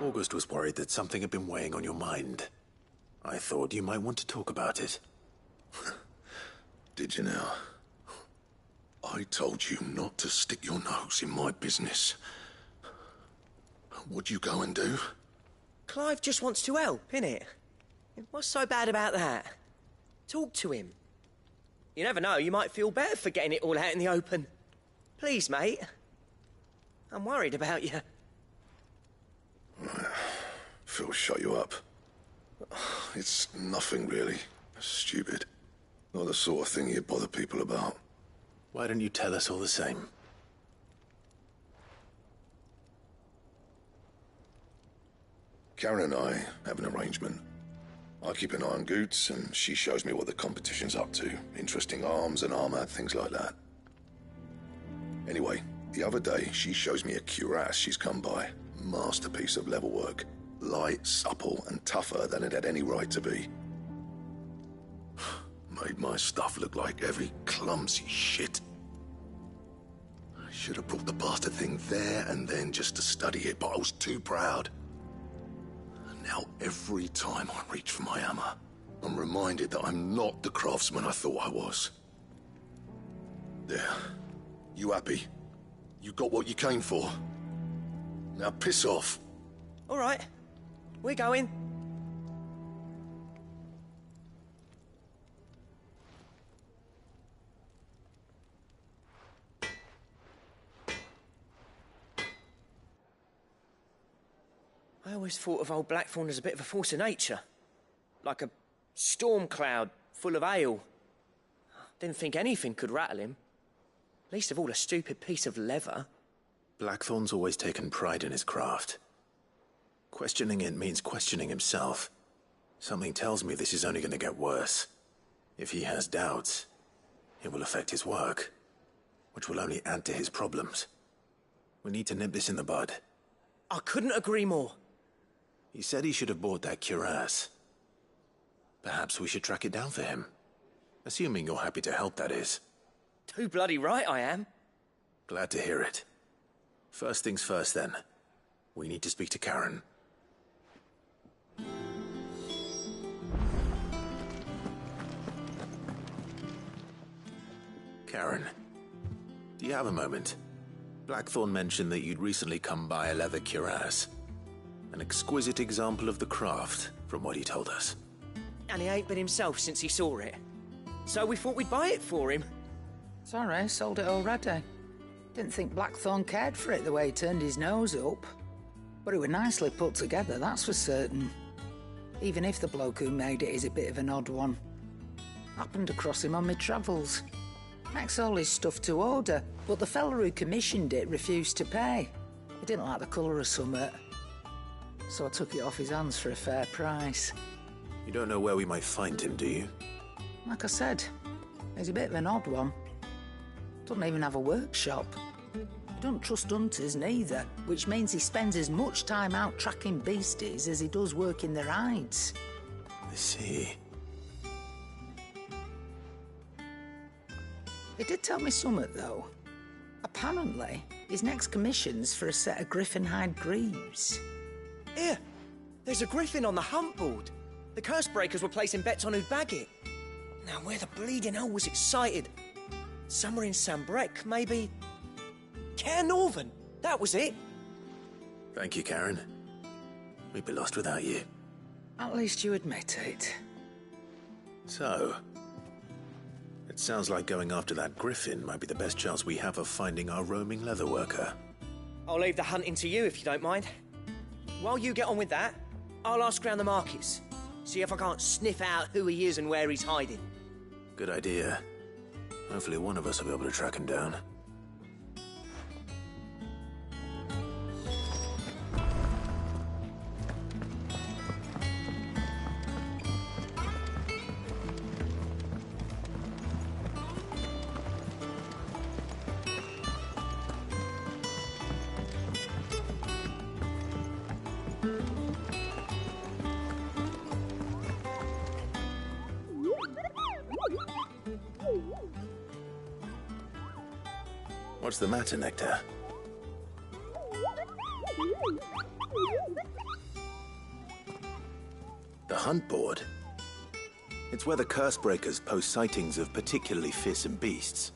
August was worried that something had been weighing on your mind. I thought you might want to talk about it. Did you now? I told you not to stick your nose in my business. What'd you go and do? Clive just wants to help, innit? What's so bad about that? Talk to him. You never know, you might feel better for getting it all out in the open. Please, mate. I'm worried about you. Phil shut you up. It's nothing, really. Stupid. Not the sort of thing you bother people about. Why don't you tell us all the same? Karen and I have an arrangement. I keep an eye on Goots, and she shows me what the competition's up to. Interesting arms and armor, things like that. Anyway, the other day, she shows me a cuirass she's come by. Masterpiece of level work. Light, supple, and tougher than it had any right to be. Made my stuff look like heavy, clumsy shit. I should have brought the bastard thing there and then just to study it, but I was too proud. Now, every time I reach for my hammer, I'm reminded that I'm not the craftsman I thought I was. There. You happy? You got what you came for? Now piss off. All right. We're going. I always thought of old Blackthorn as a bit of a force of nature. Like a storm cloud full of ale. Didn't think anything could rattle him. Least of all a stupid piece of leather. Blackthorn's always taken pride in his craft. Questioning it means questioning himself. Something tells me this is only going to get worse. If he has doubts, it will affect his work, which will only add to his problems. We need to nip this in the bud. I couldn't agree more. He said he should have bought that cuirass. Perhaps we should track it down for him. Assuming you're happy to help, that is. Too bloody right I am. Glad to hear it. First things first, then. We need to speak to Karen. Karen, do you have a moment? Blackthorn mentioned that you'd recently come by a leather cuirass. An exquisite example of the craft, from what he told us. And he ain't been himself since he saw it. So we thought we'd buy it for him. Sorry, sold it already. Didn't think Blackthorn cared for it the way he turned his nose up. But it was nicely put together, that's for certain. Even if the bloke who made it is a bit of an odd one. Happened across him on my travels. Makes all his stuff to order, but the fella who commissioned it refused to pay. He didn't like the colour of summit. So I took it off his hands for a fair price. You don't know where we might find him, do you? Like I said, he's a bit of an odd one. Doesn't even have a workshop. He don't trust hunters neither, which means he spends as much time out tracking beasties as he does working their hides. I see. He did tell me something, though. Apparently, his next commission's for a set of griffin hide greaves. Here, there's a griffin on the hunt board. The curse breakers were placing bets on who'd bag it. Now, where the bleeding hell was it sighted? Somewhere in Sambrec, maybe? Care Northern, that was it. Thank you, Karen. We'd be lost without you. At least you admit it. So, it sounds like going after that griffin might be the best chance we have of finding our roaming leatherworker. I'll leave the hunting to you if you don't mind. While you get on with that, I'll ask around the markets. See if I can't sniff out who he is and where he's hiding. Good idea. Hopefully one of us will be able to track him down. What's the matter, Nectar? hunt board? It's where the Cursebreakers post sightings of particularly fearsome beasts.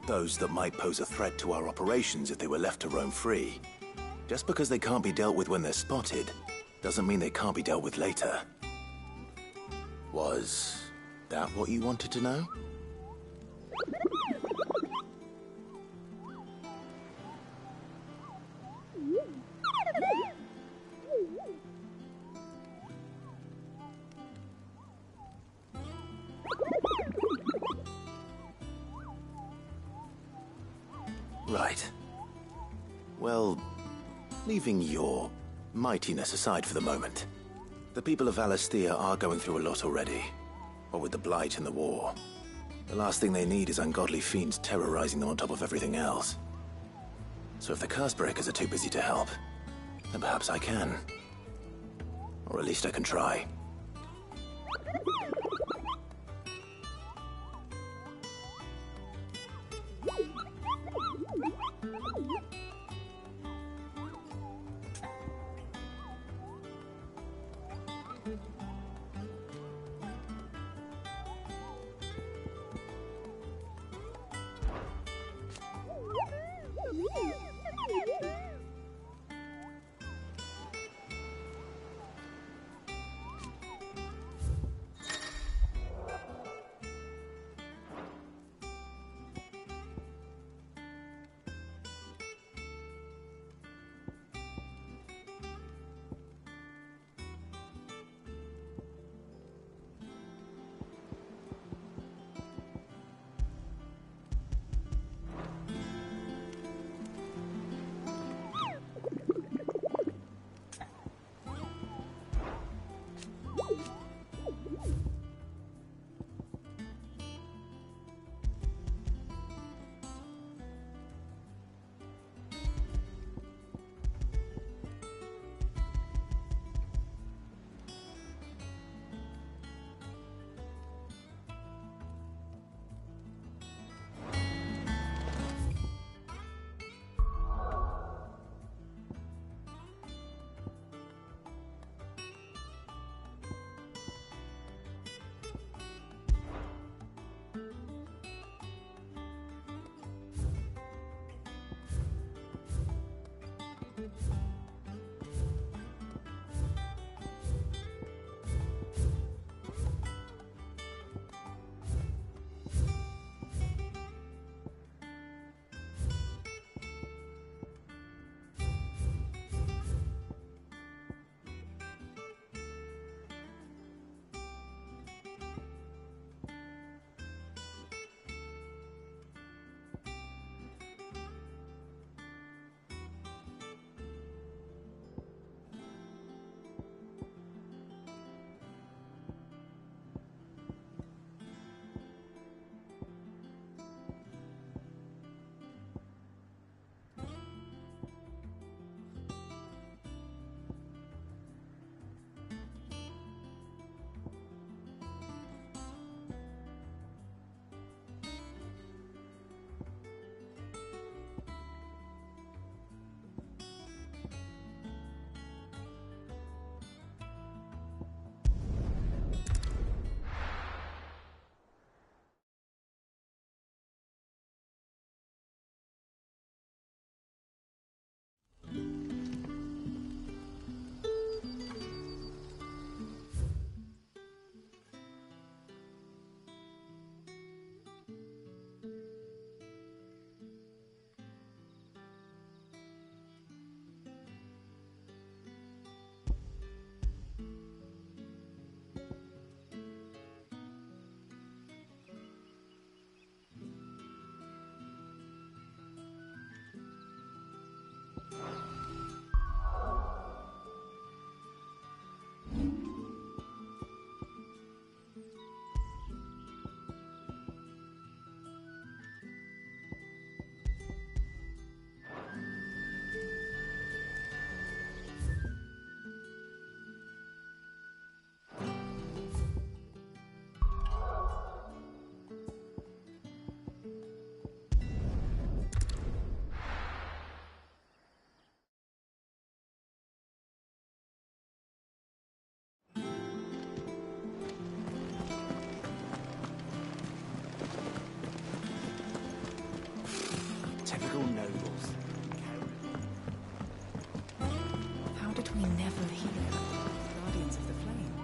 Those that might pose a threat to our operations if they were left to roam free. Just because they can't be dealt with when they're spotted, doesn't mean they can't be dealt with later. Was that what you wanted to know? Right. Well, leaving your mightiness aside for the moment, the people of Valisthea are going through a lot already. What with the Blight and the war. The last thing they need is ungodly fiends terrorizing them on top of everything else. So if the Cursebreakers are too busy to help, then perhaps I can. Or at least I can try. Typical nobles. How did we never hear Guardians of the Flame?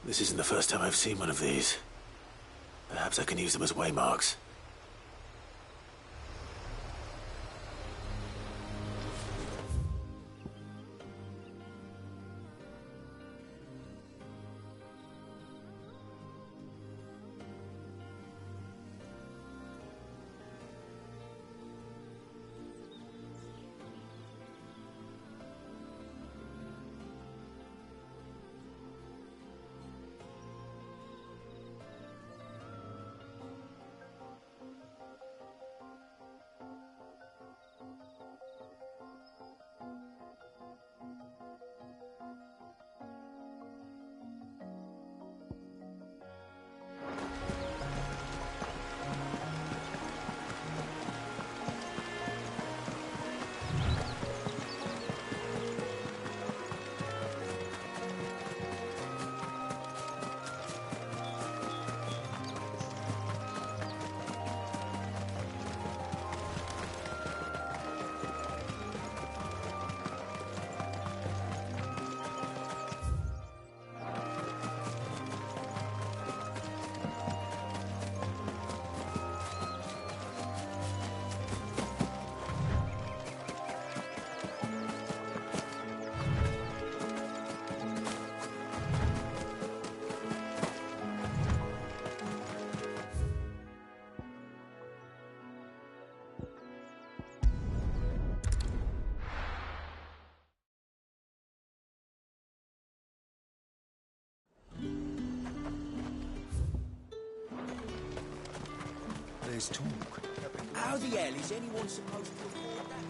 This isn't the first time I've seen one of these. Perhaps I can use them as waymarks. There's talk. How the hell is anyone supposed to afford that?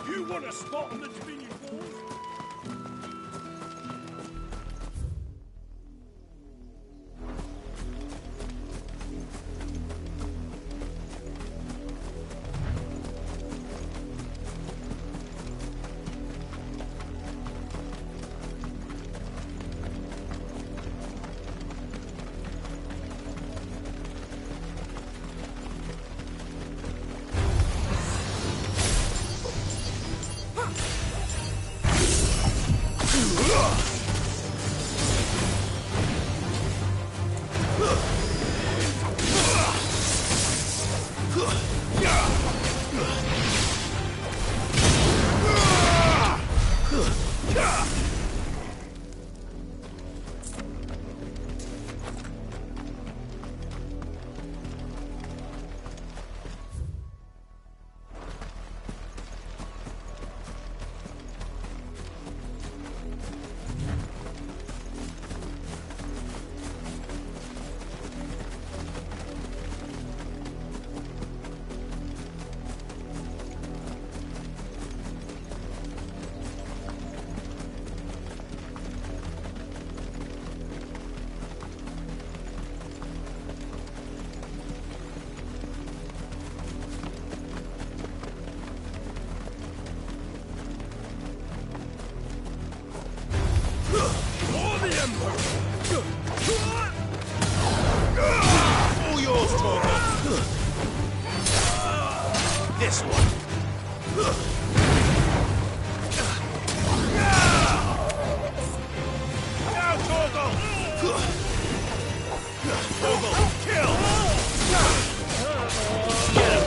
You Want a spot on the Dominion walls? This one. Now, Torgal! Torgal, kill! Get him!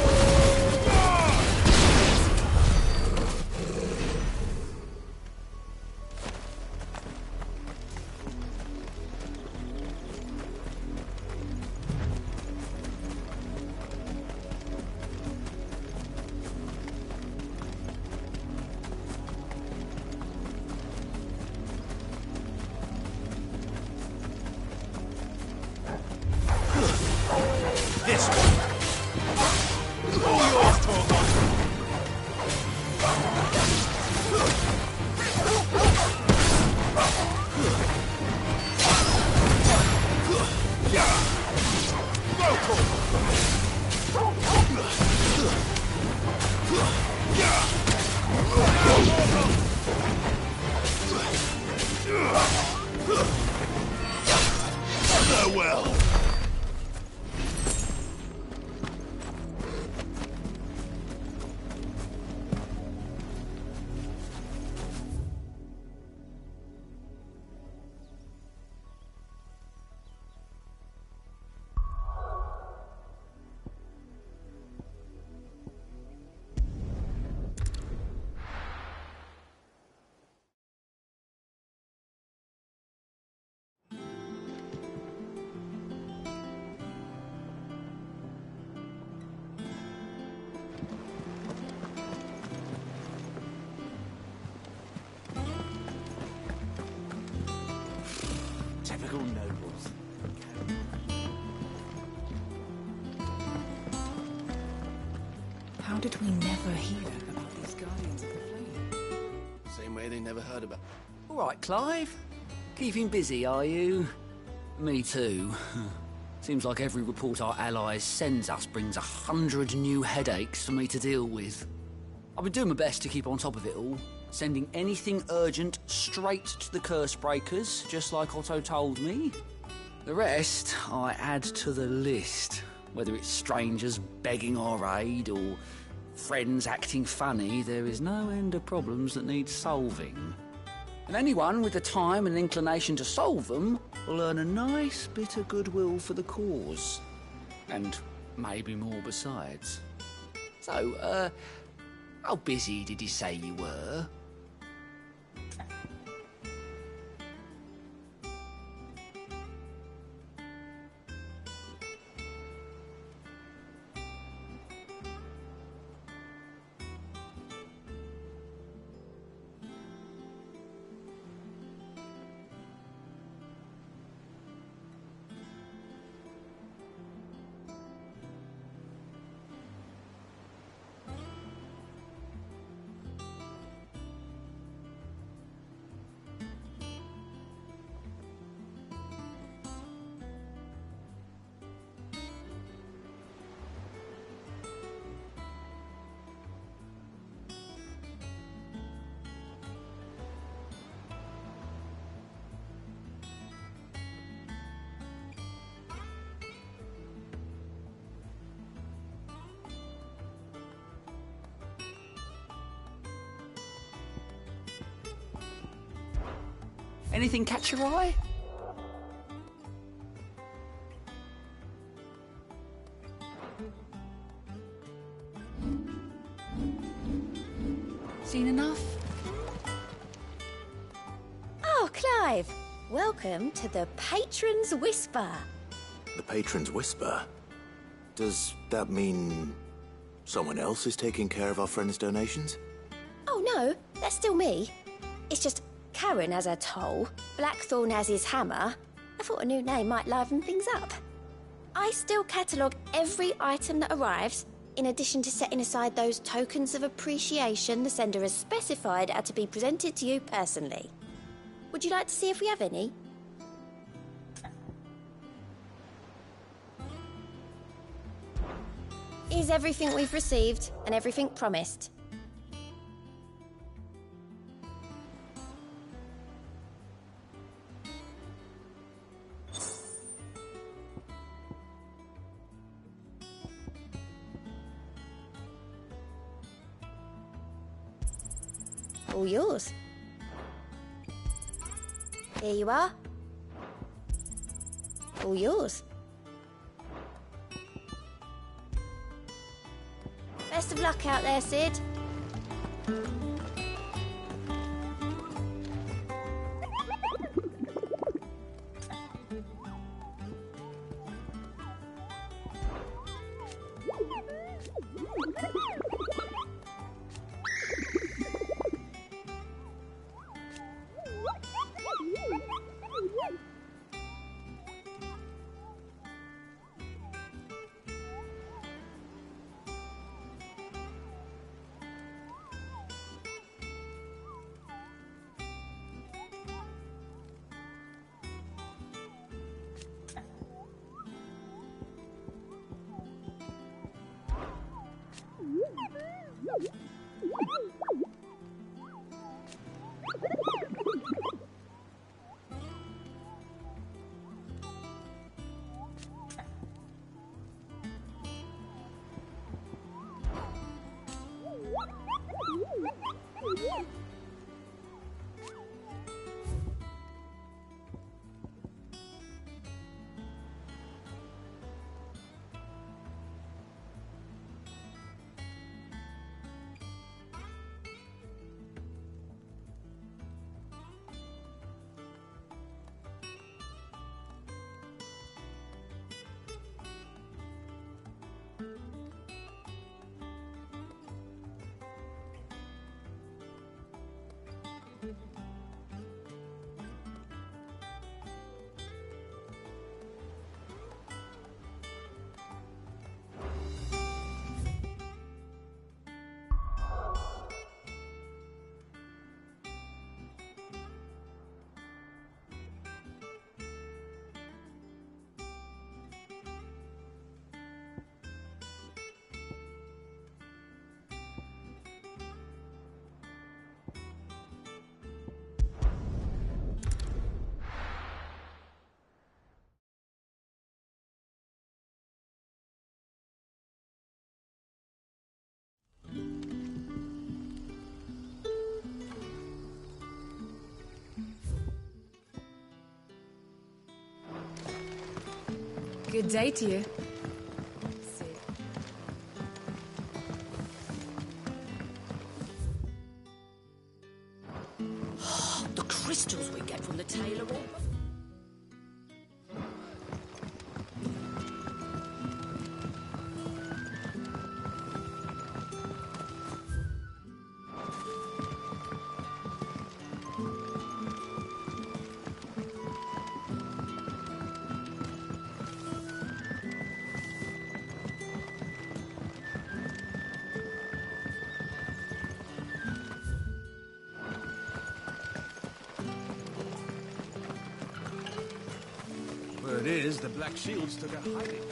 This one. All yours, Torgal. Farewell. Typical nobles. How did we never hear about these Guardians of the Flame? Same way they never heard about. All right, Clive. Keeping busy, are you? Me too. Seems like every report our allies sends us brings 100 new headaches for me to deal with. I've been doing my best to keep on top of it all, sending anything urgent straight to the curse breakers, just like Otto told me. The rest I add to the list, whether it's strangers begging our aid or friends acting funny. There is no end of problems that need solving. And anyone with the time and inclination to solve them will earn a nice bit of goodwill for the cause. And maybe more besides. So, how busy did you say you were? Anything catch your eye? Seen enough? Oh, Clive! Welcome to the Patron's Whisper. The Patron's Whisper? Does that mean someone else is taking care of our friend's donations? Oh no, that's still me. It's just Karen has her toll, Blackthorn has his hammer. I thought a new name might liven things up. I still catalogue every item that arrives, in addition to setting aside those tokens of appreciation the sender has specified are to be presented to you personally. Would you like to see if we have any? Here's everything we've received and everything promised. All yours. Here you are. All yours. Best of luck out there, Sid. Good day to you. The crystals we get from the tailor woman. Word is, the Black Shields took a hiding.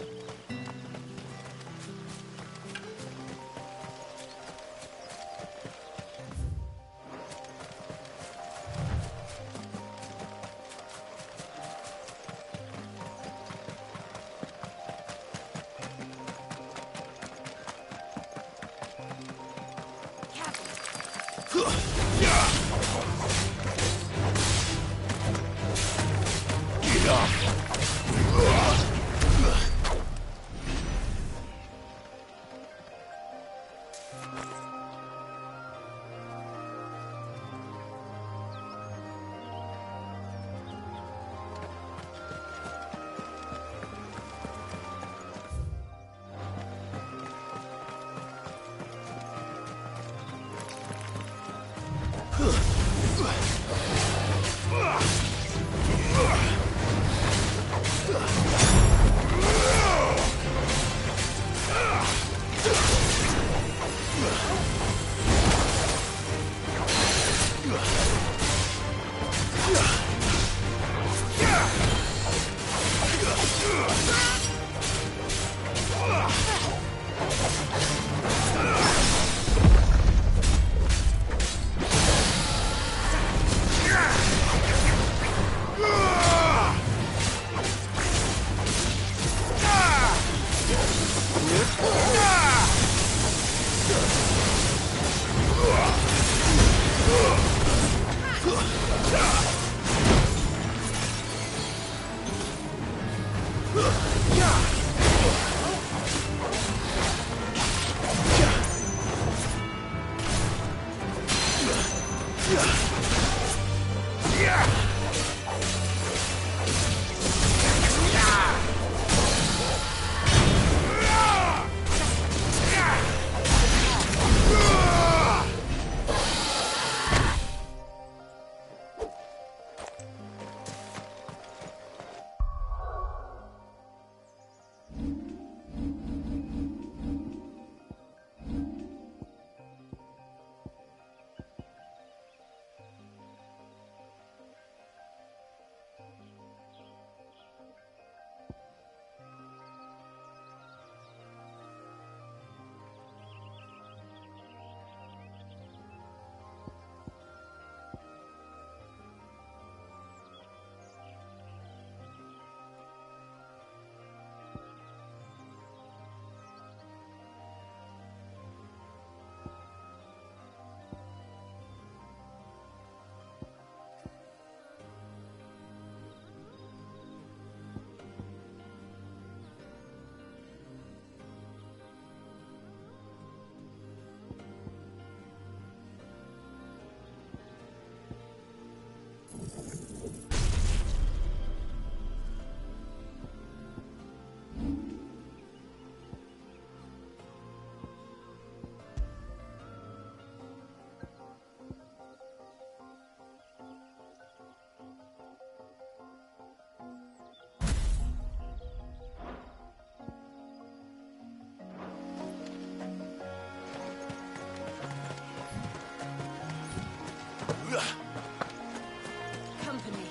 Company.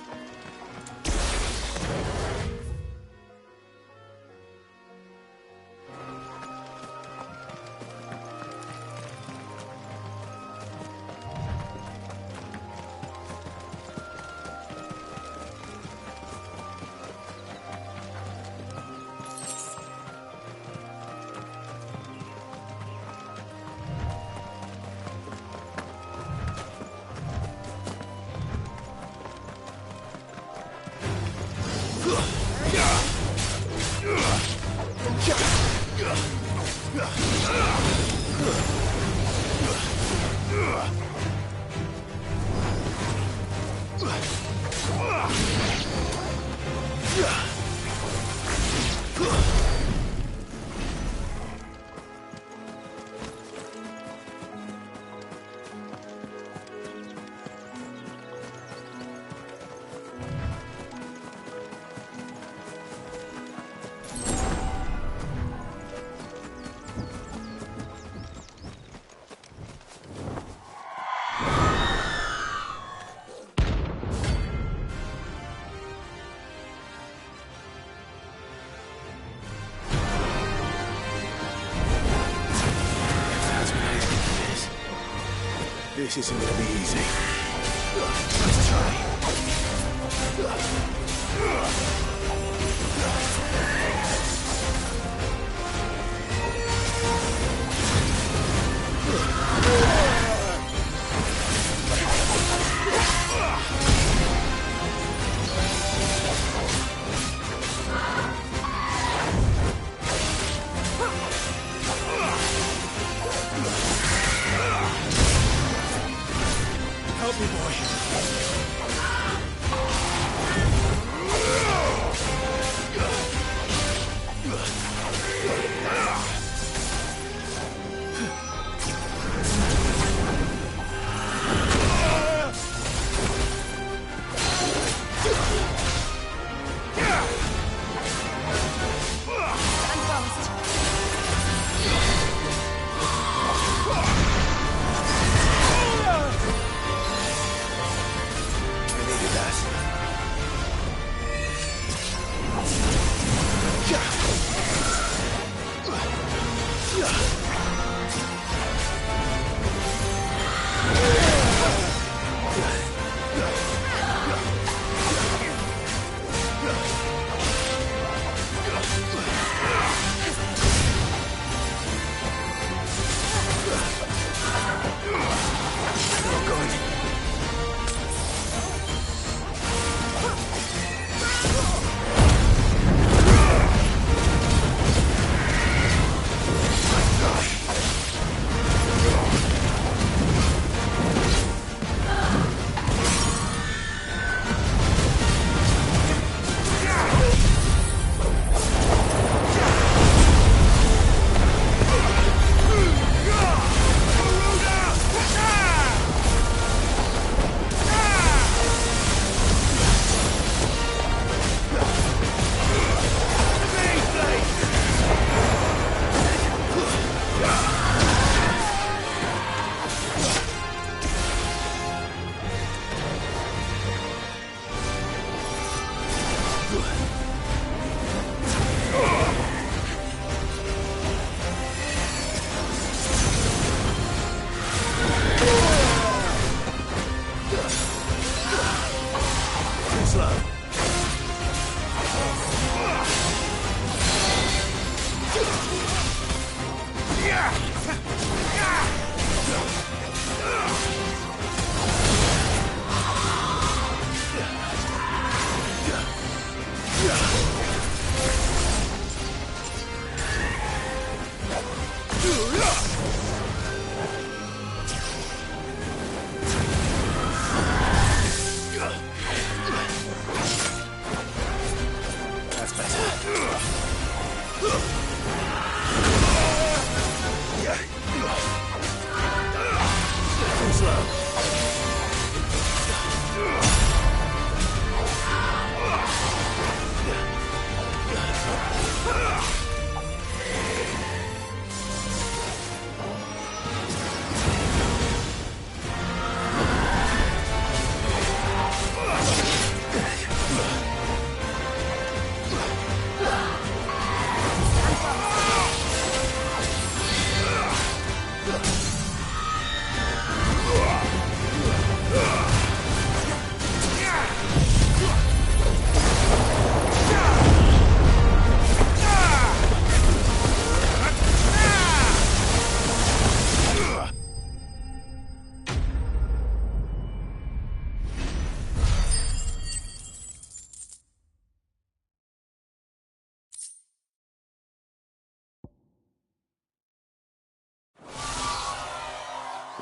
This isn't gonna be easy. Let's try.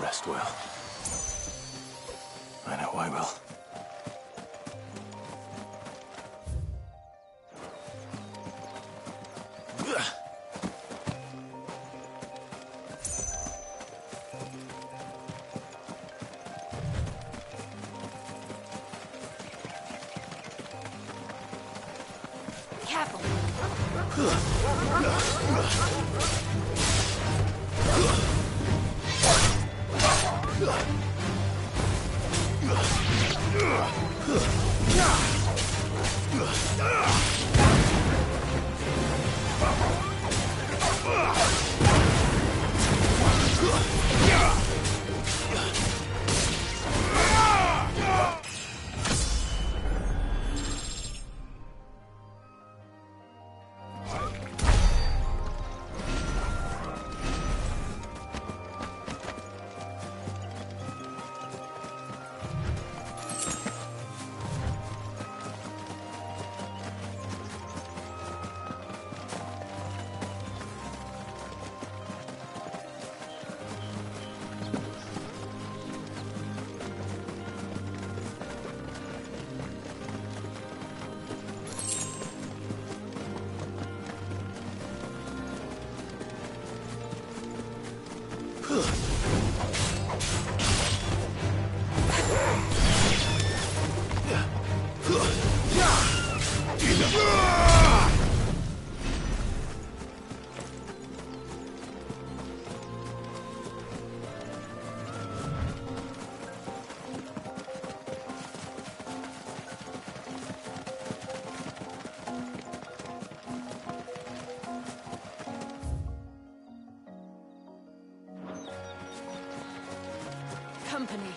Rest well. I know I will. Careful. Company.